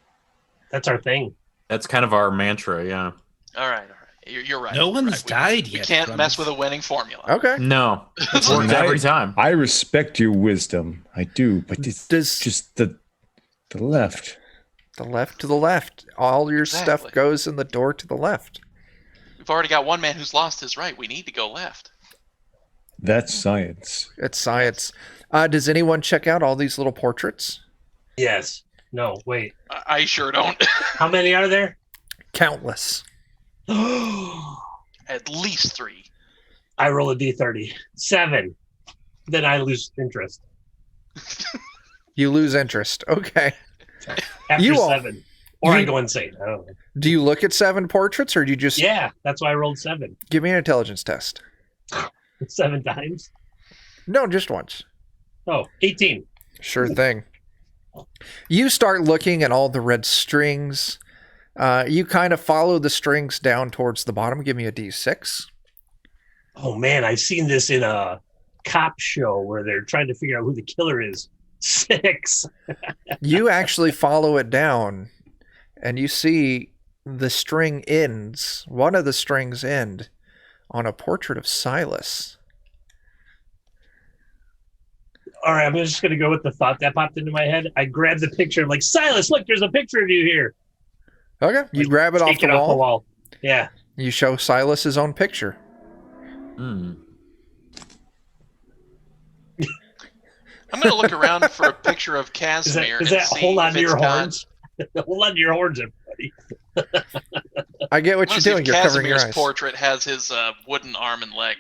that's our thing. That's kind of our mantra, yeah. All right. You're right. No you're one's right. died We yet. can't from mess this. with a winning formula. Okay. No, it works Nice. every time. I respect your wisdom. I do, but it's Does just the left. the left to the left. All your stuff Exactly. goes in the door to the left. We've already got one man who's lost his right. We need to go left. That's science. It's science. Does anyone check out all these little portraits? Yes. No, wait. I sure don't. How many are there? Countless. At least 3. I roll a d30. 7. Then I lose interest. You lose interest. Okay. After You all- 7. Or I you- go insane. I don't know. Do you look at 7 portraits or do you just Yeah, that's why I rolled 7. give me an intelligence test? 7 times. No, just once. Oh, 18. Sure thing. You start looking at all the red strings. You kind of follow the strings down towards the bottom. Give me a d6. Oh man, I've seen this in a cop show where they're trying to figure out who the killer is. 6. You actually follow it down and you see the string ends. One of the strings end on a portrait of Silas. All right, I'm just going to go with the thought that popped into my head. I grabbed the picture. I'm like, Silas, look, there's a picture of you here. Okay. You grab it off Take the it off the wall. wall. Yeah. You show Silas his own picture. Hmm. I'm going to look around for a picture of Is Casimir. that and see hold on if to your it's got- horns? Hold on to your horns, everybody. I get I what wanna you're see if doing. You're covering your Casimir's eyes. portrait has his wooden arm and leg.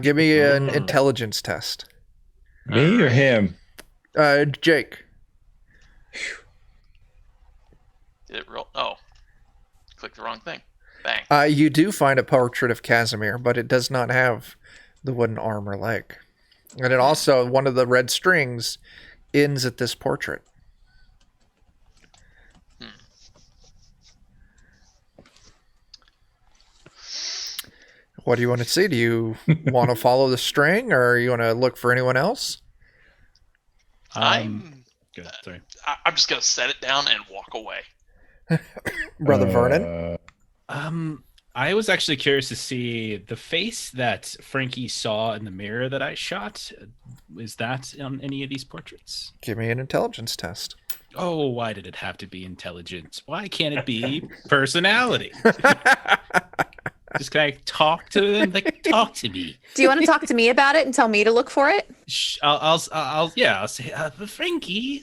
Give me an Mm. intelligence test. Me or him? Jake. Did it roll? Oh. Clicked the wrong thing. Bang. You do find a portrait of Casimir, but it does not have the wooden arm or leg. And it also, one of the red strings ends at this portrait. What do you want to see? Do you want to follow the string or you want to look for anyone else? I'm Sorry. I'm just going to set it down and walk away. Brother Vernon? I was actually curious to see the face that Frankie saw in the mirror that I shot. Is that on any of these portraits? Give me an intelligence test. Oh, why did it have to be intelligence? Why can't it be personality? Just can I talk to them? Like, talk to me. Do you want to talk to me about it and tell me to look for it? I'll say, Frankie,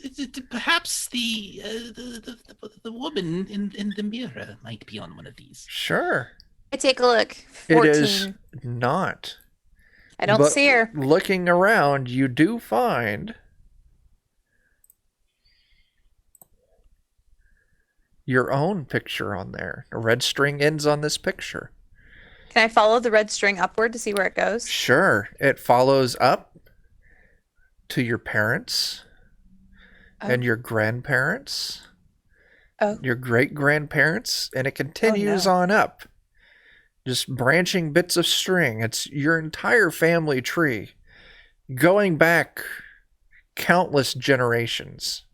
perhaps the woman in the mirror might be on one of these. Sure. I take a look. It 14. is not. I don't But see her. Looking around, you do find your own picture on there. A red string ends on this picture. Can I follow the red string upward to see where it goes? Sure. It follows up to your parents and your grandparents, your great grandparents, and it continues on up. Just branching bits of string. It's your entire family tree going back countless generations.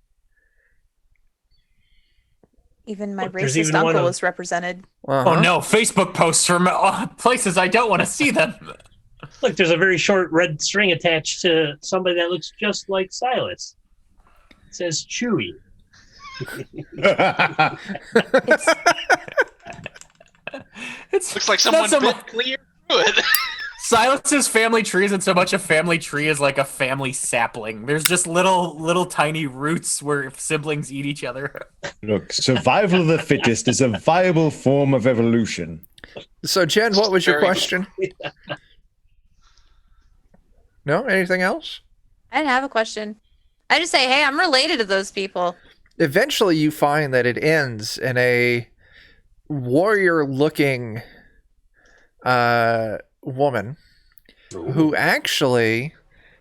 Even my Look, there's racist even one uncle of- is represented. Uh-huh. Oh no, Facebook posts from places I don't want to see them. Look, there's a very short red string attached to somebody that looks just like Silas. It says Chewy. It's Looks like someone not so bit clear through it. Silas's family tree isn't so much a family tree as like a family sapling. There's just little tiny roots where siblings eat each other. Look, survival of the fittest is a viable form of evolution. So, Jen, what was your Very- question? No? Anything else? I didn't have a question. I just say, hey, I'm related to those people. Eventually, you find that it ends in a warrior-looking woman who actually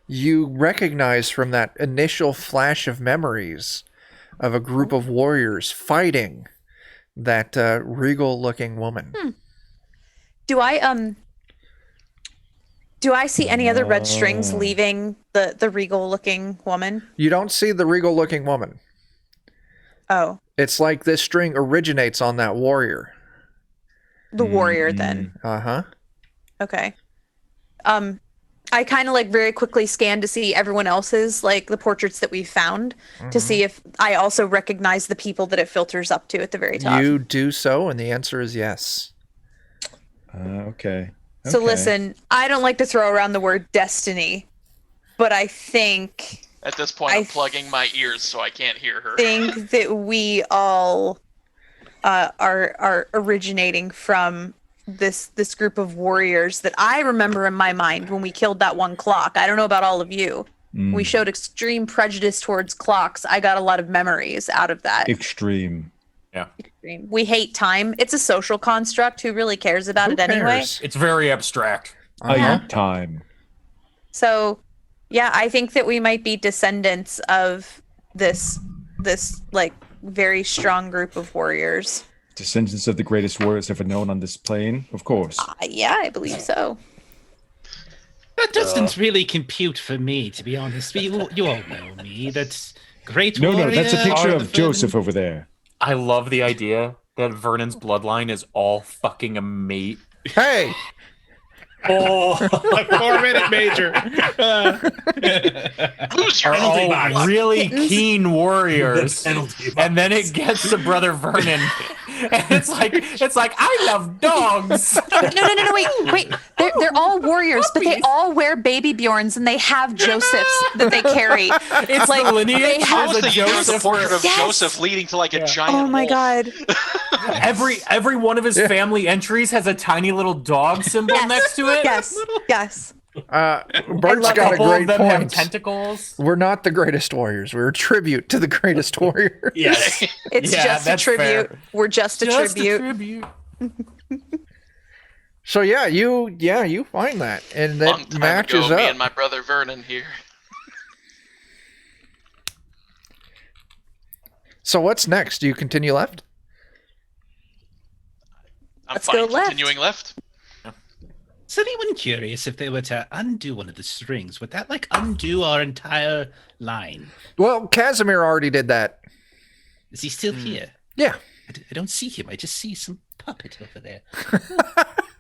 you recognize from that initial flash of memories of a group of warriors fighting that regal-looking woman. Do I see any other red strings leaving the regal-looking woman? You don't see the regal-looking woman. Oh, It's like this string originates on that warrior. the warrior then. Uh-huh. Okay. I kind of like very quickly scan to see everyone else's, like the portraits that we found, to see if I also recognize the people that it filters up to at the very top. You do so, and the answer is yes. Okay. So Okay. listen, I don't like to throw around the word destiny, but I think At this point, I'm plugging my ears so I can't hear her. that we all are originating from this group of warriors that I remember in my mind when we killed that one clock. I don't know about all of you. We showed extreme prejudice towards clocks. I got a lot of memories out of that. Extreme. Extreme. We hate time. It's a social construct. Who really cares about Who it anyway? cares? It's very abstract. I eat time. So, yeah, I think that we might be descendants of this like very strong group of warriors. Descendants of the greatest warriors ever known on this plane, of course. Yeah, I believe so. That doesn't really compute for me, to be honest. You all know me. That's great. No, that's a warrior, picture Arthur of Joseph over there. I love the idea that Vernon's bloodline is all fucking amazing. Hey! Oh, A 4-minute major. Who's your Are all box. really keen warriors, penalty box. and then it gets to Brother Vernon, and it's like I love dogs. No, wait. They're all warriors, but they all wear baby Bjorns and they have Josephs that they carry. It's like the lineage. they I have was There's a thinking there was a Joseph portrait of Yes. Joseph leading to like a giant Oh my wolf. god. Every one of his family entries has a tiny little dog symbol next to it. Yes. Bert's love got a Couple of great them have point. tentacles. We're not the greatest warriors. We're a tribute to the greatest warrior. yes. It's Yeah, just a that's tribute. fair. We're just a Just tribute. a tribute. So you find that, and Long that time matches ago, me up. and my brother Vernon here. So what's next? Do you continue left? I'm Let's fine go left. continuing left. Is anyone curious if they were to undo one of the strings? Would that like undo our entire line? Well, Casimir already did that. Is he still here? Yeah. I don't see him. I just see some puppet over there.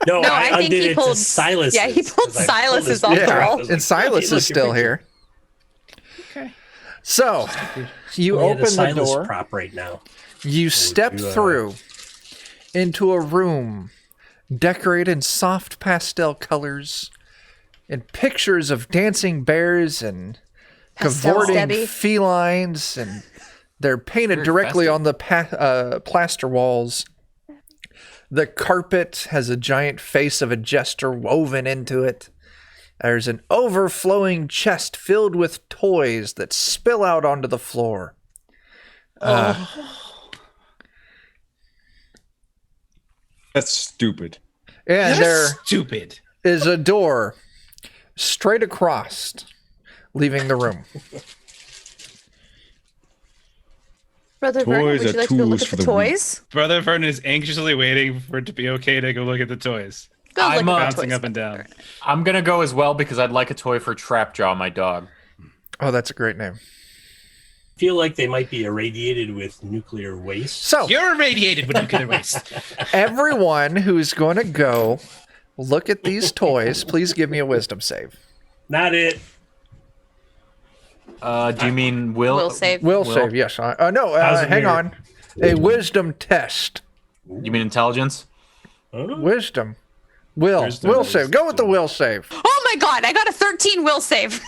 No, No, I I think undid he it pulled- to Silas. yeah, he pulled Silas's off the Yeah. wall. And Silas is still here. Okay. So you open the Silas door. prop right now. You step you, through into a room decorated in soft pastel colors and pictures of dancing bears and Pastel cavorting Debbie. felines, and they're painted Very directly festive. on the plaster walls. The carpet has a giant face of a jester woven into it. There's an overflowing chest filled with toys that spill out onto the floor. That's stupid. And there Stupid. is a door straight across, leaving the room. Brother Vernon, Toys would are you like to go look tools at for the the weak. toys? Brother Vernon is anxiously waiting for it to be okay to go look at the toys. Go look I'm, at the Bouncing toys. up and down. I'm gonna go as well because I'd like a toy for Trapjaw, my dog. Oh, that's a great name. Feel like they might be irradiated with nuclear waste. So, You're irradiated with nuclear waste. everyone who's going to go look at these toys, please give me a wisdom save. Not it. Do you mean Will? Will save. Will save, yes. No, How's it hang here? on. A wisdom test. You mean intelligence? Wisdom. Will. Wisdom Will is save. Go with the will save. Oh my god, I got a 13 will save.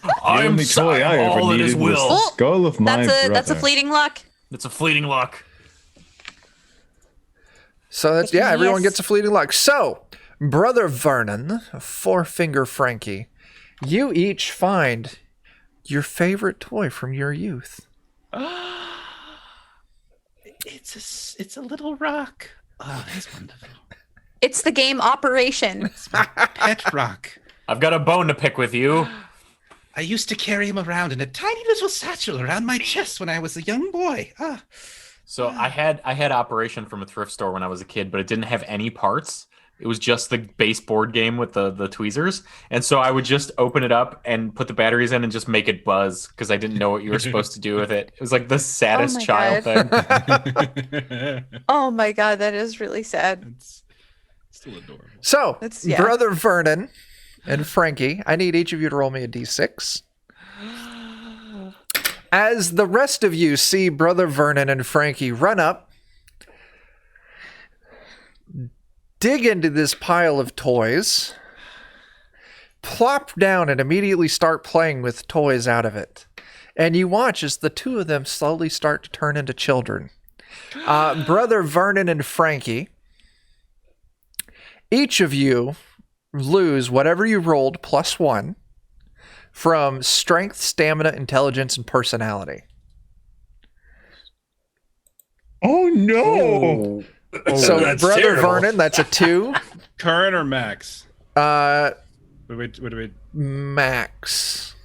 The only toy I ever all it is needed was will. the skull of my That's a brother. fleeting luck. It's a fleeting luck. So that's everyone gets a fleeting luck. So, Brother Vernon, Four-Finger Frankie, you each find your favorite toy from your youth. It's a little rock. Oh, that's wonderful. It's the game Operation. It's my pet rock. I've got a bone to pick with you. I used to carry him around in a tiny little satchel around my chest when I was a young boy. So I had Operation from a thrift store when I was a kid, but it didn't have any parts. It was just the base board game with the tweezers. And so I would just open it up and put the batteries in and just make it buzz because I didn't know what you were supposed to do with it. It was like the saddest child thing. Oh my god, that is really sad. It's still adorable. So, Brother Vernon and Frankie, I need each of you to roll me a d6. As the rest of you see Brother Vernon and Frankie run up, dig into this pile of toys, plop down and immediately start playing with toys out of it. And you watch as the two of them slowly start to turn into children. Brother Vernon and Frankie, each of you lose whatever you rolled +1 from strength, stamina, intelligence, and personality. Oh, no. So, That's Brother terrible. Vernon, that's a 2. Current or max? Wait. Max.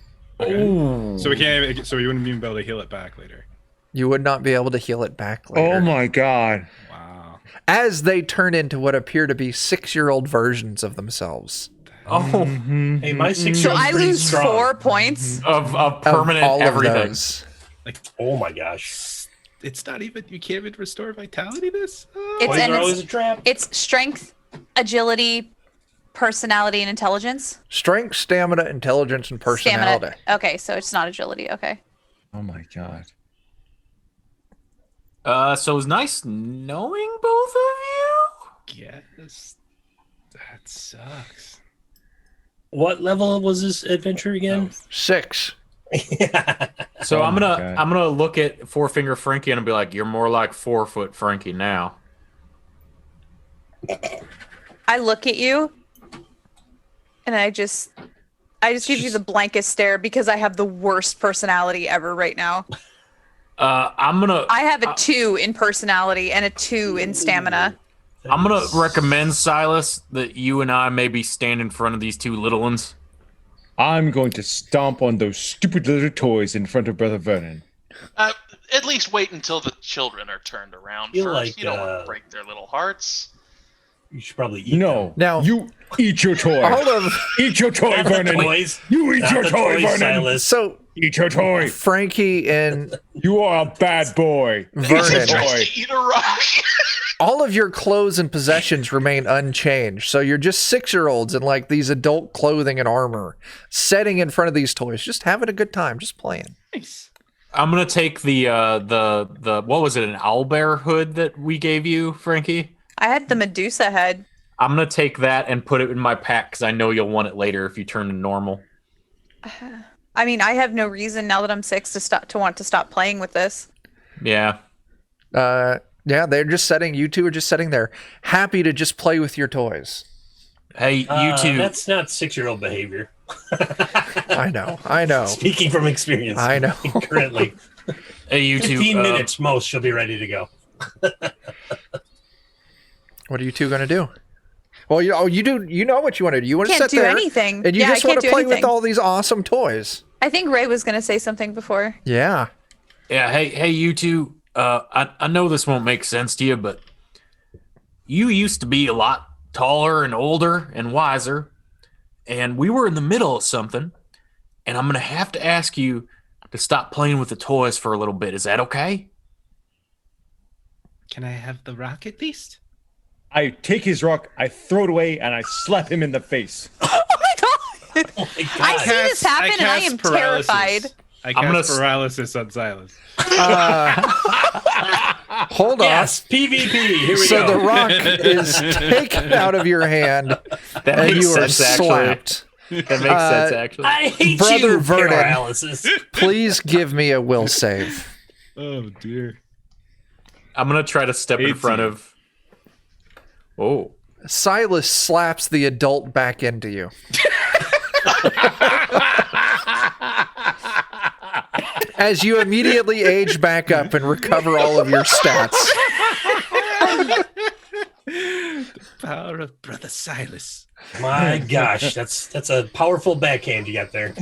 Okay. So we can't. Even, so we wouldn't even be able to heal it back later. You would not be able to heal it back later. Oh, my God. Wow. As they turn into what appear to be 6-year-old versions of themselves. Oh, Hey, my 6-year-old's So I pretty lose strong. 4 points. of permanent Of all everything. of those. Like Oh my gosh. it's not even. You can't even restore vitality. This. It's Toys and are it's, always a trap. it's strength, agility, personality, and intelligence. Strength, stamina, intelligence, and personality. Stamina. Okay, so it's not agility. Okay. Oh, my God. So it was nice knowing both of you. Yes. That sucks. What level was this adventure again? 6. So Oh I'm my gonna God. I'm gonna look at Four-Finger Frankie and be like, "You're more like 4-foot Frankie now." I look at you, and I just give you the blankest stare because I have the worst personality ever right now. I'm gonna I have a 2 in personality and a 2 in stamina. I'm gonna recommend, Silas, that you and I maybe stand in front of these two little ones. I'm going to stomp on those stupid little toys in front of Brother Vernon. At least wait until the children are turned around Feel first. like, You don't want to break their little hearts. You should probably eat No. them. Now- You eat your toy. All of Eat your toy, Not the Vernon. toys. You eat Not your the toy, toys, Vernon. Silas. so Eat your toy. Frankie and You are a bad boy. Vernon, Boy. Eat a rock. all of your clothes and possessions remain unchanged. So you're just 6-year-olds in like these adult clothing and armor, sitting in front of these toys, just having a good time, just playing. Nice. I'm gonna take the what was it, an owlbear hood that we gave you, Frankie? I had the Medusa head. I'm gonna take that and put it in my pack because I know you'll want it later if you turn to normal. I mean, I have no reason now that I'm 6 to want to stop playing with this. Yeah. Yeah, they're just sitting. You two are just sitting there, happy to just play with your toys. Hey, you two. That's not 6-year-old behavior. I know. Speaking from experience. I know. Currently. Hey, you two. 15 minutes most, she'll be ready to go. What are you two gonna do? Well, you do. You know what you want to do. You want to Can't sit do there anything. and you Yeah, I just want can't to do play with anything. all these awesome toys. I think Ray was going to say something before. Yeah. Yeah. Hey, you two. I know this won't make sense to you, but you used to be a lot taller and older and wiser, and we were in the middle of something, and I'm gonna have to ask you to stop playing with the toys for a little bit. Is that okay? Can I have the rock at least? I take his rock, I throw it away, and I slap him in the face. Oh my god! Oh my God. I see this happen and I cast am paralysis. terrified. I I'm gonna cast paralysis on Silas. Hold on. Yes, PvP. Here we So go. the rock is taken out of your hand, That and makes you are sense, actually. slapped. That makes sense, actually. I hate Brother you, Vernon. paralysis. Please give me a will save. Oh dear. I'm gonna try to step in 18. front of. Oh. Silas slaps the adult back into you. As you immediately age back up and recover all of your stats. The power of Brother Silas. My gosh, that's a powerful backhand you got there.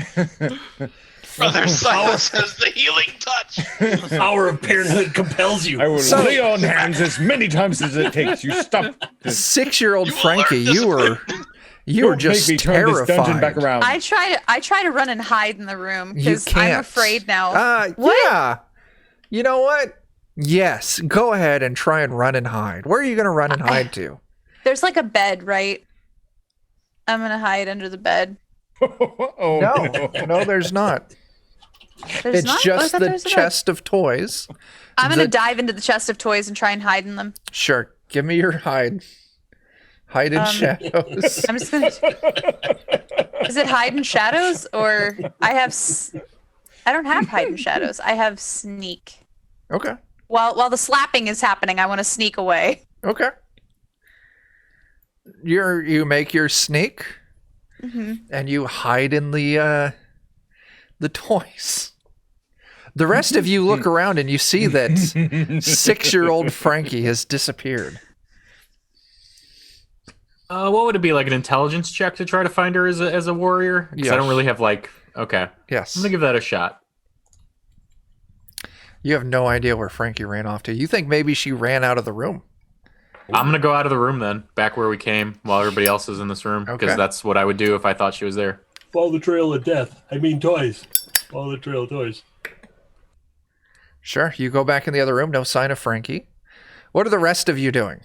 Brother Silas has the healing touch. The power of parenthood compels you. I will So- lay on hands as many times as it takes. You stop. 6-year-old You will Frankie, learn you were Don't just make me turn this dungeon back terrified. around. I try to run and hide in the room You because can't. I'm afraid now. What? Yeah. You know what? Yes. Go ahead and try and run and hide. Where are you going to run and hide to? There's like a bed, right? I'm gonna hide under the bed. Oh, No, there's not. There's It's not? Oh, I just thought the there was a bed. chest of toys. I'm gonna the- dive into the chest of toys and try and hide in them. Sure. Give me your hide. Hide in shadows. I'm just gonna. Is it hide in shadows or I have? I don't have hide in shadows. I have sneak. Okay. While the slapping is happening, I want to sneak away. Okay. You make your sneak, and you hide in the toys. The rest of you look around and you see that 6-year-old Frankie has disappeared. What would it be, like an intelligence check to try to find her as a warrior? Because I Yes. don't really have okay. Yes. I'm gonna give that a shot. You have no idea where Frankie ran off to. You think maybe she ran out of the room. I'm gonna go out of the room then, back where we came, while everybody else is in this room, because Okay. that's what I would do if I thought she was there. Follow the trail of death. I mean toys. Follow the trail of toys. Sure. You go back in the other room. No sign of Frankie. What are the rest of you doing?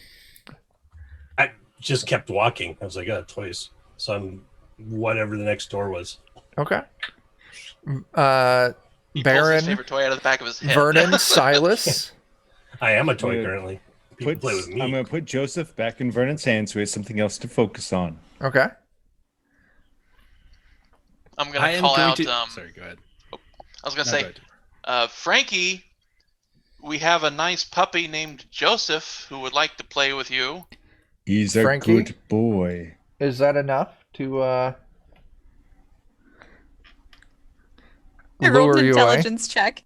I just kept walking. I was like, toys. So I'm whatever the next door was. Okay. He pulls his Baron, favorite toy out of the back of his head. Vernon, Silas. I am a toy Yeah. currently. People play with me. I'm going to put Joseph back in Vernon's hands so he has something else to focus on. Okay. I'm I gonna am call going out. to. Sorry, go ahead. I was gonna No, say, go ahead. Frankie, we have a nice puppy named Joseph who would like to play with you. He's a Frankie? good boy. Is that enough to I rolled lure an you away? intelligence check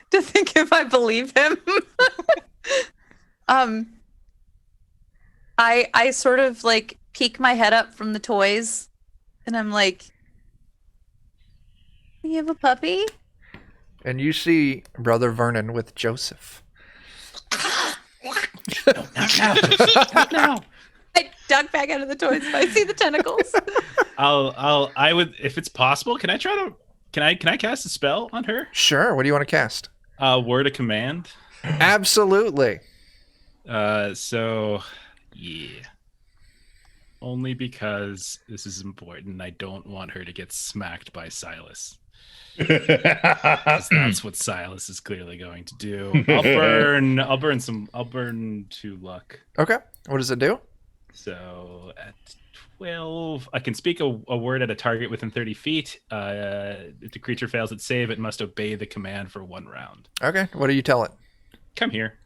to think if I believe him. I sort of like peek my head up from the toys, and I'm like, "You have a puppy?" And you see Brother Vernon with Joseph. Not now. I dug back out of the toys, but I see the tentacles. I would, if it's possible. Can I cast a spell on her? Sure. What do you want to cast? Word of command. Absolutely. So, yeah. Only because this is important. I don't want her to get smacked by Silas. 'Cause that's what Silas is clearly going to do. I'll burn 2 luck. Okay. What does it do? So at 12, I can speak a word at a target within 30 feet. If the creature fails its save, it must obey the command for 1 round. Okay. What do you tell it? Come here.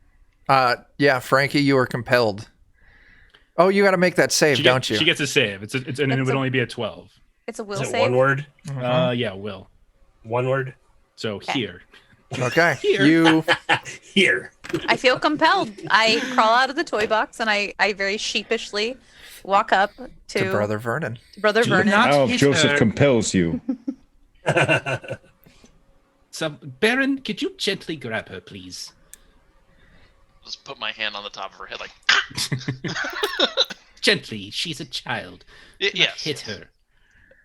Yeah, Frankie, you are compelled. Oh, you got to make that save, don't you? She gets a save. And it would only be a 12. It's a will Is it save. one word? Yeah, will. One word? So here. Okay. Here. You Here. I feel compelled. I crawl out of the toy box and I very sheepishly walk up to Brother Vernon. Brother Do Vernon. not- Now hit Joseph her. compels you. So, Baron, could you gently grab her, please? Just put my hand on the top of her head, like, Gently. She's a child. Do not yes. hit her.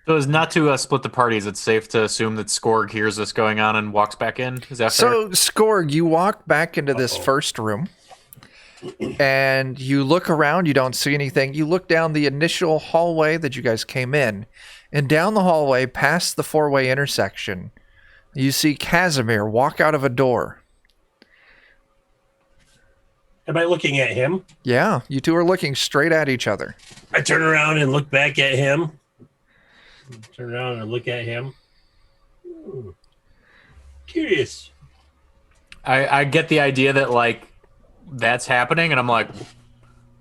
So as not to split the parties, it's safe to assume that Skorg hears this going on and walks back in. Is that fair? So, Skorg, you walk back into this first room and you look around. You don't see anything. You look down the initial hallway that you guys came in, and down the hallway past the 4-way intersection, you see Casimir walk out of a door. Am I looking at him? Yeah, you two are looking straight at each other. I turn around and look back at him. Turn around and look at him. Curious. I get the idea that, like, that's happening, and I'm like,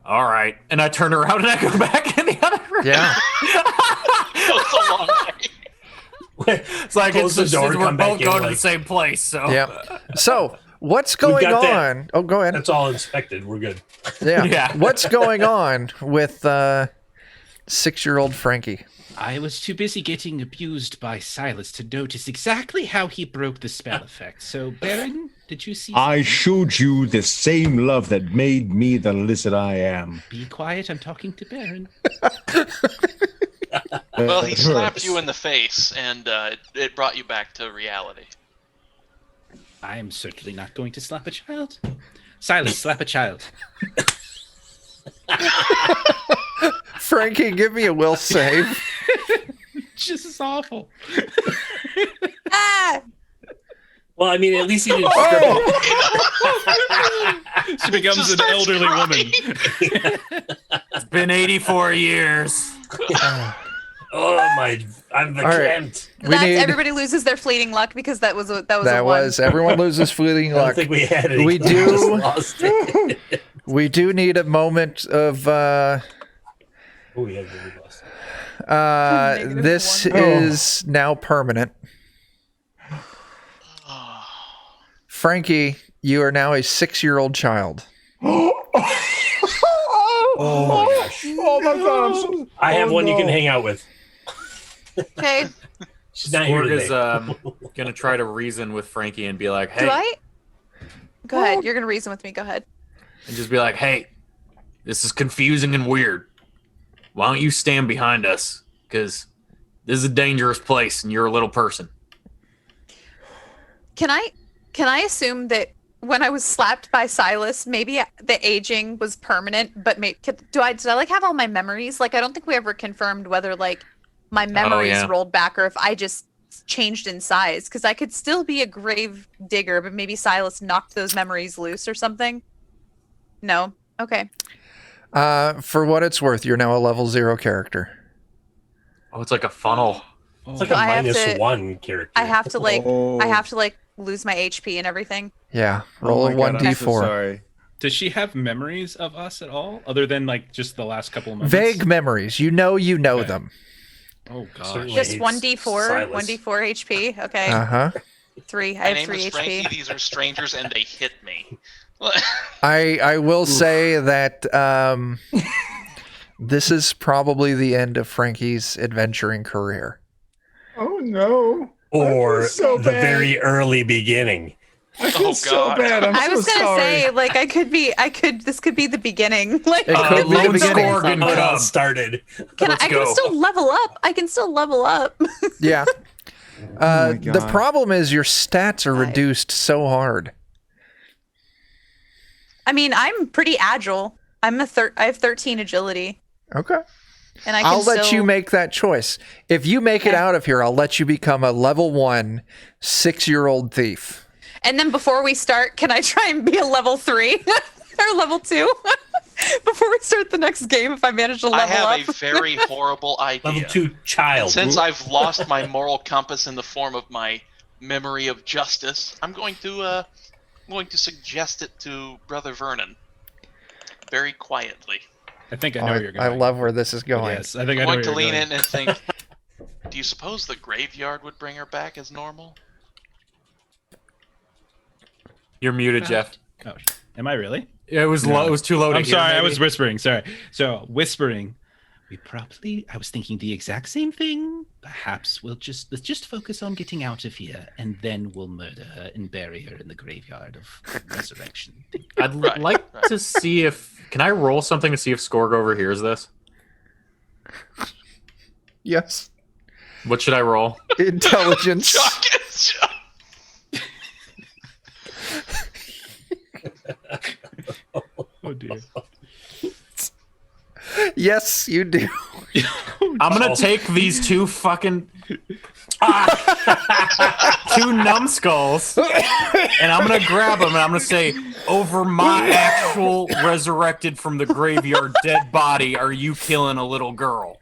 All right. And I turn around and I go back in the other room. Yeah. It's a long way. It's like Close the door, we're come back both in, going to like- the same place. So Yeah. So what's going got that. on? Oh, go ahead. That's all inspected. We're good. Yeah. Yeah. What's going on with 6-year-old Frankie? I was too busy getting abused by Silas to notice exactly how he broke the spell effect. So, Baron, did you see? I showed you the same love that made me the lizard I am. Be quiet. I'm talking to Baron. Well, he slapped you in the face, and it brought you back to reality. I am certainly not going to slap a child. Silas, slap a child. Frankie, give me a will save. This is awful. Ah! Well, I mean, at least he didn't. She becomes Just an starts elderly crying. woman. it's been 84 years. Oh my! I'm the All right. Kent. Everybody loses their fleeting luck because that was a one. Everyone loses fleeting I don't luck. think we had it. We just do. lost it. We do need a moment of Oh, we had really lost it. this -1. is now permanent. Frankie, you are now a 6-year-old child. Oh my gosh! Oh my god, I'm so... I have Oh, one you can no. hang out with. Okay. She's not here Sporg today. is gonna try to reason with Frankie and be like, "Hey," Do I? Go ahead. You're gonna reason with me. Go ahead. and just be like, "Hey, this is confusing and weird. Why don't you stand behind us? Because this is a dangerous place, and you're a little person." Can I assume that when I was slapped by Silas, maybe the aging was permanent, but did I like have all my memories? Like, I don't think we ever confirmed whether like my memories yeah. rolled back or if I just changed in size. Because I could still be a grave digger, but maybe Silas knocked those memories loose or something. No. Okay. For what it's worth, you're now a level 0 character. Oh, it's like a funnel. It's like So a I have minus to- one character. I have to like Oh. I have to like lose my HP and everything. Yeah. Roll a Oh my God, I'm so 1d4. sorry. Does she have memories of us at all, other than like just the last couple of moments? Vague memories. You know Okay. them. Oh gosh. Certainly. Just hates 1d4, Silas. 1d4 HP. Okay. Uh-huh. 3. I My have name 3 is Frankie. HP. These are strangers, and they hit me. I will say that this is probably the end of Frankie's adventuring career. Oh no. Or I feel so the bad. very early beginning. I feel Oh, so God. bad. I'm I was so gonna sorry. say, like, this could be the beginning. Like, It could be the Lone beginning. Scorgan How it all Cub. started. Let's I can go. still level up. I can still level up. Yeah. my The God. problem is your stats are Right. reduced so hard. I mean, I'm pretty agile. I have 13 agility, Okay. and I can I'll let still- you make that choice. If you make it Okay. out of here, I'll let you become a level 1 6-year-old thief. And then before we start, can I try and be a level 3 or level 2 before we start the next game? If I manage to level I have up. a very horrible idea. Level 2 child. Since I've lost my moral compass in the form of my memory of justice, I'm going to suggest it to Brother Vernon, very quietly. I think I know where you're I going. love where this is going. Yes, I think I I'm know going where to you're lean going. in and think, do you suppose the graveyard would bring her back as normal? You're muted, Jeff. Oh, am I really? It was low. It was too low to I'm hear, sorry, I maybe. was whispering. Sorry. So whispering. I was thinking the exact same thing. Perhaps let's just focus on getting out of here, and then we'll murder her and bury her in the graveyard of resurrection. I'd Right, like right. to see if can I roll something to see if Skorg overhears this. Yes. What should I roll? Intelligence. Oh dear. Yes, you do. I'm gonna take these two fucking two numbskulls, and I'm gonna grab them, and I'm gonna say, "Over my actual resurrected from the graveyard dead body, are you killing a little girl?"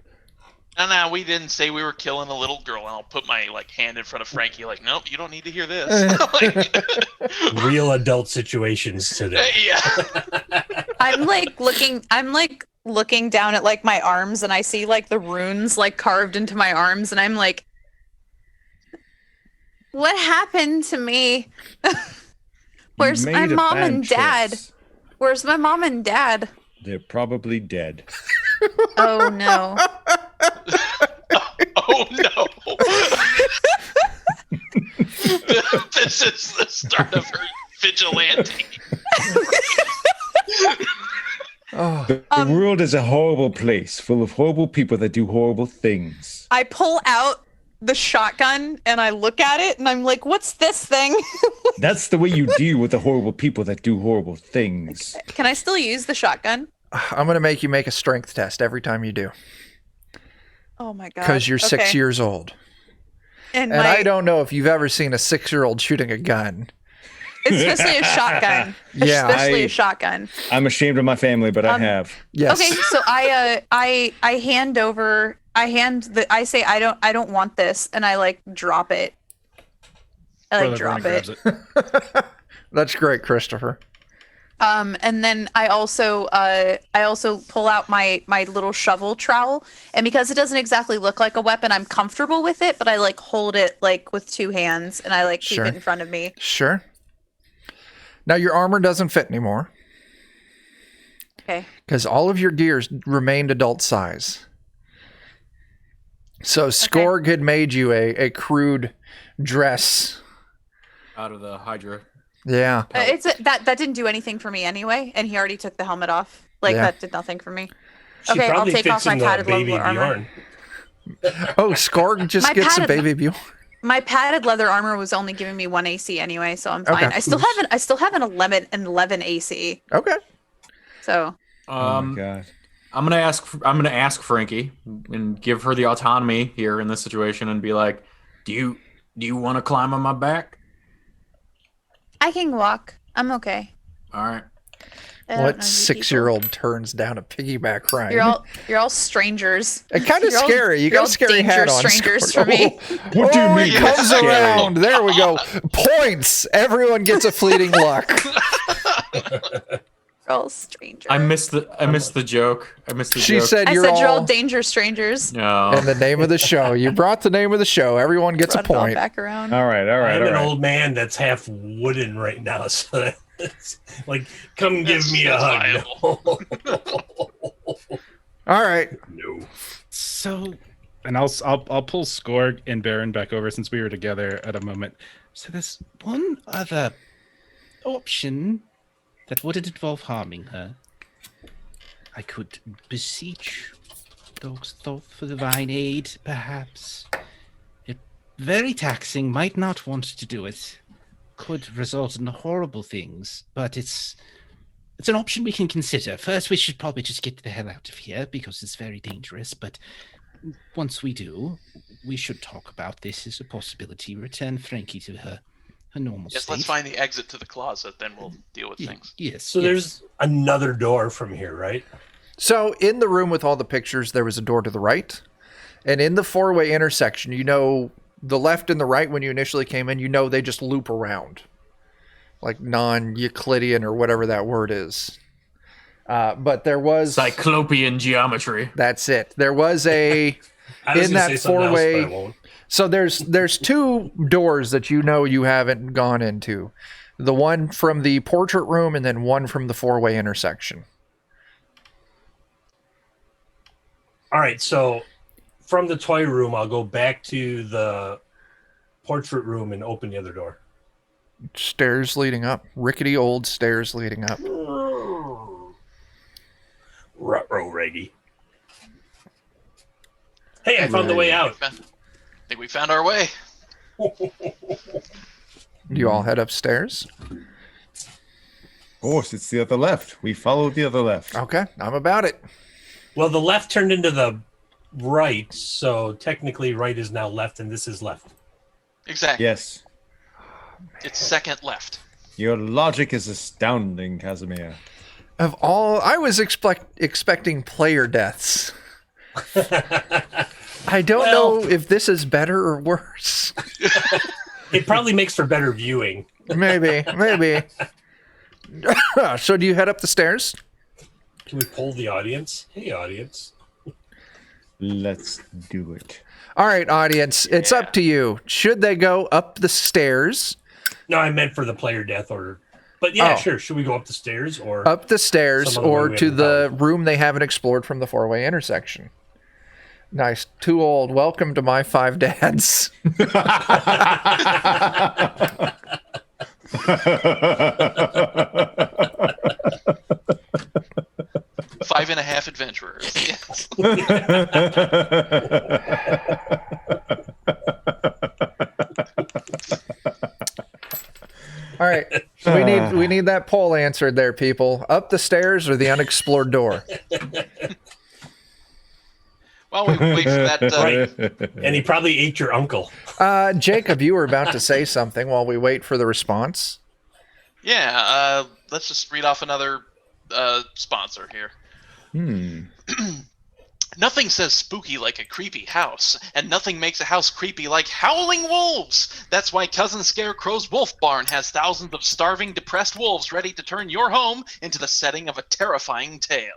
No, we didn't say we were killing a little girl. And I'll put my hand in front of Frankie, like, nope, you don't need to hear this. Real adult situations today. Yeah. I'm like looking down at like my arms, and I see like the runes like carved into my arms, and I'm like, what happened to me? Where's my made a mom bad and dad? choice. Where's my mom and dad? They're probably dead. Oh no. Oh no! This is the start of her vigilante. Oh, The world is a horrible place, full of horrible people that do horrible things. I pull out the shotgun and I look at it and I'm like, what's this thing? That's the way you deal with the horrible people that do horrible things. Can I still use the shotgun? I'm going to make you make a strength test every time you do. Oh my god. Because you're 6 Okay. years old. And And I don't know if you've ever seen a 6-year-old shooting a gun. especially a shotgun. Yeah, Especially I- a shotgun. I'm ashamed of my family, but I have. Yes. Okay, so I hand over I say I don't want this, and I like drop it. I like Brother drop Vernon it. grabs it. That's great, Christopher. And then I also pull out my little shovel trowel, and because it doesn't exactly look like a weapon, I'm comfortable with it, but I like hold it like with 2 hands, and I like keep Sure. it in front of me. Sure. Now, your armor doesn't fit anymore Okay. because all of your gears remained adult size. So Skorg had made you a crude dress. Out of the Hydra. Yeah. That didn't do anything for me anyway, and he already took the helmet off. Like Yeah. that did nothing for me. She Okay, I'll probably take fits off my in the padded baby leather armor. Bjorn. Oh, Skorg just My gets some padded- baby Bjorn. My padded leather armor was only giving me 1 AC anyway, so I'm fine. Okay. I still have an 11 AC. Okay. So Oh my god. I'm gonna ask Frankie and give her the autonomy here in this situation and be like, do you want to climb on my back? I can walk. I'm okay. All right. I don't What know you 6-year-old turns down a piggyback ride? people. You're all strangers. It's kind of you're all- scary. You you're got all a scary hat dangerous on. strangers Skorg. for me. What do you Oh, mean he it's comes scary? around. There we go. Points. Everyone gets a fleeting luck. You're all strangers. I missed the joke. I missed the She joke. said I you're said you're all all dangerous strangers. No. in the name of the show. You brought the name of the show. Everyone gets a Brought it all point. back around. All right, all right, I'm all an right. old man that's half wooden right now, so that's like, come give That's- me a that's hug. All right. No. So, and I'll pull Skorg and Baron back over since we were together at a moment. So there's one other option that wouldn't involve harming her. I could beseech Dog's Thoth for divine aid, perhaps. It very taxing, might not want to do it. Could result in horrible things, but it's an option we can consider. First, we should probably just get the hell out of here because it's very dangerous, but once we do, we should talk about this as a possibility. Return Frankie to her normal Yes, state. let's find the exit to the closet, then we'll deal with Ye- things. Yes. So yes. there's another door from here, right? So in the room with all the pictures, there was a door to the right. And in the 4-way intersection, you know, the left and the right, when you initially came in, you know they just loop around. Like non-Euclidean or whatever that word is. But there was... Cyclopean geometry. That's it. There was a... I was In gonna that say something else, but I 4-way won't. So there's 2 doors that you know you haven't gone into. The one from the portrait room and then one from the 4-way intersection. All right, so from the toy room, I'll go back to the portrait room and open the other door. Stairs leading up. Rickety old stairs leading up. Ruh-roh, Reggie. Hey, I found the way out. I think we found our way. You all head upstairs. Of course, it's the other left. We followed the other left. Okay, I'm about it. Well, the left turned into the right, so technically right is now left, and this is left. Exactly. Yes. It's second left. Your logic is astounding, Casimir. Of all, I was expecting player deaths. I don't know if this is better or worse. It probably makes for better viewing. Maybe. So do you head up the stairs? Can we poll the audience? Hey, audience. Let's do it. All right, audience, it's up to you. Should they go up the stairs? No, I meant for the player death order. But yeah, Oh. sure. Should we go up the stairs or Up the stairs some other way or we to haven't the room they haven't explored from the four-way intersection? Nice. Too old. Welcome to my 5 dads. 5.5 adventurers. Yes. All right. We need that poll answered there, people. Up the stairs or the unexplored door? Well, we wait for that. Right. And he probably ate your uncle. Jacob, you were about to say something while we wait for the response. Yeah, let's just read off another sponsor here. Nothing says spooky like a creepy house, and nothing makes a house creepy like howling wolves. That's why Cousin Scarecrow's Wolf Barn has thousands of starving, depressed wolves ready to turn your home into the setting of a terrifying tale.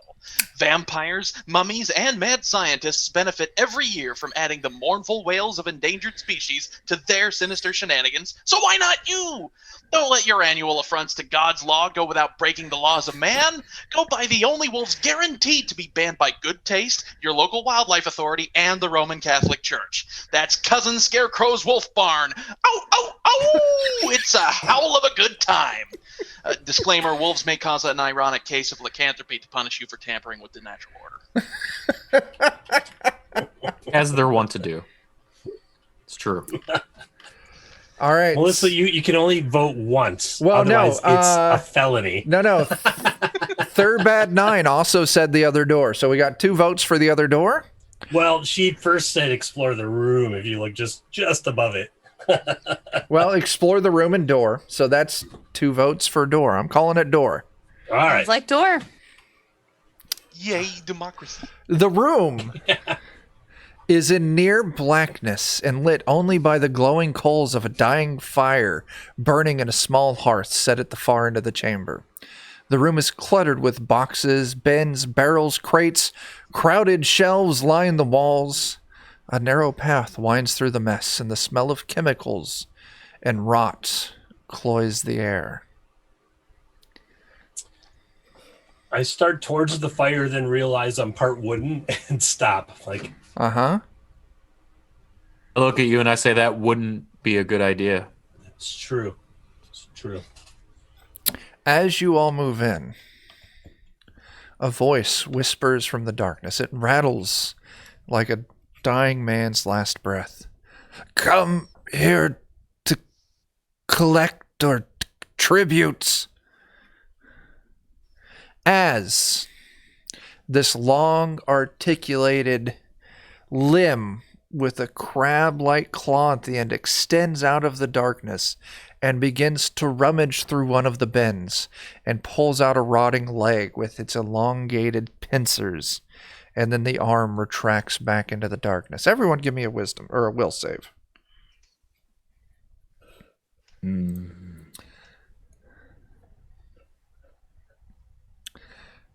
Vampires, mummies, and mad scientists benefit every year from adding the mournful wails of endangered species to their sinister shenanigans, so why not you? Don't let your annual affronts to God's law go without breaking the laws of man. Go buy the only wolves guaranteed to be banned by good taste, your local wildlife authority, and the Roman Catholic Church. That's Cousin Scarecrow's Wolf Barn. Oh, oh, oh! It's a howl of a good time. Disclaimer, wolves may cause an ironic case of lycanthropy to punish you for tampering with the natural order. As they're wont to do. It's true. All right. Melissa, you can only vote once. Well, Otherwise, no, it's a felony. No. Third Bad 9 also said the other door. So we got 2 votes for the other door. Well, she first said explore the room if you look just above it. Well, explore the room and door. So that's 2 votes for door. I'm calling it door. All right. Sounds like door. Yay, democracy. The room is in near blackness and lit only by the glowing coals of a dying fire burning in a small hearth set at the far end of the chamber. The room is cluttered with boxes, bins, barrels, crates, crowded shelves line the walls. A narrow path winds through the mess, and the smell of chemicals and rot cloys the air. I start towards the fire, then realize I'm part wooden and stop. Like, Uh-huh. I look at you and I say that wouldn't be a good idea. it's true. It's true. As you all move in, a voice whispers from the darkness. It rattles like a dying man's last breath. Come here to collect or tributes. As this long articulated limb with a crab-like claw at the end extends out of the darkness and begins to rummage through one of the bins and pulls out a rotting leg with its elongated pincers, and then the arm retracts back into the darkness. Everyone give me a wisdom or a will save.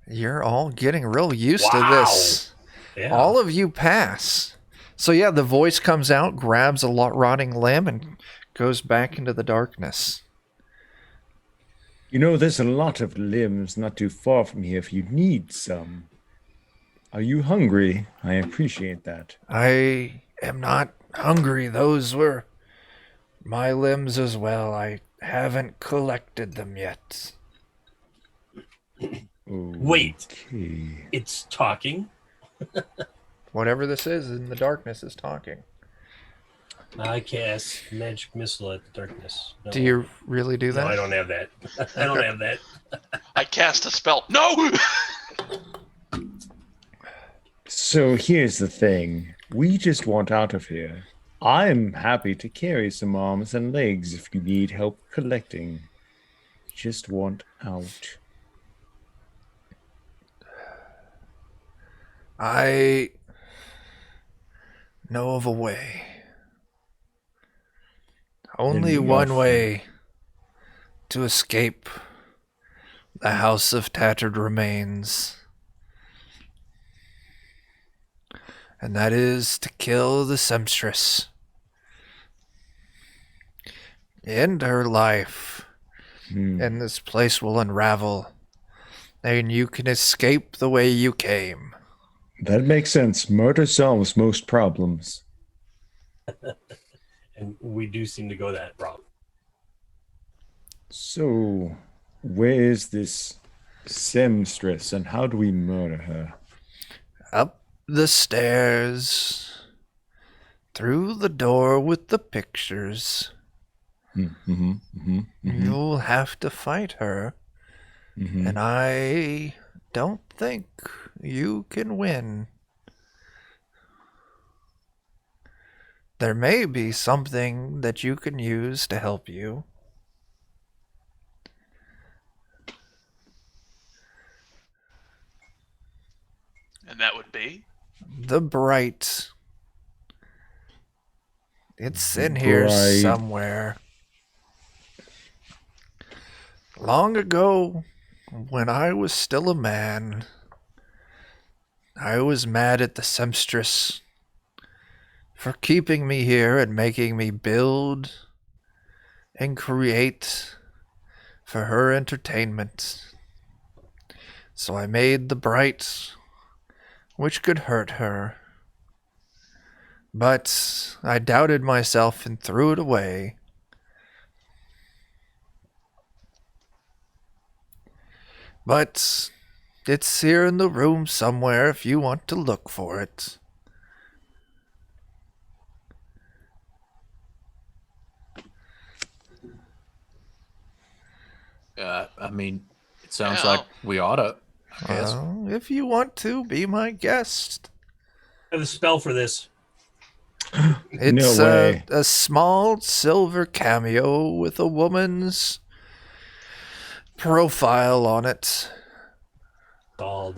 You're all getting real used to this. Yeah. All of you pass. So yeah, the voice comes out, grabs a rotting limb, and goes back into the darkness. You know, there's a lot of limbs not too far from here if you need some. Are you hungry? I appreciate that. I am not hungry. Those were my limbs as well. I haven't collected them yet. Wait, Okay. it's talking. Whatever this is in the darkness is talking. I cast magic missile at the darkness. No. Do you really do No, that? I don't have that. I don't have that. I cast a spell. No! So here's the thing. We just want out of here. I'm happy to carry some arms and legs if you need help collecting. Just want out. I know of a way. Only we one are way to escape the House of Tattered Remains. and that is to kill the Sempstress. End her life, and this place will unravel, and you can escape the way you came. That makes sense. Murder solves most problems. And we do seem to go that route. So, where is this Sempstress, and how do we murder her? Up the stairs, through the door with the pictures. You'll have to fight her, and I don't think you can win. There may be something that you can use to help you. And that would be? The bright. It's in here somewhere. Long ago, when I was still a man, I was mad at the Sempstress for keeping me here and making me build and create for her entertainment. So I made the bright, which could hurt her. But I doubted myself and threw it away. But it's here in the room somewhere if you want to look for it. I mean, it sounds like we oughta, I guess. If you want to, be my guest. I have a spell for this. It's No way. a small silver cameo with a woman's profile on it. Called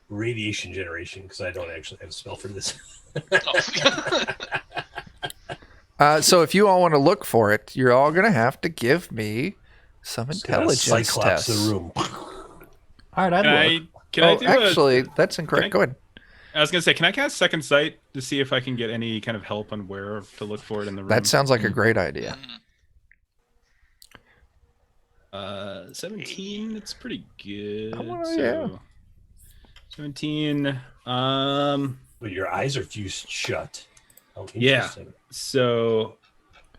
radiation generation, because I don't actually have a spell for this. So if you all want to look for it, you're all going to have to give me some intelligence Cyclops tests. the room. All right, I'd look. Can I do actually, that's incorrect. Go ahead. I was gonna say, can I cast Second Sight to see if I can get any kind of help on where to look for it in the room? That sounds like a great idea. 17. It's pretty good. Oh, yeah. 17. But your eyes are fused shut. Oh, Yeah. interesting. So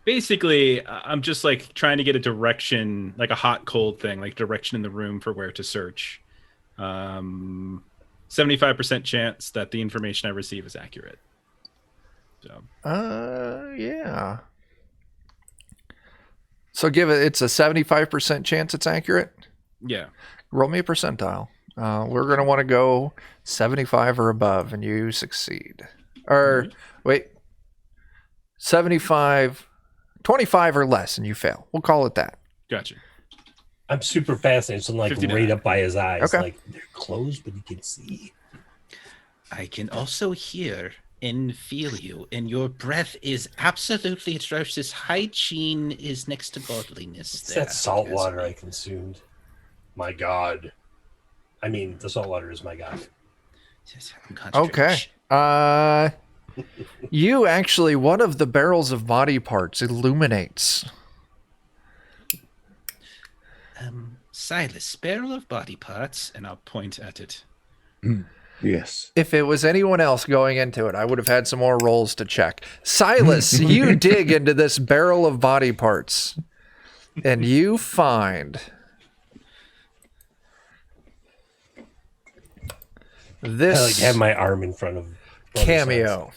basically, I'm just like trying to get a direction, like a hot cold thing, like direction in the room for where to search. 75% chance that the information I receive is accurate. So Yeah. So it's a 75% chance it's accurate. yeah. Roll me a percentile. We're going to want to go 75 or above, and you succeed. Or, wait, 75, 25 or less, and you fail. We'll call it that. Gotcha. I'm super fascinated. So I'm like 59. right up by his eyes. Okay. Like they're closed, but you can see. I can also hear and feel you, and your breath is absolutely atrocious. Hygiene is next to godliness. It's there, that salt yes. water I consumed. My God. I mean, the salt water is my God. Yes, I'm concentrating. Okay. You actually, one of the barrels of body parts illuminates. Silas, barrel of body parts. And I'll point at it. Yes. If it was anyone else going into it, I would have had some more rolls to check. Silas, you dig into this barrel of body parts, and you find this I like have my arm in front of cameo.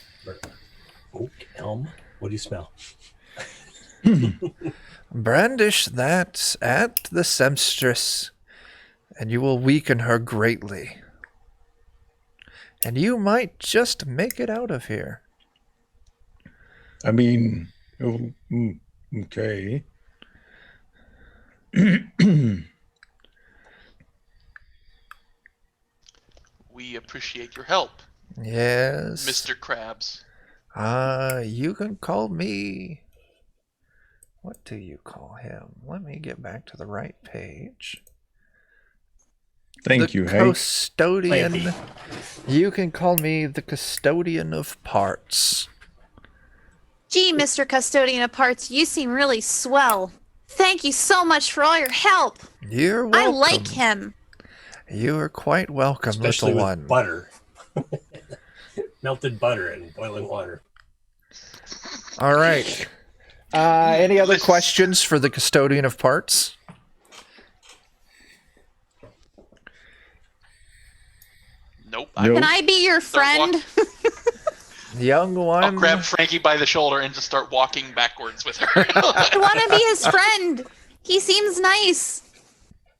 Oh, Elm. What do you smell? Brandish that at the Sempstress, and you will weaken her greatly. And you might just make it out of here. I mean, okay. We appreciate your help, Yes. Mr. Krabs. You can call me. What do you call him? Let me get back to the right page. Thank you, hey. Custodian. You can call me the custodian of parts. Gee, Mr. Custodian of Parts, you seem really swell. Thank you so much for all your help. You're welcome. I like him. You are quite welcome, Especially little with one. butter. Melted butter and boiling water. All right. Any other questions for the custodian of parts? Nope. Can I be your Start friend? Young one. I'll grab Frankie by the shoulder and just start walking backwards with her. I want to be his friend. He seems nice.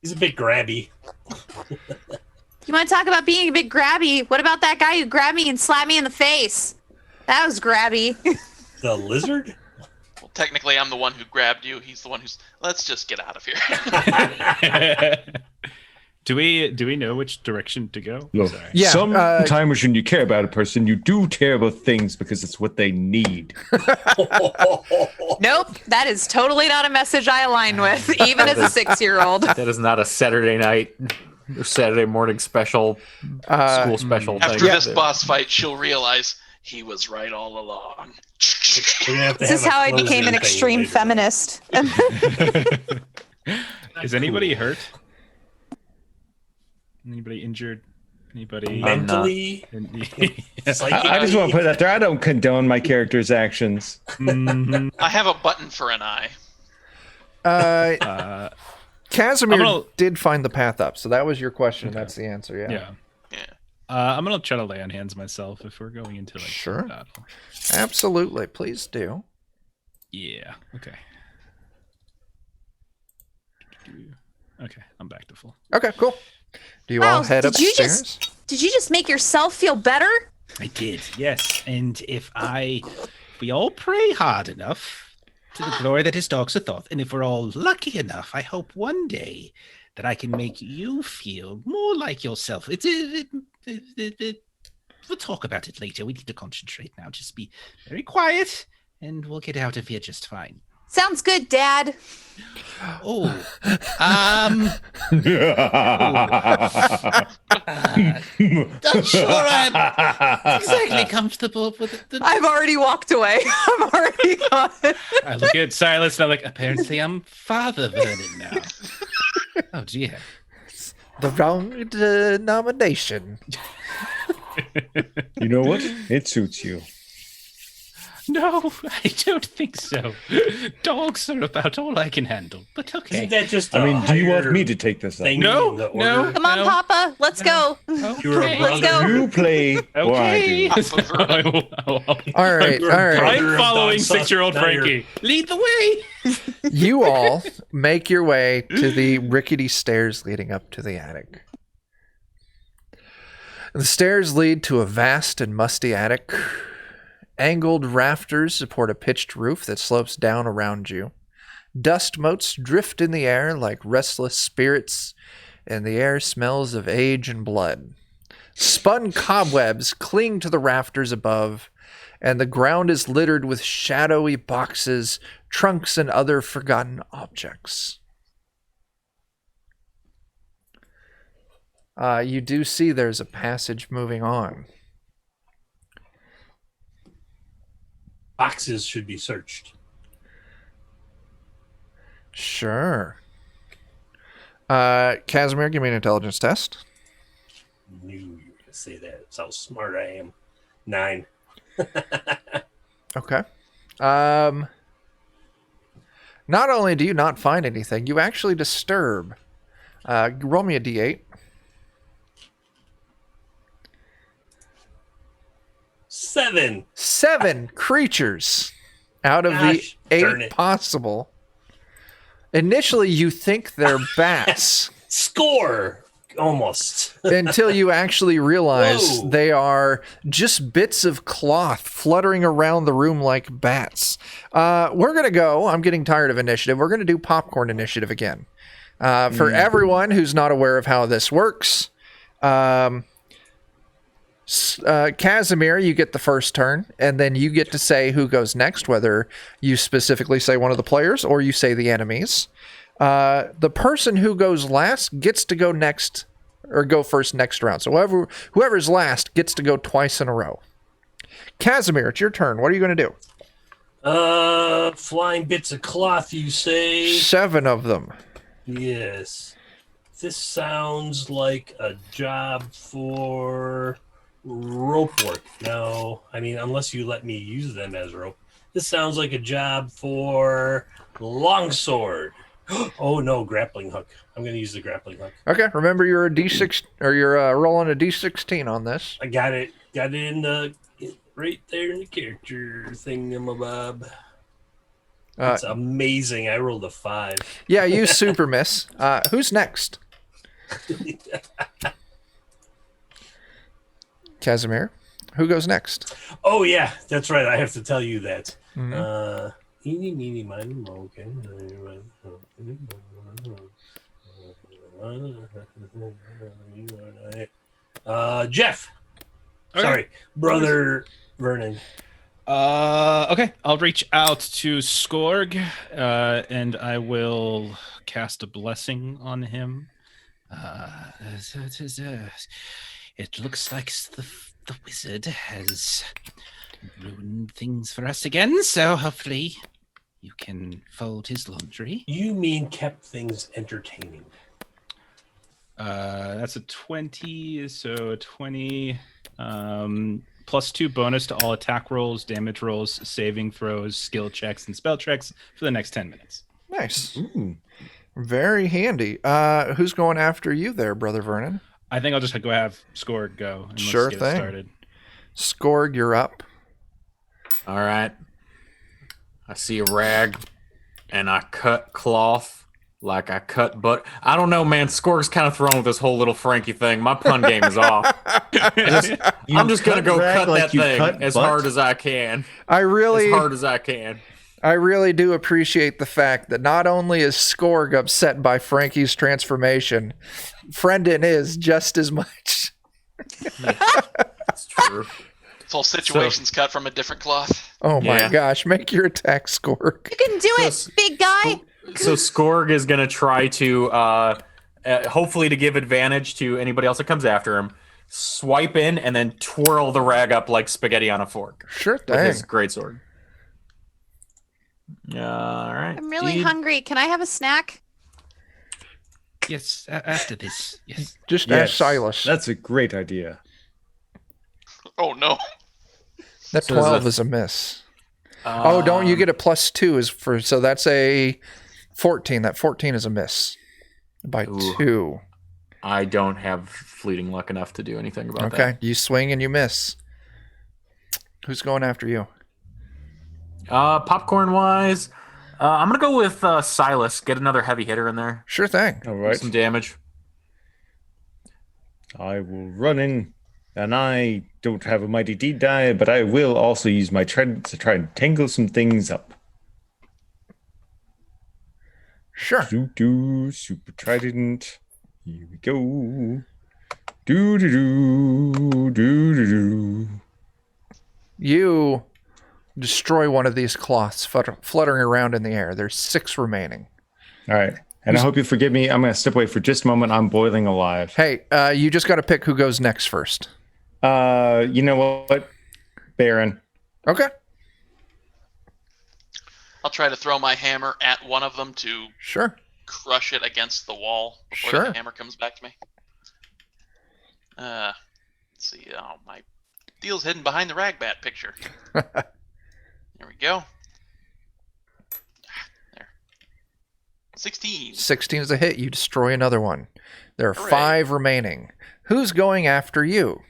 He's a bit grabby. You want to talk about being a bit grabby? What about that guy who grabbed me and slapped me in the face? That was grabby. The lizard? Well, technically, I'm the one who grabbed you. He's the one who's. Let's just get out of here. Do we know which direction to go? Look, Sorry. Yeah, sometimes when you care about a person, you do terrible things because it's what they need. Nope, that is totally not a message I align with, even as a 6-year-old. That is not a Saturday night or Saturday morning special, school special thing. After this boss fight, she'll realize he was right all along. This is how I became an extreme feminist. Is anybody hurt? Anybody injured? Anybody mentally? I just want to put that there. I don't condone my character's actions. I have a button for an eye. Casimir did find the path up, so that was your question. Okay. That's the answer. Yeah. I'm gonna try to lay on hands myself if we're going into sure. battle. Absolutely, please do. Yeah. Okay. Okay, I'm back to full. Okay, cool. Do you all head upstairs? Did you just make yourself feel better? I did, yes. And if we all pray hard enough to the glory that his dogs are thought, and if we're all lucky enough, I hope one day that I can make you feel more like yourself. We'll talk about it later. We need to concentrate now. Just be very quiet, and we'll get out of here just fine. Sounds good, Dad. Oh, not sure I'm exactly comfortable with it. I've already walked away. I'm already gone. I look at Silas and I'm like, apparently I'm Father Vernon now. Oh, dear. The wrong denomination. You know what? It suits you. No, I don't think so. Dogs are about all I can handle, but okay. Isn't that just do you want me to take this up? No. Come on, Papa. Let's go. Okay. Let's go. You play or I do. All right. I'm following 6-year-old Frankie. Lead the way. You all make your way to the rickety stairs leading up to the attic. The stairs lead to a vast and musty attic. Angled rafters support a pitched roof that slopes down around you. Dust motes drift in the air like restless spirits, and the air smells of age and blood. Spun cobwebs cling to the rafters above, and the ground is littered with shadowy boxes, trunks, and other forgotten objects. You do see there's a passage moving on. Boxes should be searched. Sure. Casimir, give me an intelligence test. Knew you were going to say that. That's how smart I am. 9. Okay. Not only do you not find anything, you actually disturb. Roll me a d8. 7. 7 creatures out of the 8 possible. Initially, you think they're bats. Score! Almost. Until you actually realize they are just bits of cloth fluttering around the room like bats. We're going to go. I'm getting tired of initiative. We're going to do popcorn initiative again. For everyone who's not aware of how this works, Casimir, you get the first turn, and then you get to say who goes next, whether you specifically say one of the players or you say the enemies. The person who goes last gets to go next or go first next round. So whoever's last gets to go twice in a row. Casimir, it's your turn. What are you going to do? Flying bits of cloth, you say? 7 of them. Yes. This sounds like a job for rope work. No, I mean, unless you let me use them as rope. This sounds like a job for longsword. Oh no, grappling hook. I'm going to use the grappling hook. Okay, remember you're a D6 or you're rolling a D16 on this. I got it. Got it in the right there in the character thingamabob. It's amazing. I rolled a 5. Yeah, you super miss. Who's next? Casimir. Who goes next? Oh yeah, that's right. I have to tell you that. Eeny, meeny, miny, moe, Jeff. Okay. Sorry, brother Vernon. Okay, I'll reach out to Skorg, and I will cast a blessing on him. It looks like the wizard has ruined things for us again, so hopefully you can fold his laundry. You mean kept things entertaining? That's a 20, so 20 plus 2 bonus to all attack rolls, damage rolls, saving throws, skill checks, and spell checks for the next 10 minutes. Nice. Ooh. Very handy. Who's going after you there, Brother Vernon? I think I'll just go have Skorg go. And Sure let's get thing. it started. Skorg, you're up. All right. I see a rag, and I cut cloth like I cut butter. I don't know, man. Skorg's kind of thrown with this whole little Frankie thing. My pun game is off. I'm just going to go cut like that thing as butt? hard as I can. I really do appreciate the fact that not only is Skorg upset by Frankie's transformation, Friendin is just as much. That's true. This whole situation's cut from a different cloth. Oh my Yeah. gosh, make your attack, Skorg. You can do it, big guy. So Skorg is going to try to, hopefully to give advantage to anybody else that comes after him, swipe in and then twirl the rag up like spaghetti on a fork. Sure With thing. his greatsword. All right. I'm really hungry. Can I have a snack? Yes, after this. Yes. Just ask Silas. That's a great idea. Oh no. That So there's 12 a- is a miss. Don't you get a +2 is for, so that's a 14. That 14 is a miss by Ooh. 2. I don't have fleeting luck enough to do anything about that. Okay, you swing and you miss. Who's going after you? Popcorn wise, I'm gonna go with Silas. Get another heavy hitter in there. Sure thing. All Do right. some damage. I will run in, and I don't have a mighty deed die, but I will also use my trident to try and tangle some things up. Sure. Do super trident. Here we go. Do do do do do do. You destroy one of these cloths fluttering around in the air. There's 6 remaining. All right, and I hope you forgive me. I'm going to step away for just a moment. I'm boiling alive. Hey, you just got to pick who goes next first. You know what, Baron? Okay. I'll try to throw my hammer at one of them to Sure. crush it against the wall before Sure. the hammer comes back to me. Let's see. Oh, my deal's hidden behind the ragbat picture. There we go. There. 16. 16 is a hit. You destroy another one. There are Hooray. 5 remaining. Who's going after you?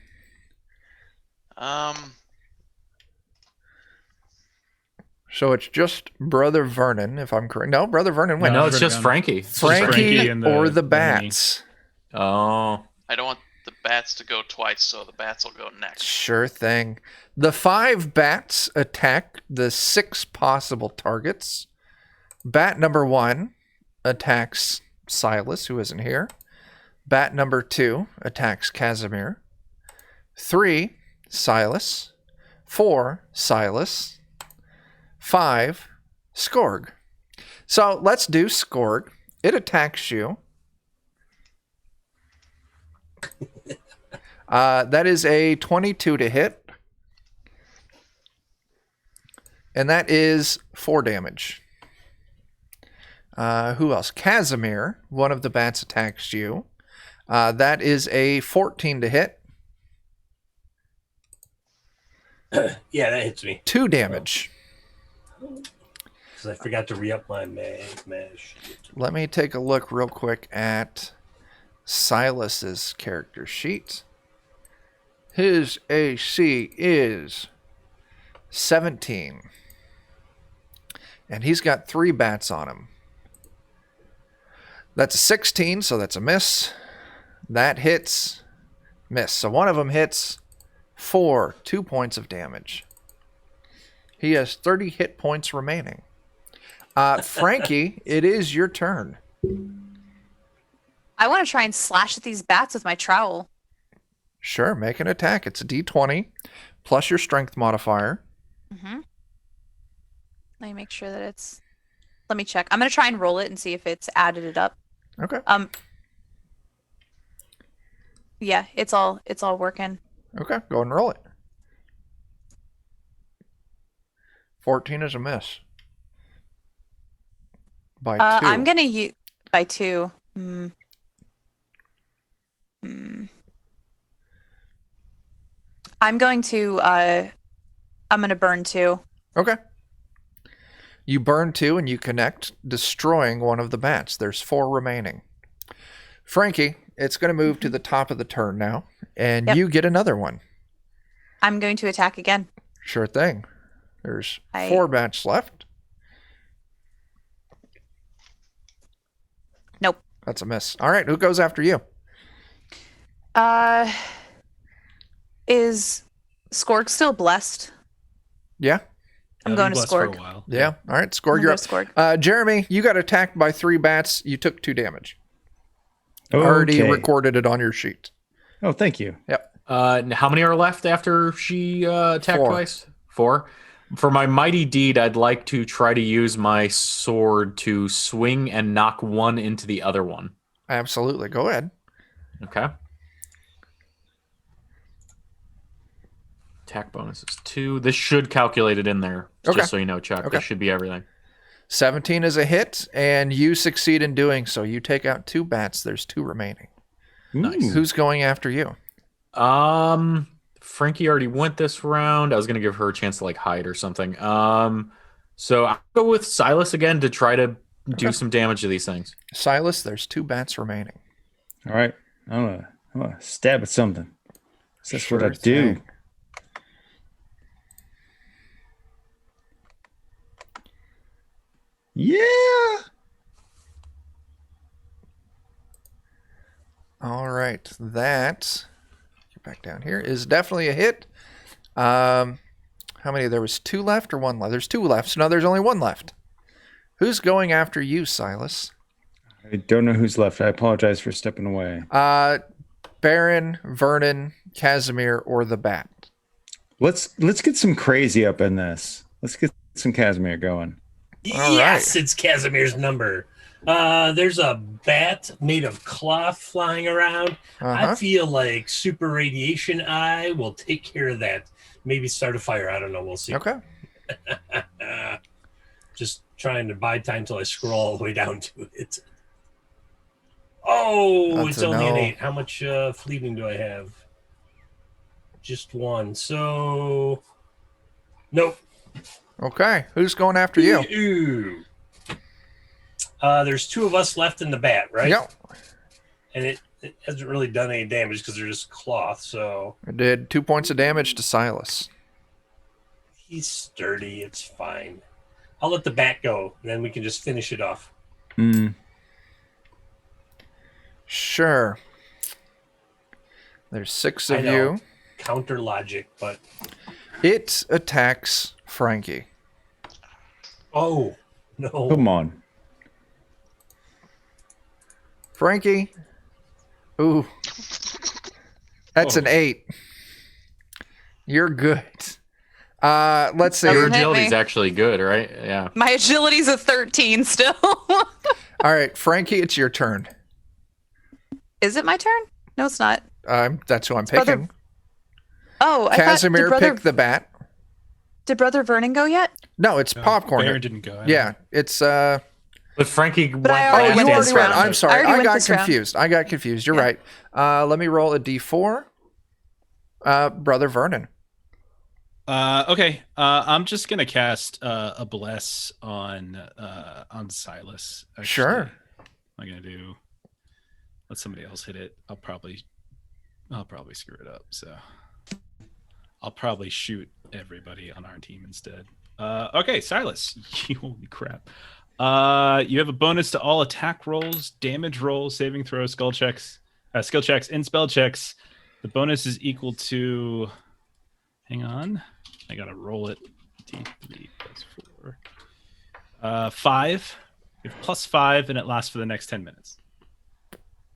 So it's just Brother Vernon, if I'm correct. No, Brother Vernon went. No, it's Vernon just gone. Frankie. Frankie, Frankie and or the enemy. bats. Oh. I don't want the bats to go twice, so the bats will go next. Sure thing. The 5 bats attack the 6 possible targets. Bat number 1 attacks Silas, who isn't here. Bat number 2 attacks Casimir. 3, Silas. 4, Silas. 5, Skorg. So let's do Skorg. It attacks you. That is a 22 to hit. And that is 4 damage. Who else? Casimir, one of the bats attacks you. That is a 14 to hit. Yeah, that hits me. 2 damage. Because I forgot to re-up my mash. Let me take a look real quick at Silas's character sheet. His AC is 17. And he's got 3 bats on him. That's a 16, so that's a miss. That hits. Miss. So one of them hits for 2 points of damage. He has 30 hit points remaining. Frankie, it is your turn. I want to try and slash at these bats with my trowel. Sure, make an attack. It's a d20 plus your strength modifier. Mm-hmm. Let me make sure that it's... Let me check. I'm going to try and roll it and see if it's added it up. Okay. Yeah, it's all working. Okay, go and roll it. 14 is a miss. By 2. I'm going to use... By 2. I'm going to burn 2. Okay. You burn 2 and you connect, destroying one of the bats. There's 4 remaining. Frankie, it's going to move to the top of the turn now, and Yep. you get another one. I'm going to attack again. Sure thing. There's 4 bats left. Nope. That's a miss. All right, who goes after you? Is Skorg still blessed? Yeah? I'm going to blessed for a Skorg. while. Yeah. All right, Skorg, I'm you're going up. to Skorg. Jeremy, you got attacked by 3 bats. You took 2 damage. Already Okay. recorded it on your sheet. Oh, thank you. Yep. How many are left after she attacked 4. twice? 4. For my mighty deed, I'd like to try to use my sword to swing and knock one into the other one. Absolutely. Go ahead. Okay. Attack bonus is 2. This should calculate it in there. Okay. Just so you know, Chuck. Okay. This should be everything. 17 is a hit, and you succeed in doing so. You take out 2 bats. There's 2 remaining. Nice. Who's going after you? Frankie already went this round. I was gonna give her a chance to like hide or something. So I'll go with Silas again to try to do some damage to these things. Silas, there's 2 bats remaining. All right. I'm gonna stab at something. That's what I Sure do. thing. Yeah. All right. That, get back down here, is definitely a hit. How many? There was 2 left or 1 left? There's 2 left, so now there's only 1 left. Who's going after you, Silas? I don't know who's left. I apologize for stepping away. Baron, Vernon, Casimir, or the bat? Let's get some crazy up in this. Let's get some Casimir going. All Yes, right. it's Casimir's number. There's a bat made of cloth flying around. I Uh-huh. feel like Super Radiation Eye will take care of that. Maybe start a fire. I don't know. We'll see. Okay. Just trying to buy time till I scroll all the way down to it. Oh, That's it's a only an no. 8. How much fleeting do I have? Just 1. So, nope. Okay. Who's going after you? Ooh. There's 2 of us left in the bat, right? Yep. And it hasn't really done any damage because they're just cloth. So It did 2 points of damage to Silas. he's sturdy. It's fine. I'll let the bat go, and then we can just finish it off. Sure. There's 6 I of know. you. Counter logic, but It attacks Frankie. oh no! Come on. Frankie. Ooh. That's an 8. You're good. Let's see. Your Doesn't hit agility's me. actually good, right? Yeah. My agility's a 13 still. All right, Frankie, it's your turn. Is it my turn? No, it's not. That's who I'm Brother- picking. Oh, I thought Casimir picked the bat. Did Brother Vernon go yet? No, it's popcorn. Baron didn't go. Yeah, it's But Frankie went I Oh, already you went already this went. round. I'm sorry. I already I went got this round. confused. You're Yeah. right. Let me roll a d4. Brother Vernon. Okay. I'm just gonna cast a bless on Silas. Actually. Sure. I'm gonna do. Let somebody else hit it. I'll probably screw it up. So I'll probably shoot everybody on our team instead. Okay, Silas. Holy crap. You have a bonus to all attack rolls, damage rolls, saving throws, skill checks, and spell checks. The bonus is equal to. Hang on, I gotta roll it. D3 plus 4. 5. You have +5, and it lasts for the next 10 minutes.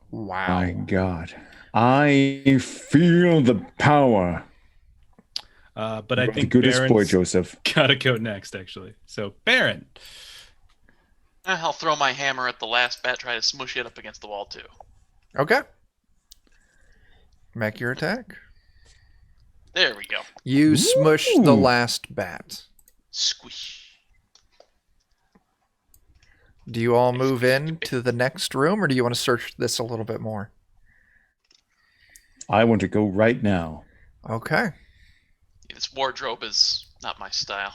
Wow. My God. I feel the power. But I You're think the goodest boy, Baron's Joseph. gotta go next, actually. So Baron. I'll throw my hammer at the last bat, try to smush it up against the wall too. Okay. Make your attack. There we go. You smush the last bat. Squish. Do you all move in to the next room, or do you want to search this a little bit more? I want to go right now. Okay. This wardrobe is not my style.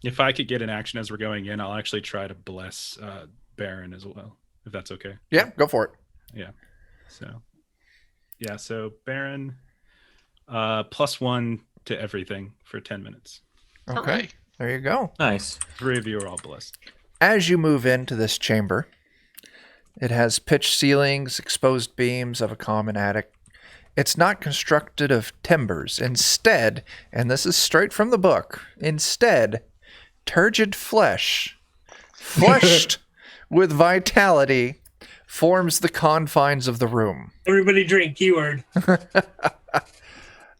If I could get an action as we're going in, I'll actually try to bless Baron as well, if that's okay. Yeah, go for it. So Baron, +1 to everything for 10 minutes. Okay. Hooray. There you go. Nice. 3 of you are all blessed. As you move into this chamber, it has pitched ceilings, exposed beams of a common attic. It's not constructed of timbers. Instead, and this is straight from the book, instead, turgid flesh, flushed with vitality, forms the confines of the room. Everybody drink, keyword.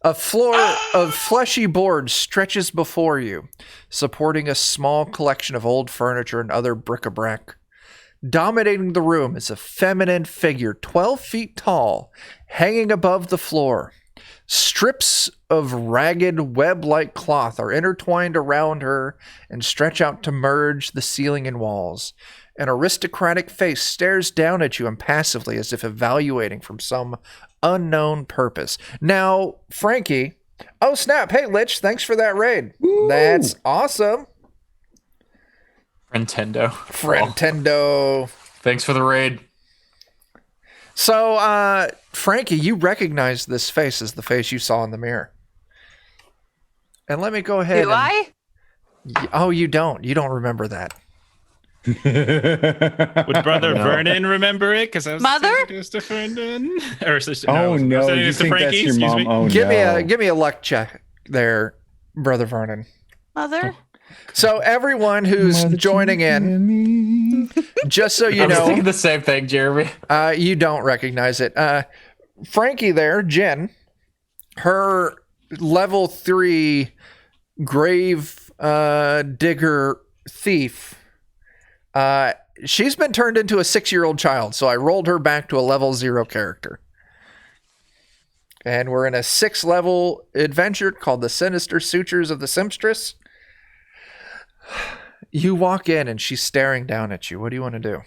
A floor of fleshy boards stretches before you, supporting a small collection of old furniture and other bric-a-brac. Dominating the room is a feminine figure, 12 feet tall, hanging above the floor. Strips of ragged web-like cloth are intertwined around her and stretch out to merge the ceiling and walls. An aristocratic face stares down at you impassively as if evaluating from some unknown purpose. Now, Frankie. Oh, snap. Hey, Lich, thanks for that raid. Woo! That's awesome. Friendtendo. Thanks for the raid. So, Frankie, you recognize this face as the face you saw in the mirror. And let me go ahead. Do I? Oh, you don't. You don't remember that. Would Brother No. Vernon remember it? Because I was Mother? saying it was to Vernon. Or sister, Oh I was no, saying it you was to think Frankie, that's your excuse mom? me. Oh no. Give me a luck check there, Brother Vernon. Mother? So everyone who's joining in, just so you I was know, thinking the same thing, Jeremy. you don't recognize it. Frankie there, Jen, her level 3 grave digger thief, she's been turned into a 6-year-old child, so I rolled her back to a level 0 character. And we're in a 6th-level adventure called the Sinister Sutures of the Sempstress. You walk in and she's staring down at you. What do you want to do?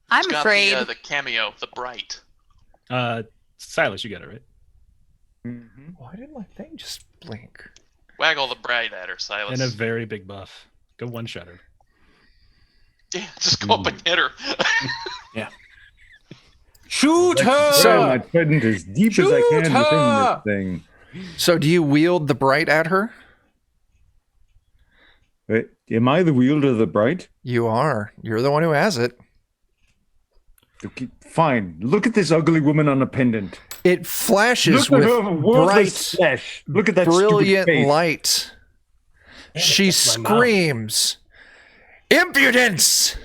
I'm It's got afraid. the cameo, the bright. Silas, you got it right. Why did my thing just blink? Waggle the bright at her, Silas. And a very big buff. Go one shot her. Yeah, just go up and hit her. Shoot her! So- my trident as deep as I Shoot can her! within this thing. So do you wield the bright at her? Wait, am I the wielder of the bright? You are. You're the one who has it. Okay, fine. Look at this ugly woman on a pendant. It flashes Look at with her worthless bright, flesh. Look at that stupid brilliant face. light. Damn it, She that's my mom. screams, "Impudence!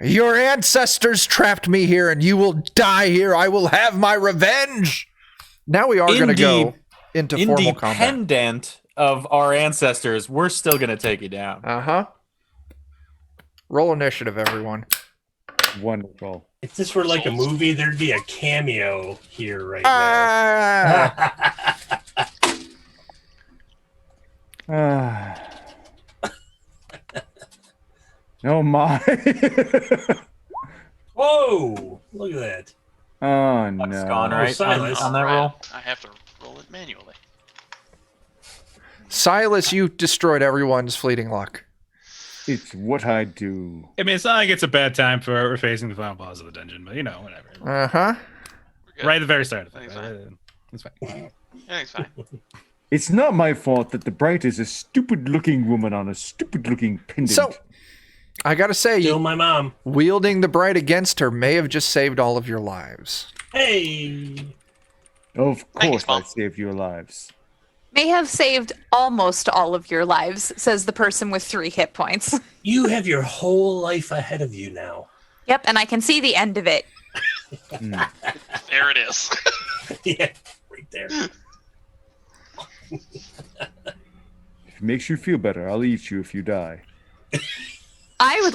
Your ancestors trapped me here and you will die here. I will have my revenge." Now we are going to go into formal combat. Independent of our ancestors, we're still going to take you down. Uh-huh. Roll initiative, everyone. wonderful. If this were like a movie, there'd be a cameo here right Ah! now. Oh my. Whoa! Look at that. Oh Luck's no. gone, right? Silas. On that roll. I have to roll it manually. Silas, you destroyed everyone's fleeting luck. It's what I do. I mean, it's not like it's a bad time for facing the final boss of the dungeon, but whatever. Uh-huh. Right at the very start of it. It's fine. It's fine. Yeah, it's fine. It's not my fault that the Bright is a stupid-looking woman on a stupid-looking pendant. So, I gotta say, Still my mom. wielding the bright against her may have just saved all of your lives. Hey! Of Thanks, course Mom. I saved your lives. May have saved almost all of your lives, says the person with 3 hit points. You have your whole life ahead of you now. Yep, and I can see the end of it. There it is. Yeah, right there. If it makes you feel better, I'll eat you if you die. I would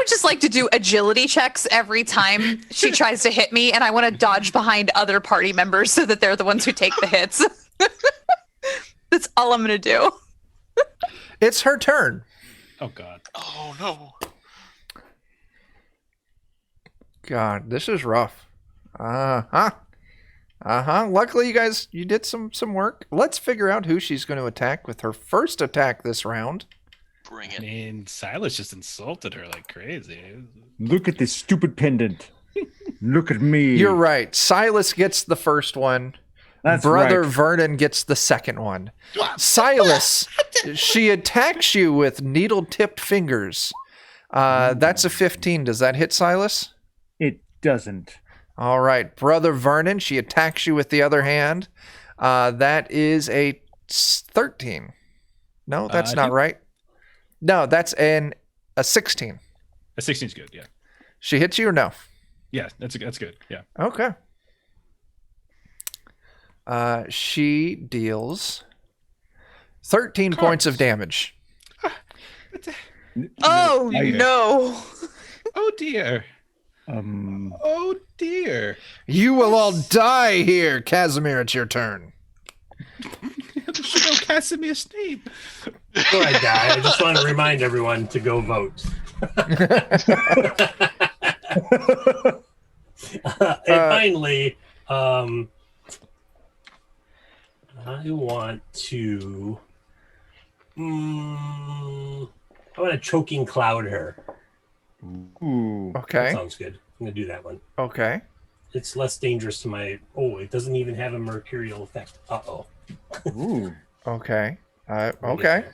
just like to do agility checks every time she tries to hit me, and I want to dodge behind other party members so that they're the ones who take the hits. That's all I'm gonna do. It's her turn. Oh God. Oh no. God, this is rough. Uh-huh. Luckily, you did some work. Let's figure out who she's going to attack with her first attack this round. Bring I it. mean, Silas just insulted her like crazy. Look at this stupid pendant. Look at me. You're right. Silas gets the first one. That's Brother right. Vernon gets the second one. Silas, she attacks you with needle-tipped fingers. That's a 15. Does that hit Silas? It doesn't. All right. Brother Vernon, she attacks you with the other hand. That is a 13. No, that's not right. No, that's a 16. A 16's good. Yeah. She hits you or no? Yeah, that's good. Yeah. Okay. She deals 13 points of damage. Oh no! Oh dear. Oh dear. You will all die here, Casimir. It's your turn. Should know Casimir's name. Before I die, I just want to remind everyone to go vote. And finally, I want to. I want to choking cloud her. Ooh. That Okay. sounds good. I'm gonna do that one. Okay. It's less dangerous to my. Oh, it doesn't even have a mercurial effect. Uh-oh. Ooh. Okay. Okay.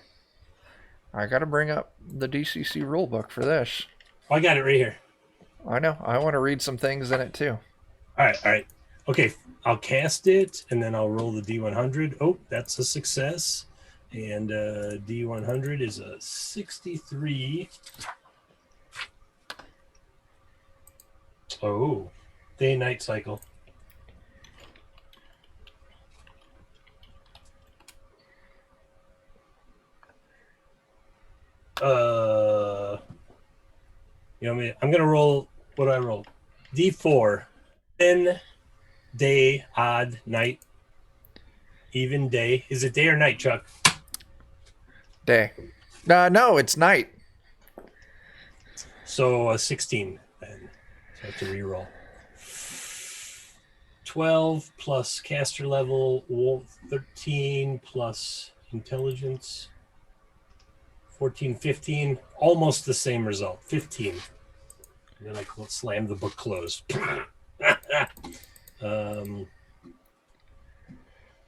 I got to bring up the DCC rulebook for this. Oh, I got it right here. I know. I want to read some things in it too. All right. Okay, I'll cast it, and then I'll roll the D100. Oh, that's a success. And D100 is a 63. Oh, day-night cycle. I'm gonna roll. What do I roll? D4. Then day, odd, night, even day. Is it day or night, Chuck? Day. No, it's night. So 16 then. So I have to reroll. 12 plus caster level, 13 plus intelligence, 14, 15. Almost the same result. 15. And then I slam the book closed.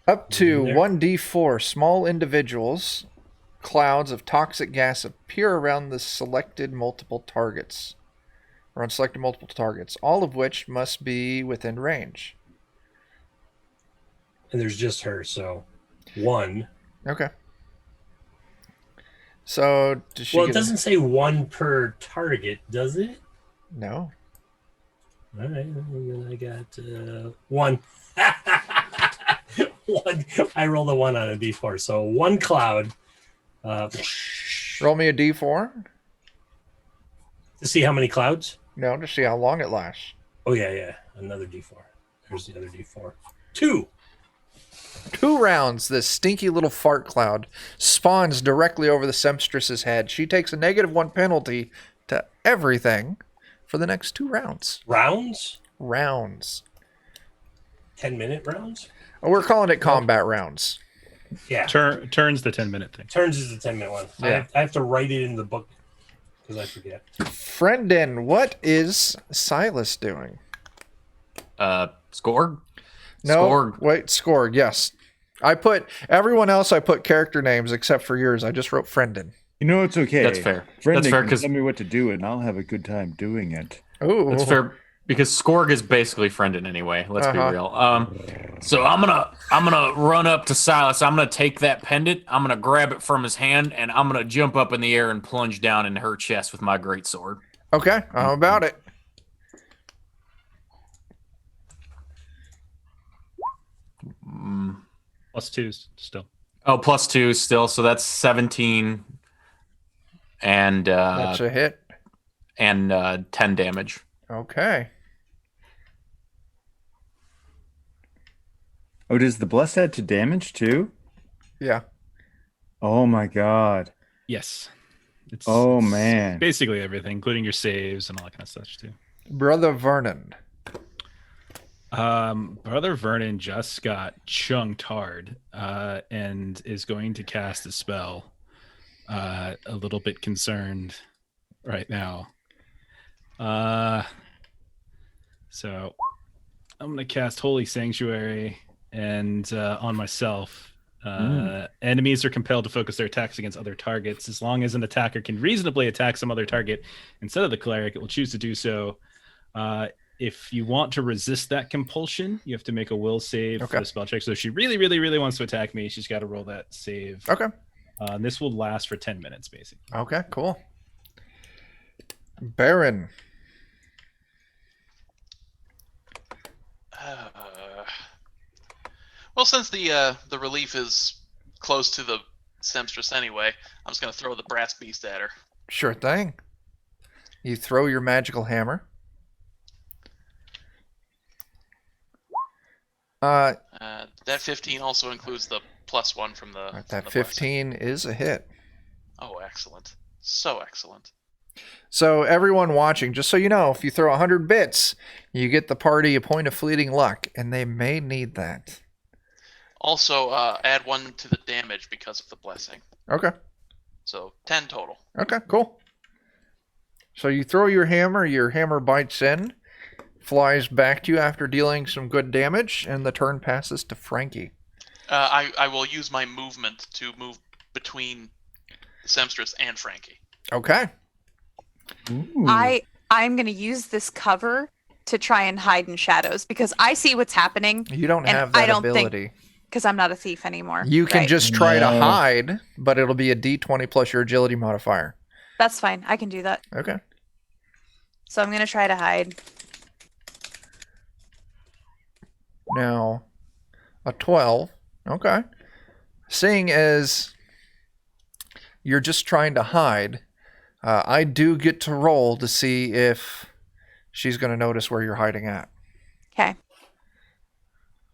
Up to There. 1d4 small individuals, clouds of toxic gas appear around the selected multiple targets. Around selected multiple targets, all of which must be within range. And there's just her, so 1. Okay. So does she Well, it get a- doesn't say 1 per target, does it? No. All right, then I got 1. 1. I rolled a 1 on a d4, so 1 cloud. Roll me a d4. To see how many clouds? No, to see how long it lasts. Oh, yeah. Another D4. There's the other D4. 2. 2 rounds, this stinky little fart cloud spawns directly over the Sempstress's head. She takes a -1 penalty to everything for the next 2 rounds. Rounds? Rounds. 10-minute rounds? Oh, we're calling it combat rounds. Yeah. Turns the 10-minute thing. Turns is the 10-minute one. Yeah. I have to write it in the book because I forget. Friendin, what is Silas doing? Score? No, Scorg. wait, Scorg, yes. I put character names except for yours. I just wrote Friendin. You know, it's okay. That's fair. Friend, That's fair, can 'cause- tell me what to do, and I'll have a good time doing it. Ooh. That's fair because Scorg is basically friendin' anyway. Let's be real. So I'm gonna run up to Silas. I'm gonna take that pendant. I'm gonna grab it from his hand, and I'm gonna jump up in the air and plunge down in her chest with my great sword. Okay, how about it? +2 still. Oh, +2 still, so that's 17, and That's a hit. 10 damage. Okay. Oh, does the bless add to damage too? Yeah. Oh my god. Yes. It's, Oh, it's man. basically everything, including your saves and all that kind of stuff too. Brother Vernon. Brother Vernon just got chunked hard and is going to cast a spell. A little bit concerned right now. So I'm going to cast Holy Sanctuary and on myself. Enemies are compelled to focus their attacks against other targets. As long as an attacker can reasonably attack some other target instead of the cleric, it will choose to do so. If you want to resist that compulsion, you have to make a will save for the spell check. So if she really, really, really wants to attack me, she's got to roll that save. Okay. And this will last for 10 minutes, basically. Okay, cool. Baron. Well, since the relief is close to the Sempstress anyway, I'm just gonna throw the brass beast at her. Sure thing. You throw your magical hammer. That 15 also includes the +1 from the. That from the 15 is a hit. blessing. Oh, excellent! So excellent. So everyone watching, just so you know, if you throw 100 bits, you get the party a point of fleeting luck, and they may need that. Also, add 1 to the damage because of the blessing. Okay. So 10 total. Okay, cool. So you throw your hammer bites in, flies back to you after dealing some good damage, and the turn passes to Frankie. I will use my movement to move between Sempstress and Frankie. Okay. Ooh. I'm going to use this cover to try and hide in shadows because I see what's happening. You don't And have that I don't ability. Because I'm not a thief anymore. You can right? just try to No. hide, but it'll be a D20 plus your agility modifier. That's fine. I can do that. Okay. So I'm going to try to hide. Now, a 12. Okay. Seeing as you're just trying to hide, I do get to roll to see if she's going to notice where you're hiding at. Okay.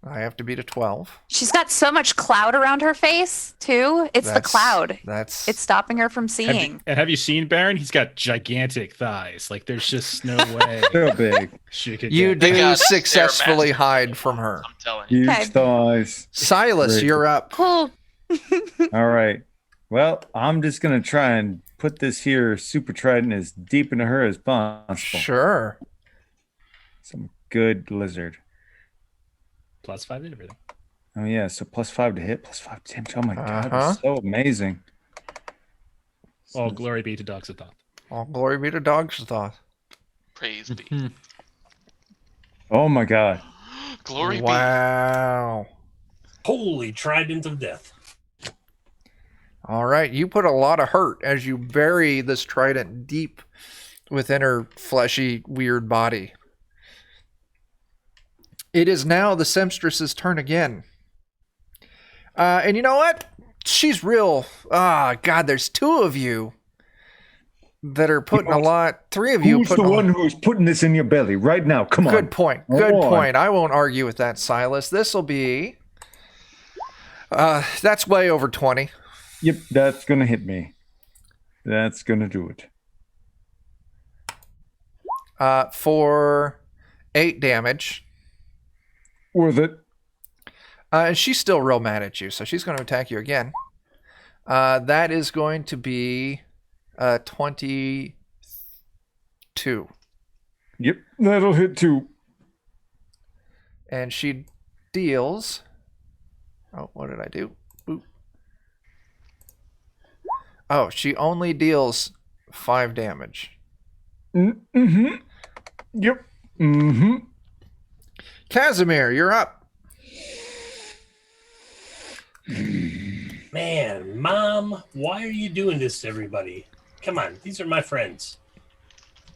I have to beat a 12. She's got so much cloud around her face, too. It's the cloud. That's It's stopping her from seeing. Have you seen Baron? He's got gigantic thighs. Like, there's just no way So big. she could you get They do got successfully Stairmaster. hide from her. I'm telling you. Huge Okay. thighs. Silas, Great. you're up. Cool. All right. Well, I'm just gonna try and put this here super trident as deep into her as possible. Sure. Some good lizard. +5 to everything. Oh yeah, so +5 to hit, +5 to damage. Oh my god, Uh-huh. that's so amazing. All glory be to Dogs of Thoth. All glory be to Dog's thought. Praise be. Oh my god. Glory be. Wow. Holy trident of death. All right, you put a lot of hurt as you bury this trident deep within her fleshy, weird body. It is now the Sempstress's turn again. And you know what? She's real. God, there's 2 of you. that are putting a lot. 3 of you Who's the putting one who's putting this in your belly right now? Come on. Good point. Good point. I won't argue with that, Silas. This will be. That's way over 20. Yep, that's gonna hit me. That's gonna do it. For 8 damage. Worth it. And she's still real mad at you, so she's going to attack you again. That is going to be 22. Yep, that'll hit too. And she deals. Oh, what did I do? Boop. Oh, she only deals 5 damage. Mm-hmm. Yep. Mm-hmm. Casimir, you're up. Man, Mom, why are you doing this to everybody? Come on, these are my friends.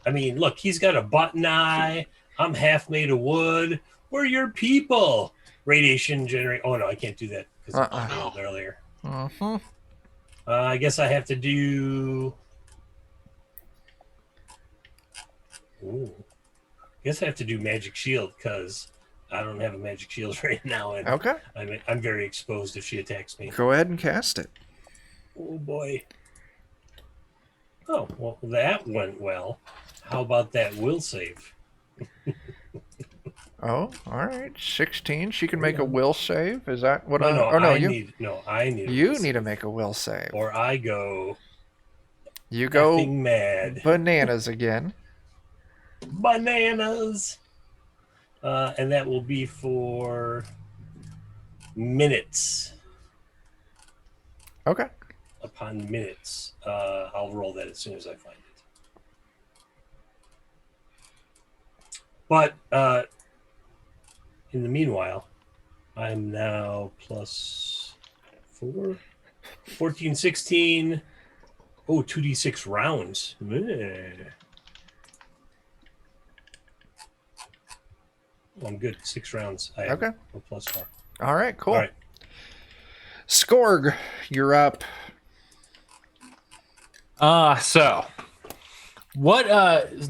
I mean, look, he's got a button eye. I'm half made of wood. We're your people. Radiation generate. Oh, no, I can't do that because I failed earlier. Uh-huh. I guess I have to do... Ooh. I guess I have to do Magic Shield because I don't have a Magic Shield right now. And Okay. I'm very exposed if she attacks me. Go ahead and cast it. Oh, boy. Oh, well, that went well. How about that will save? Oh, all right. 16. She can make a will save. Is that what No, I... I need a You will need to save. make a will save. Or I go You go effing mad. bananas again. Bananas. And that will be for minutes. Okay. Upon minutes. I'll roll that as soon as I find it. But in the meanwhile, I'm now plus 4, 14, 16. Oh, 2d6 rounds. Meh. I'm good. 6 rounds. I have Okay. a plus 4. All right, cool. All right. Skorg, you're up. So what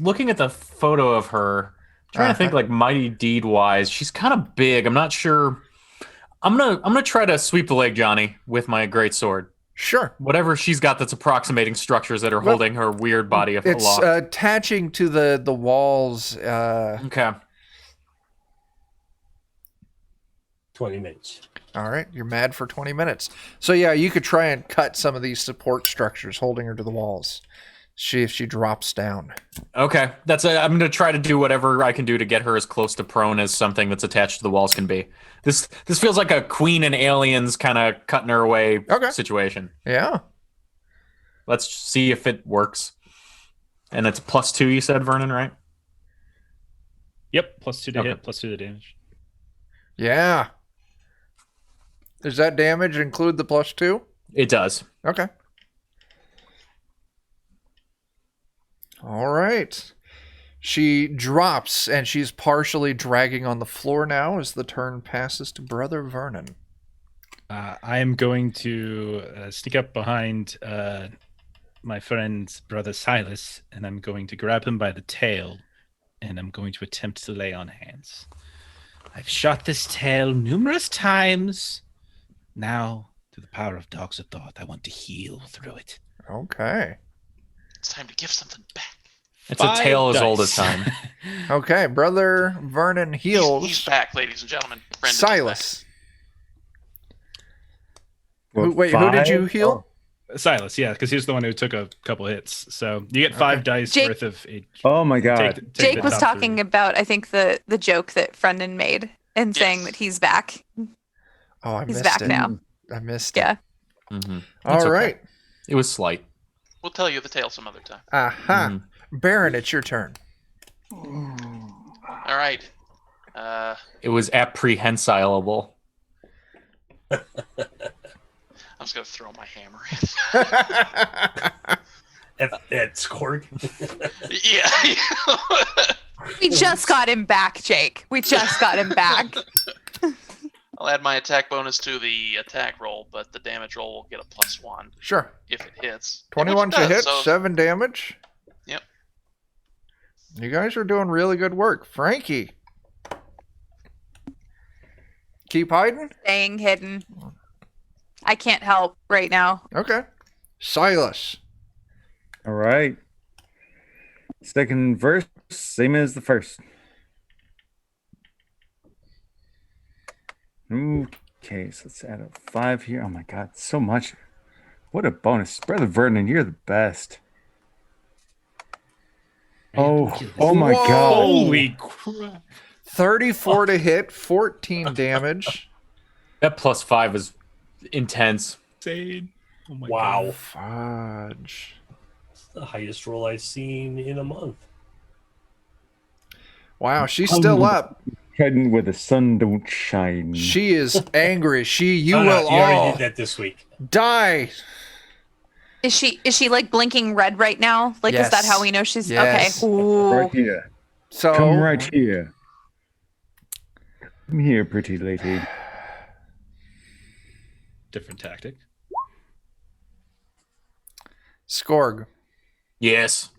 looking at the photo of her, trying to think like mighty deed wise, she's kind of big. I'm not sure. I'm gonna try to sweep the leg, Johnny, with my great sword. Sure. Whatever she's got that's approximating structures that are Well, holding her weird body It's aloft. attaching to the walls. Okay. 20 minutes. All right, you're mad for 20 minutes. So yeah, you could try and cut some of these support structures holding her to the walls. If she drops down. Okay. I'm going to try to do whatever I can do to get her as close to prone as something that's attached to the walls can be. This feels like a Queen and Aliens kind of cutting her away situation. Yeah. Let's see if it works. And it's +2, you said, Vernon, right? Yep, +2 to hit, +2 to damage. Yeah. Does that damage include the +2? It does. Okay. All right. She drops, and she's partially dragging on the floor now as the turn passes to Brother Vernon. I am going to sneak up behind my friend's brother Silas, and I'm going to grab him by the tail, and I'm going to attempt to lay on hands. I've shot this tail numerous times. Now, through the power of Dogs of Thought, I want to heal through it. Okay. It's time to give something back. It's a tale as old as time. Okay, Brother Vernon heals. He's back, ladies and gentlemen. Brendan is Silas. What, Wait, who did you heal? Silas, yeah, because he was the one who took a couple hits. So you get 5 dice Jake- worth of each. Oh my god. Jake was talking about, I think, the joke that Brendan made and saying Yes. that he's back. Oh, I He's missed back it. now. I missed Yeah. it. Mm-hmm. All right. It was slight. We'll tell you the tale some other time. Aha. Baron, it's your turn. All right. It was apprehensible. I'm just gonna throw my hammer in. At Skorg. Yeah. We just got him back, Jake. We just got him back. I'll add my attack bonus to the attack roll, but the damage roll will get a +1 Sure. if it hits. 21 Which to it does, hit, so 7 damage. You guys are doing really good work. Frankie. Keep hiding? Staying hidden. I can't help right now. Okay. Silas. All right. Second verse, same as the first. Okay, so let's add a 5 here. Oh my god, so much. What a bonus. Brother Vernon, you're the best. Oh my Whoa. god. Holy crap. 34 to hit, 14 damage. That +5 is intense. Insane. Oh my Wow. God. Fudge. That's the highest roll I've seen in a month. Wow, she's still up. Heading where the sun don't shine. She is angry. You Oh, will no, you already all did that this week. die. Is she like blinking red right now? Like, is that Yes. how we know she's Yes. okay? Ooh. Right here. So Come right here. Come here, pretty lady. Different tactic. Skorg. Yes.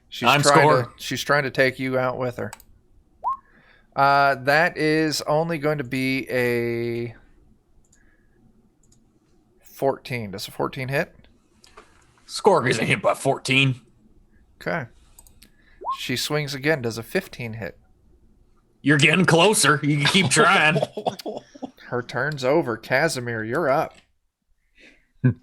She's I'm trying Skorg. she's trying to take you out with her. That is only going to be a 14. Does a 14 hit? Skorg isn't hit by 14. Okay. She swings again. Does a 15 hit? You're getting closer. You can keep trying. Her turn's over. Casimir, you're up. There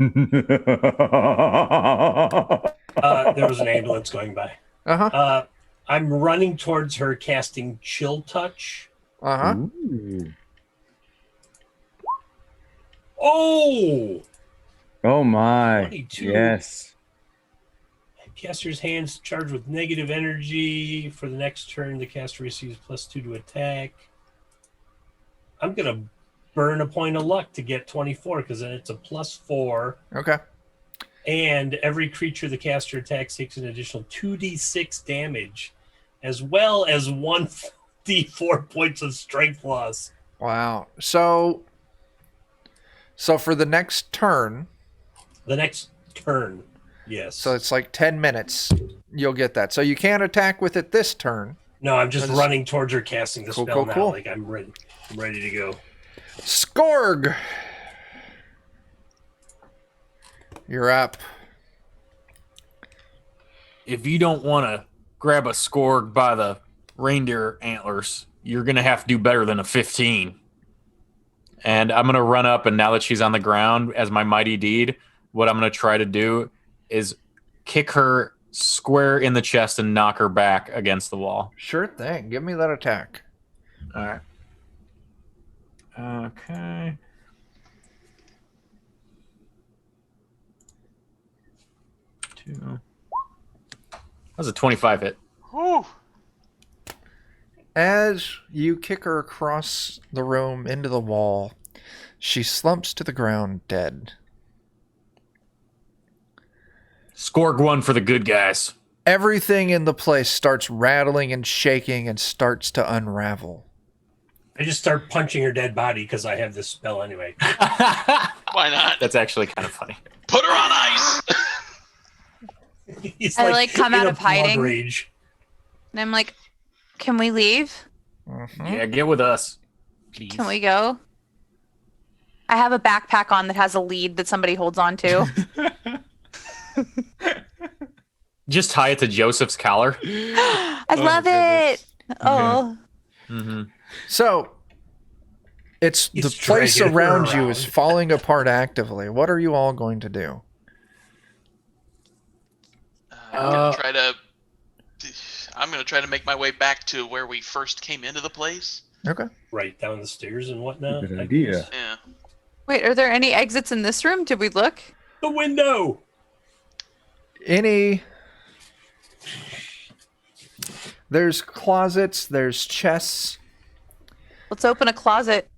was an ambulance going by. Uh-huh. I'm running towards her, casting Chill Touch. Uh-huh. Ooh. Oh! Oh my. 22. Yes. Caster's hands charged with negative energy. For the next turn, the caster receives +2 to attack. I'm going to burn a point of luck to get 24 because then it's a +4. Okay. And every creature the caster attacks takes an additional 2d6 damage, as well as 1d4 points of strength loss. Wow. So for the next turn, The next turn, yes. so it's like 10 minutes, you'll get that. So you can't attack with it this turn. No, I'm just That is- running towards her, casting the Cool, spell cool, now. cool. Like I'm ready to go. Skorg! You're up. If you don't want to grab a Skorg by the reindeer antlers, you're going to have to do better than a 15. And I'm going to run up, and now that she's on the ground as my mighty deed, what I'm going to try to do is kick her square in the chest and knock her back against the wall. Sure thing. Give me that attack. All right. Okay. Two. That was a 25 hit. Whew. As you kick her across the room into the wall, she slumps to the ground dead. Skorg 1 for the good guys. Everything in the place starts rattling and shaking and starts to unravel. I just start punching her dead body because I have this spell anyway. Why not? That's actually kind of funny. Put her on ice. He's I, like, come in out a of hiding. blood rage. And I'm like, can we leave? Mhm. Yeah, get with us. Please. Can we go? I have a backpack on that has a lead that somebody holds on to. Just tie it to Joseph's collar. I love it. Oh, Mm-hmm. So, it's the He's place dragging her around you is around. falling apart actively. What are you all going to do? I'm gonna try to make my way back to where we first came into the place. Okay. Right down the stairs and whatnot. Good I idea. guess. Yeah. wait, are there any exits in this room? Did we look? The window. There's closets, there's chests. Let's open a closet.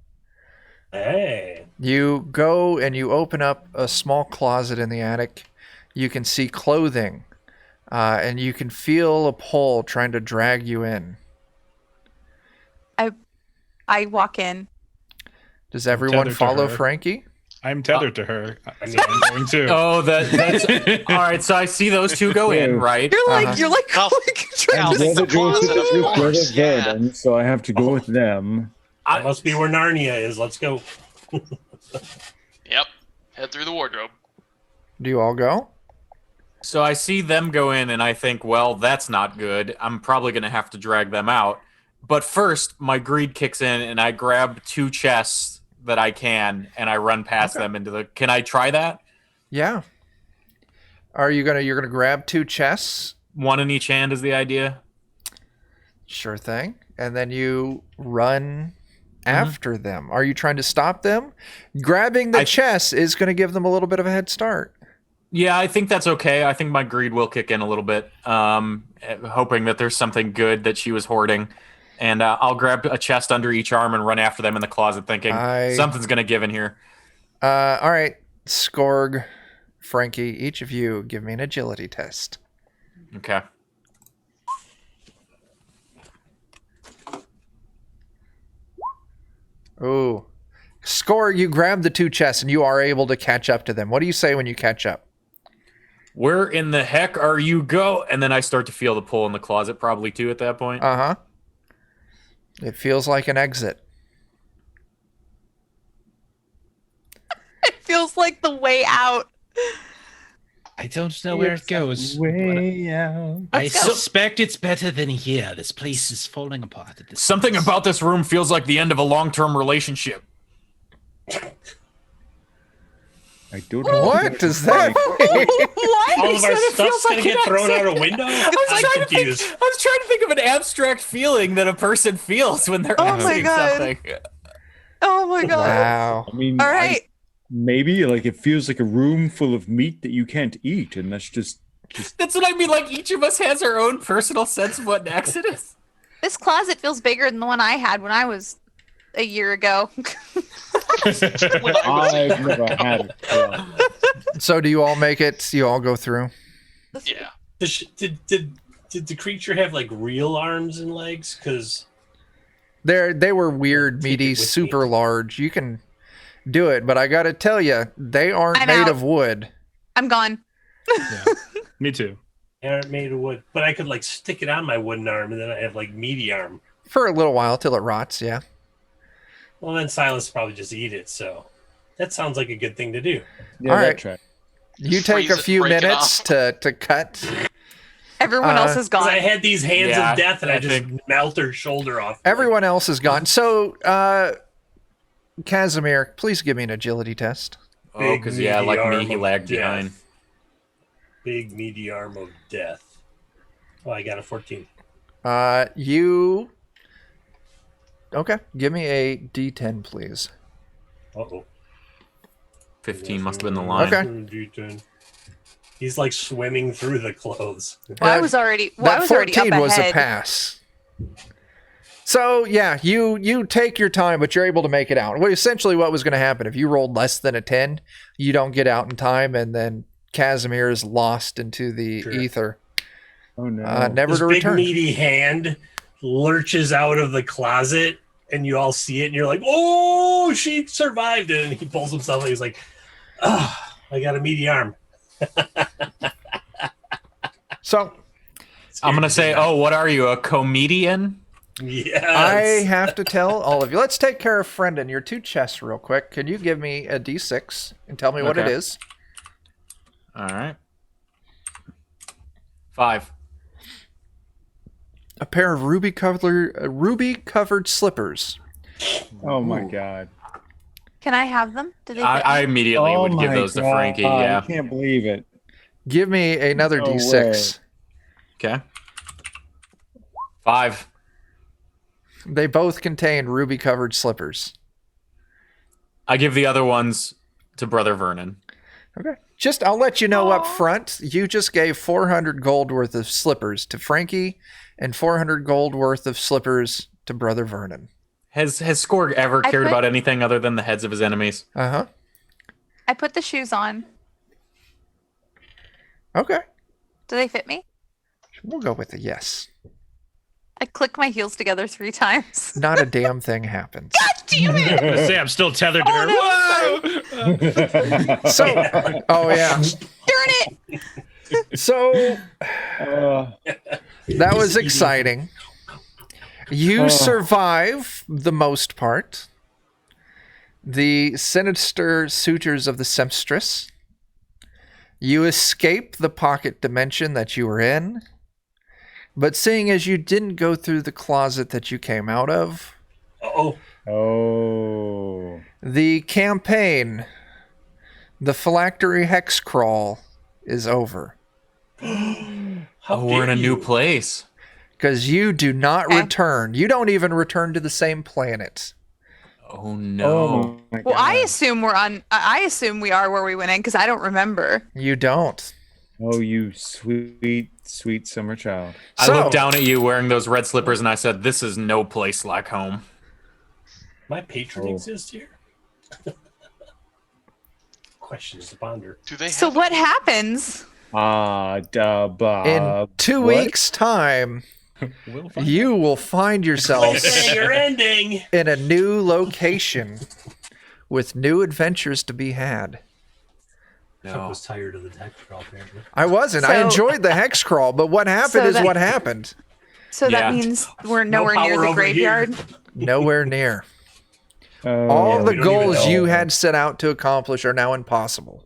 Hey. You go and you open up a small closet in the attic. You can see clothing, and you can feel a pull trying to drag you in. I walk in. Does everyone Tethered to follow her. Frankie? I'm tethered to her. I So I'm going to. Oh, that's all right. So I see those two go in, right? You're like Uh-huh. you're like Well, trying And to the other closet, dwarves of are course, yeah. verdant, so I have to go with them. That must be where Narnia is. Let's go. Yep. Head through the wardrobe. Do you all go? So I see them go in, and I think, well, that's not good. I'm probably going to have to drag them out. But first, my greed kicks in, and I grab 2 chests that I can, and I run past them into the... Can I try that? Yeah. You're gonna grab 2 chests? 1 in each hand is the idea. Sure thing. And then you run after them. Are you trying to stop them? Grabbing the chest is going to give them a little bit of a head start. Yeah, I think that's okay. I think my greed will kick in a little bit, hoping that there's something good that she was hoarding. And I'll grab a chest under each arm and run after them in the closet, thinking something's going to give in here. All right, Skorg, Frankie, each of you give me an agility test. Okay. Ooh. Skorg, you grab the 2 chests and you are able to catch up to them. What do you say when you catch up? Where in the heck are you go? And then I start to feel the pull in the closet probably too at that point. Uh-huh. It feels like an exit. It feels like the way out. I don't know where it goes. Way out. I suspect it's better than here. This place is falling apart at this Something point. about this room feels like the end of a long-term relationship. I don't know What does that mean? What? All of our it stuff's feels gonna like get an thrown accident. out a window. I was confused. trying to think of an abstract feeling that a person feels when they're Oh my exiting God. something. Oh my god. Wow. I mean, All right. maybe like it feels like a room full of meat that you can't eat, and that's just That's what I mean. Like each of us has our own personal sense of what an exit is. This closet feels bigger than the one I had when I was a year ago. I've never had it. Yeah. So do you all make it? You all go through? Yeah. Did the creature have like real arms and legs? Because They were weird, Take it meaty, with super me. large. You can do it, but I got to tell you, they aren't I'm made out. of wood. I'm gone. Me too. they aren't made of wood, but I could like stick it on my wooden arm, and then I have like meaty arm. For a little while till it rots, yeah. Well, then Silas probably just eat it. So that sounds like a good thing to do. Yeah, All that right. track. You Just take a freeze it, few break it minutes off. to cut. Everyone else is 'Cause gone. I had these hands Yeah, of death, and I I just think- melt her shoulder off. Everyone else is gone. So, Casimir, please give me an agility test. Oh, Big because yeah, meaty like arm me, he of lagged death. behind. Big meaty arm of death. Oh, I got a 14. You. Okay, give me a D10, please. Uh-oh. 15 must have been the line. Okay. He's like swimming through the clothes. Well, I was already. Well, I That was already up 14 was a ahead. pass. So yeah, you take your time, but you're able to make it out. Well, essentially, what was going to happen if you rolled less than a 10, you don't get out in time, and then Casimir is lost into the Sure. ether, Oh no. never This to big return. meaty hand lurches out of the closet, and you all see it, and you're like, "Oh, she survived!" And he pulls himself, and he's like, "Ah, I got a meaty arm." So I'm gonna say, oh, what are you, a comedian? Yes. I have to tell all of you. Let's take care of Friendon. Your 2 chests, real quick. Can you give me a D6 and tell me what it Okay. is? All right. 5. A pair of ruby-covered slippers. Oh my god. Can I have them? Do they? fit I me? immediately Oh would give my those to God, Frankie. Yeah. I can't believe it. Give me another No D6. Okay. 5. They both contain ruby-covered slippers. I give the other ones to Brother Vernon. Okay. I'll let you know up front, you just gave 400 gold worth of slippers to Frankie and 400 gold worth of slippers to Brother Vernon. Has Skorg ever I cared put- about anything other than the heads of his enemies? Uh-huh. I put the shoes on. Okay. Do they fit me? We'll go with a yes. I click my heels together 3 times. Not a damn thing happens. God Damn it! I'm gonna say I'm still tethered to her. Oh, Whoa! So, oh yeah. Darn it! So that was exciting. You survive the most part. The Sinister Sutures of the Sempstress. You escape the pocket dimension that you were in. But seeing as you didn't go through the closet that you came out of, the campaign, the Phylactery Hexcrawl, is over. We're in a new place. Because you do not return. You don't even return to the same planet. Oh no. Well, I assume I assume we are where we went in because I don't remember. You don't. Oh, you sweet, sweet summer child. I looked down at you wearing those red slippers and I said, this is no place like home. My patron exists here. Questions to ponder. Do they? So what happens? In 2 weeks' time, you will find yourself Your ending. in a new location with new adventures to be had. I was tired of the hex crawl, apparently. I wasn't. I enjoyed the hex crawl, but what happened is what happened. So that means we're nowhere near the graveyard. Nowhere near. All the goals you had set out to accomplish are now impossible.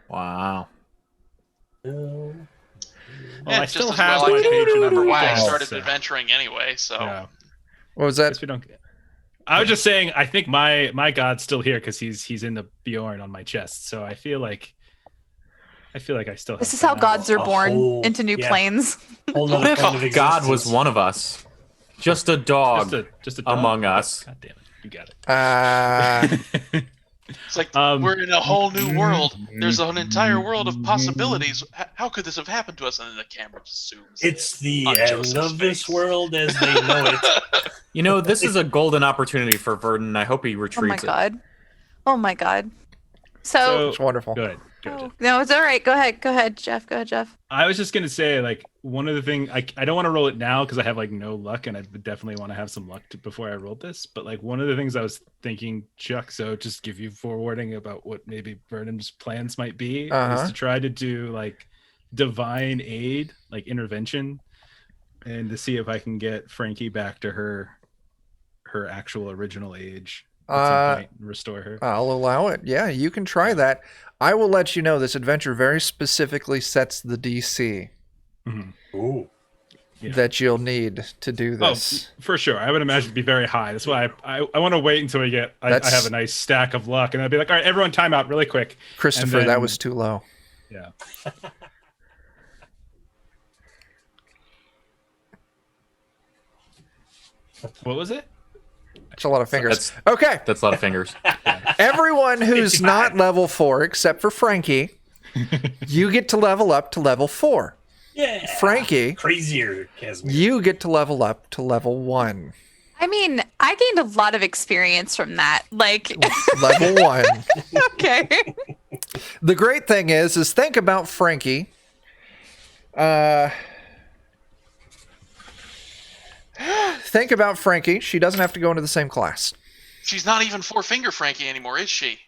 Wow. Well, Yeah, I just still as have well I my can page remember number why I 12, started so- adventuring anyway. So Yeah. What was that? Guess we don't. I was just saying. I think my god's still here because he's in the Bjorn on my chest. So I feel like I still. This have is how some gods are A born whole- into new yeah. planes. Whole nother plane of God was existence. one of us. Just a dog just a dog. among us. God damn it! You got it. it's like we're in a whole new world. There's an entire world of possibilities. How could this have happened to us? And then the camera just zooms. It's the on end Joseph's of this face. world as they know it. You know, this is a golden opportunity for Verdon. I hope he Oh my retreats it. god. Oh my god. So, It's wonderful. Good. no, it's all right. Go ahead, Jeff. Go ahead, Jeff. I was just gonna say, like, one of the things I don't want to roll it now because I have like no luck, and I would definitely want to have some luck before I rolled this. But like one of the things I was thinking, Chuck, so just give you forewarning about what maybe Verdon's plans might be, is to try to do like divine aid, like intervention, and to see if I can get Frankie back to her actual original age at some point and restore her. I'll allow it. Yeah, you can try that. I will let you know this adventure very specifically sets the DC Ooh. that you'll need to do this. Oh, for sure. I would imagine it'd be very high. That's why I want to wait until I have a nice stack of luck, and I'd be like, all right, everyone, time out really quick. Christopher, And then- that was too low. Yeah. What was it? That's a lot of fingers. Okay, That's a lot of fingers. everyone who's not level 4 except for Frankie, you get to level up to level 4. Yeah. Frankie, Crazier, Casimir. you get to level up to level 1. I mean, I gained a lot of experience from that. Like, Level 1. okay. The great thing is think about Frankie. Think about Frankie. She doesn't have to go into the same class. She's not even Four-Finger Frankie anymore, is she?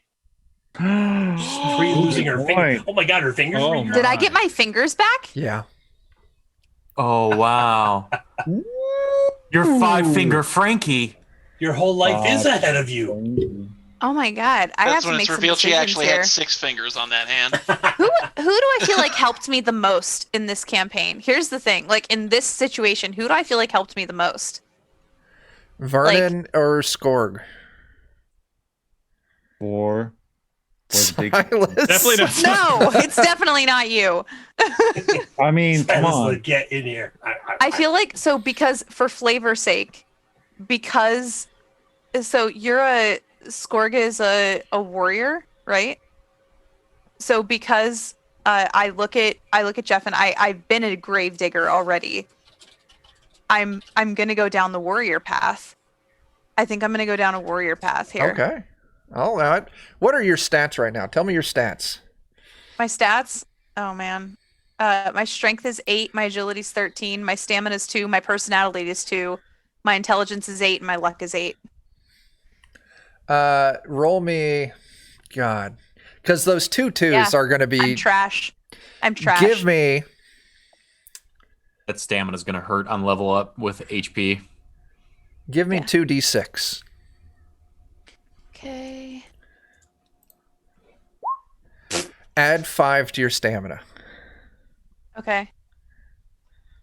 Losing her finger. Oh my god, her fingers. Oh were my- Did I get my fingers back? Yeah. Oh, wow. You're five-finger Frankie. Your whole life is ahead of you. Oh my god. I have That's to when make it's some revealed she decisions actually here. had 6 fingers on that hand. Who do I feel like helped me the most in this campaign? Here's the thing. Like, in this situation, who do I feel like helped me the most? Vernon or Skorg? Or big, Silas. Definitely not. No, it's definitely not you. I mean, come Silas, on. like, get in here. I feel like, so because, for flavor's sake, because, so Skorg is a warrior, right? So because I look at Jeff and I've been a gravedigger already. I'm gonna go down the warrior path. I think I'm gonna go down a warrior path here. Okay. I'll allow it. What are your stats right now? Tell me your stats. My stats? Oh man. My strength is 8, my agility is 13, my stamina is 2, my personality is 2, my intelligence is 8, and my luck is 8. Roll me, God, because those 2 2s Yeah, are going to be. I'm trash. Give me. That stamina's going to hurt on level up with HP. Give me 2d6. Okay. Add 5 to your stamina. Okay.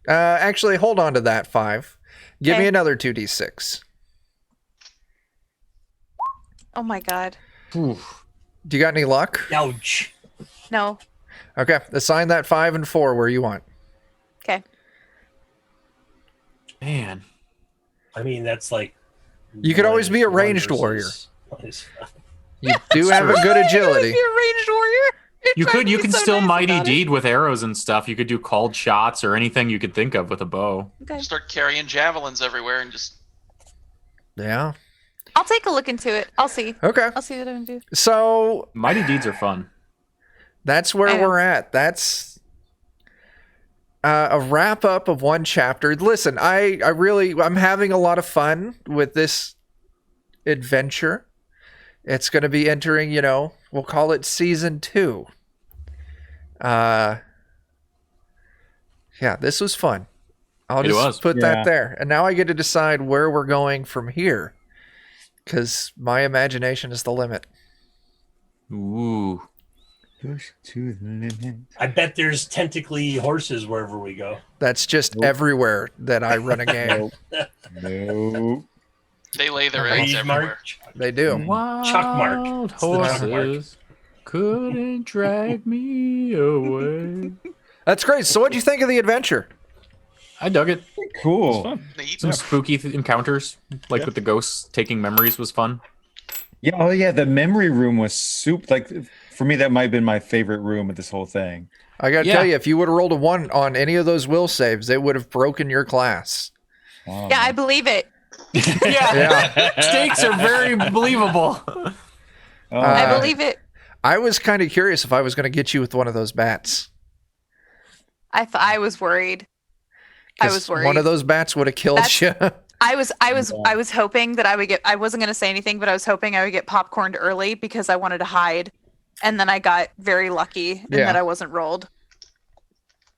Actually, hold on to that 5. Give me Okay. another 2d6. Oh my god. Oof. Do you got any luck? Ouch. No. Okay, assign that 5 and 4 where you want. Okay. Man. I mean, that's like. You could always be a one ranged versus- warrior. versus- You do have a good agility. You're a ranged warrior. You Trying could to you be can so still nice mighty about it. deed with arrows and stuff. You could do called shots or anything you could think of with a bow. Okay. Start carrying javelins everywhere and just. Yeah. I'll take a look into it. I'll see. Okay. I'll see what I'm gonna do. So Mighty deeds are fun. that's where I know. we're at. That's a wrap up of one chapter. Listen, I'm having a lot of fun with this adventure. It's going to be entering, we'll call it season 2. Yeah, this was fun. I'll It just was. put Yeah. that there. And now I get to decide where we're going from here. Because my imagination is the limit. Ooh. Push to the limit. I bet there's tentacly horses wherever we go. That's just Nope. everywhere that I run a game. No. They lay their eggs Rage everywhere. march. They do. Chuck mark. Wild It's the Chuck mark. horses couldn't drag me away. That's great. So what'd you think of the adventure? I dug it. Cool. Fun. Neat. Some spooky encounters, like with the ghosts taking memories, was fun. Yeah. Oh, yeah. The memory room was soup. Like, for me, that might have been my favorite room of this whole thing. I gotta Yeah. tell you, if you would have rolled a 1 on any of those will saves, it would have broken your class. Wow. Yeah, I believe it. Yeah. Stakes are very believable. Oh, I Uh, believe it. I was kind of curious if I was going to get you with one of those bats. I was worried. I 'Cause was worried. One of those bats would have killed That's- you. I was hoping that I wasn't going to say anything, but I was hoping I would get popcorned early because I wanted to hide. And then I got very lucky in Yeah. that I wasn't rolled.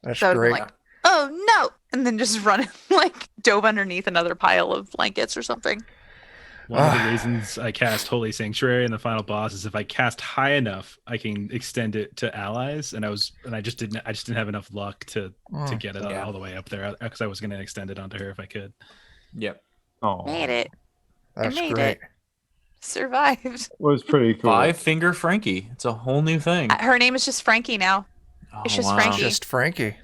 That's So I'm great. like, oh no. And then just run like dove underneath another pile of blankets or something. One of the reasons I cast Holy Sanctuary in the final boss is if I cast high enough, I can extend it to allies, and I just didn't have enough luck to get it all the way up there because I was going to extend it onto her if I could. Yep. Oh, Made it. That's made great. it. Survived. it was pretty cool. 5-finger Frankie. It's a whole new thing. Her name is just Frankie now. It's just Frankie. Just Frankie.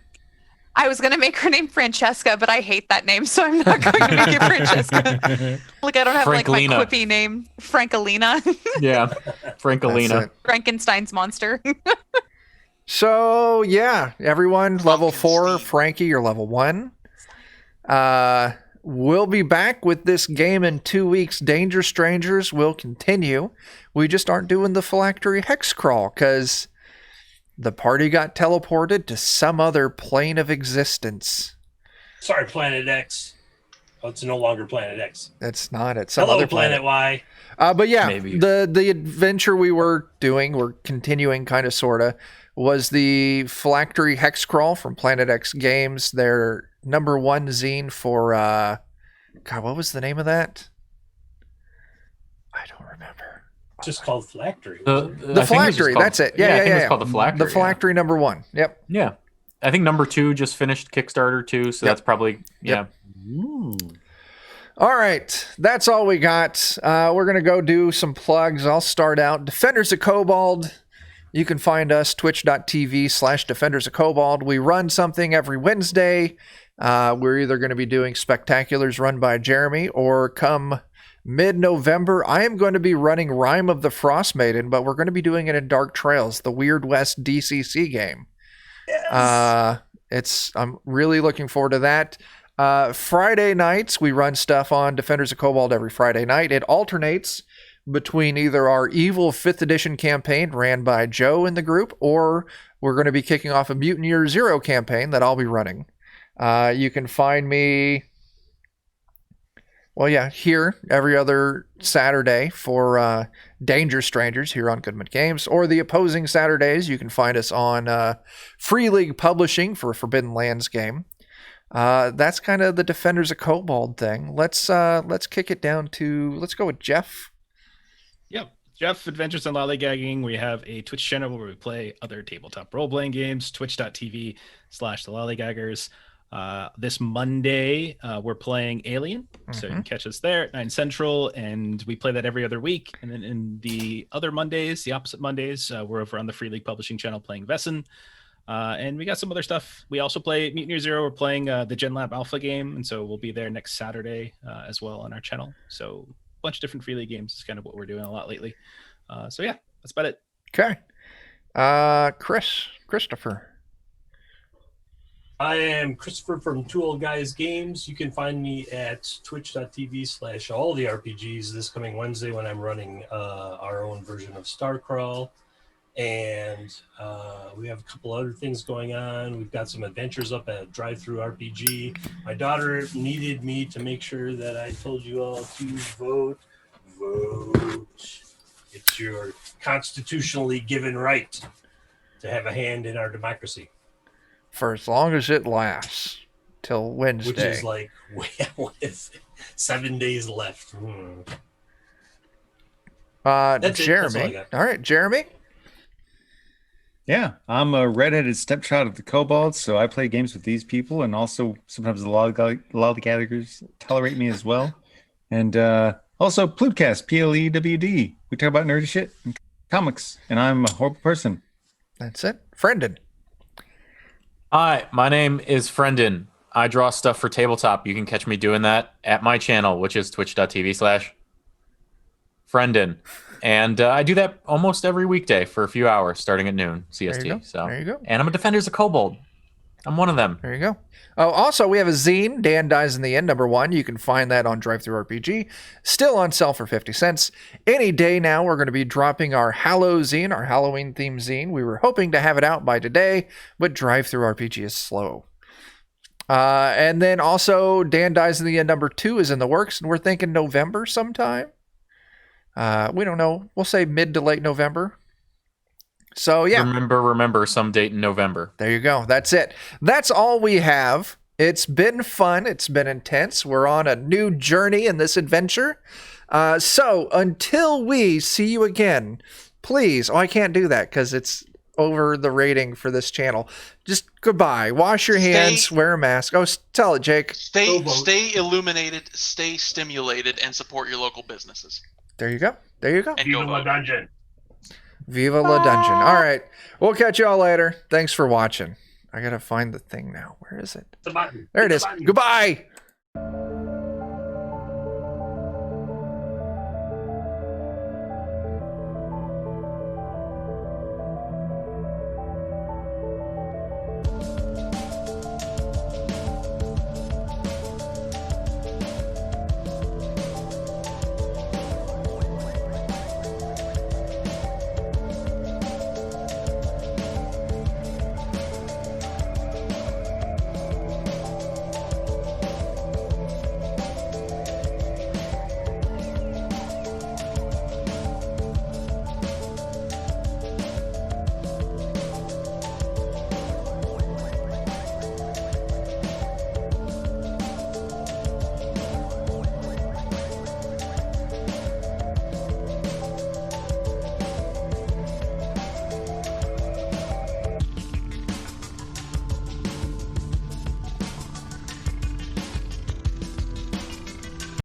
I was gonna make her name Francesca, but I hate that name, so I'm not going to make it Francesca. Like I don't have like my Franklina. quippy name, Frankalina, Yeah. That's Frankalina. it. Frankenstein's monster. So yeah, everyone, level 4, Steve. Frankie, you're level 1. We'll be back with this game in 2 weeks. Danger Strangers will continue. We just aren't doing the Phylactery Hexcrawl because the party got teleported to some other plane of existence. Sorry, Planet X. Oh, it's no longer Planet X. It's not. It's some Hello, other Planet planet. Y. But yeah, Maybe. the adventure we're continuing kind of sorta, was the Phylactery Hexcrawl from Planet X Games. Their #1 zine for God, what was the name of that? I don't remember. It's just called Phylactery. The I think it was just Phylactery, called- that's it. I Yeah, think yeah, it's yeah. called the Phylactery. The Phylactery #1. Yep. Yeah. I think #2 just finished Kickstarter too, so Yep. that's probably Yep. All right, that's all we got. We're going to go do some plugs. I'll start out. Defenders of Kobold. You can find us twitch.tv/Defenders of Kobold. We run something every Wednesday. We're either going to be doing spectaculars run by Jeremy, or come mid-November, I am going to be running Rime of the Frost Maiden, but we're going to be doing it in Dark Trails, the Weird West DCC game. I'm really looking forward to that. Friday nights, we run stuff on Defenders of Kobold every Friday night. It alternates between either our Evil 5th Edition campaign ran by Joe in the group, or we're going to be kicking off a Mutant Year Zero campaign that I'll be running. You can find me... Well, yeah, here every other Saturday for Danger Strangers here on Goodman Games, or the opposing Saturdays, you can find us on Free League Publishing for a Forbidden Lands game. That's kind of the Defenders of Kobold thing. Let's kick it down to, let's go with Jeff. Yep. Jeff, Adventures in Lollygagging. We have a Twitch channel where we play other tabletop role-playing games, twitch.tv/the Lollygaggers. This Monday, we're playing Alien, so you can catch us there at 9 Central, and we play that every other week. And then in the other Mondays, the opposite Mondays, we're over on the Free League Publishing channel playing Vesson. And we got some other stuff. We also play Mutineer Zero. We're playing the Gen Lab Alpha game, and so we'll be there next Saturday as well on our channel. So a bunch of different Free League games is kind of what we're doing a lot lately. So yeah, that's about it. Okay. Christopher. I am Christopher from Two Old Guys Games. You can find me at twitch.tv/alltherpgs this coming Wednesday when I'm running our own version of Starcrawl. And we have a couple other things going on. We've got some adventures up at Drive-Thru RPG. My daughter needed me to make sure that I told you all to vote. It's your constitutionally given right to have a hand in our democracy. For as long as it lasts, till Wednesday. Which is like, what is it? 7 days left. Jeremy. All right, Jeremy. Yeah, I'm a redheaded stepchild of the kobolds, so I play games with these people, and also sometimes the lollygaggers tolerate me as well. And also Plutecast, PLEWD. We talk about nerdy shit and comics, and I'm a horrible person. That's it. Friendin. Hi, my name is Friendin. I draw stuff for tabletop. You can catch me doing that at my channel, which is twitch.tv/Friendin. And I do that almost every weekday for a few hours, starting at noon CST. There you go. And I'm a Defenders of Kobold. I'm one of them. There you go. Oh, also, we have a zine, Dan Dies in the End, #1. You can find that on Drive-Thru RPG. Still on sale for 50 cents. Any day now, we're going to be dropping our Hallow zine, our Halloween-themed zine. We were hoping to have it out by today, but Drive-Thru RPG is slow. And then also, Dan Dies in the End #2 is in the works, and we're thinking November sometime. We don't know. We'll say mid to late November. So, yeah. Remember some date in November. There you go. That's it. That's all we have. It's been fun. It's been intense. We're on a new journey in this adventure. So, until we see you again, please. Oh, I can't do that because it's over the rating for this channel. Just goodbye. Wash your hands. Wear a mask. Oh, tell it, Jake. Stay illuminated, stay stimulated, and support your local businesses. There you go. There you go. And Viva go la vote. dungeon. Viva la dungeon. All right. We'll catch you all later. Thanks for watching. I got to find the thing now. Where is it? The button. There it The is. button. Goodbye.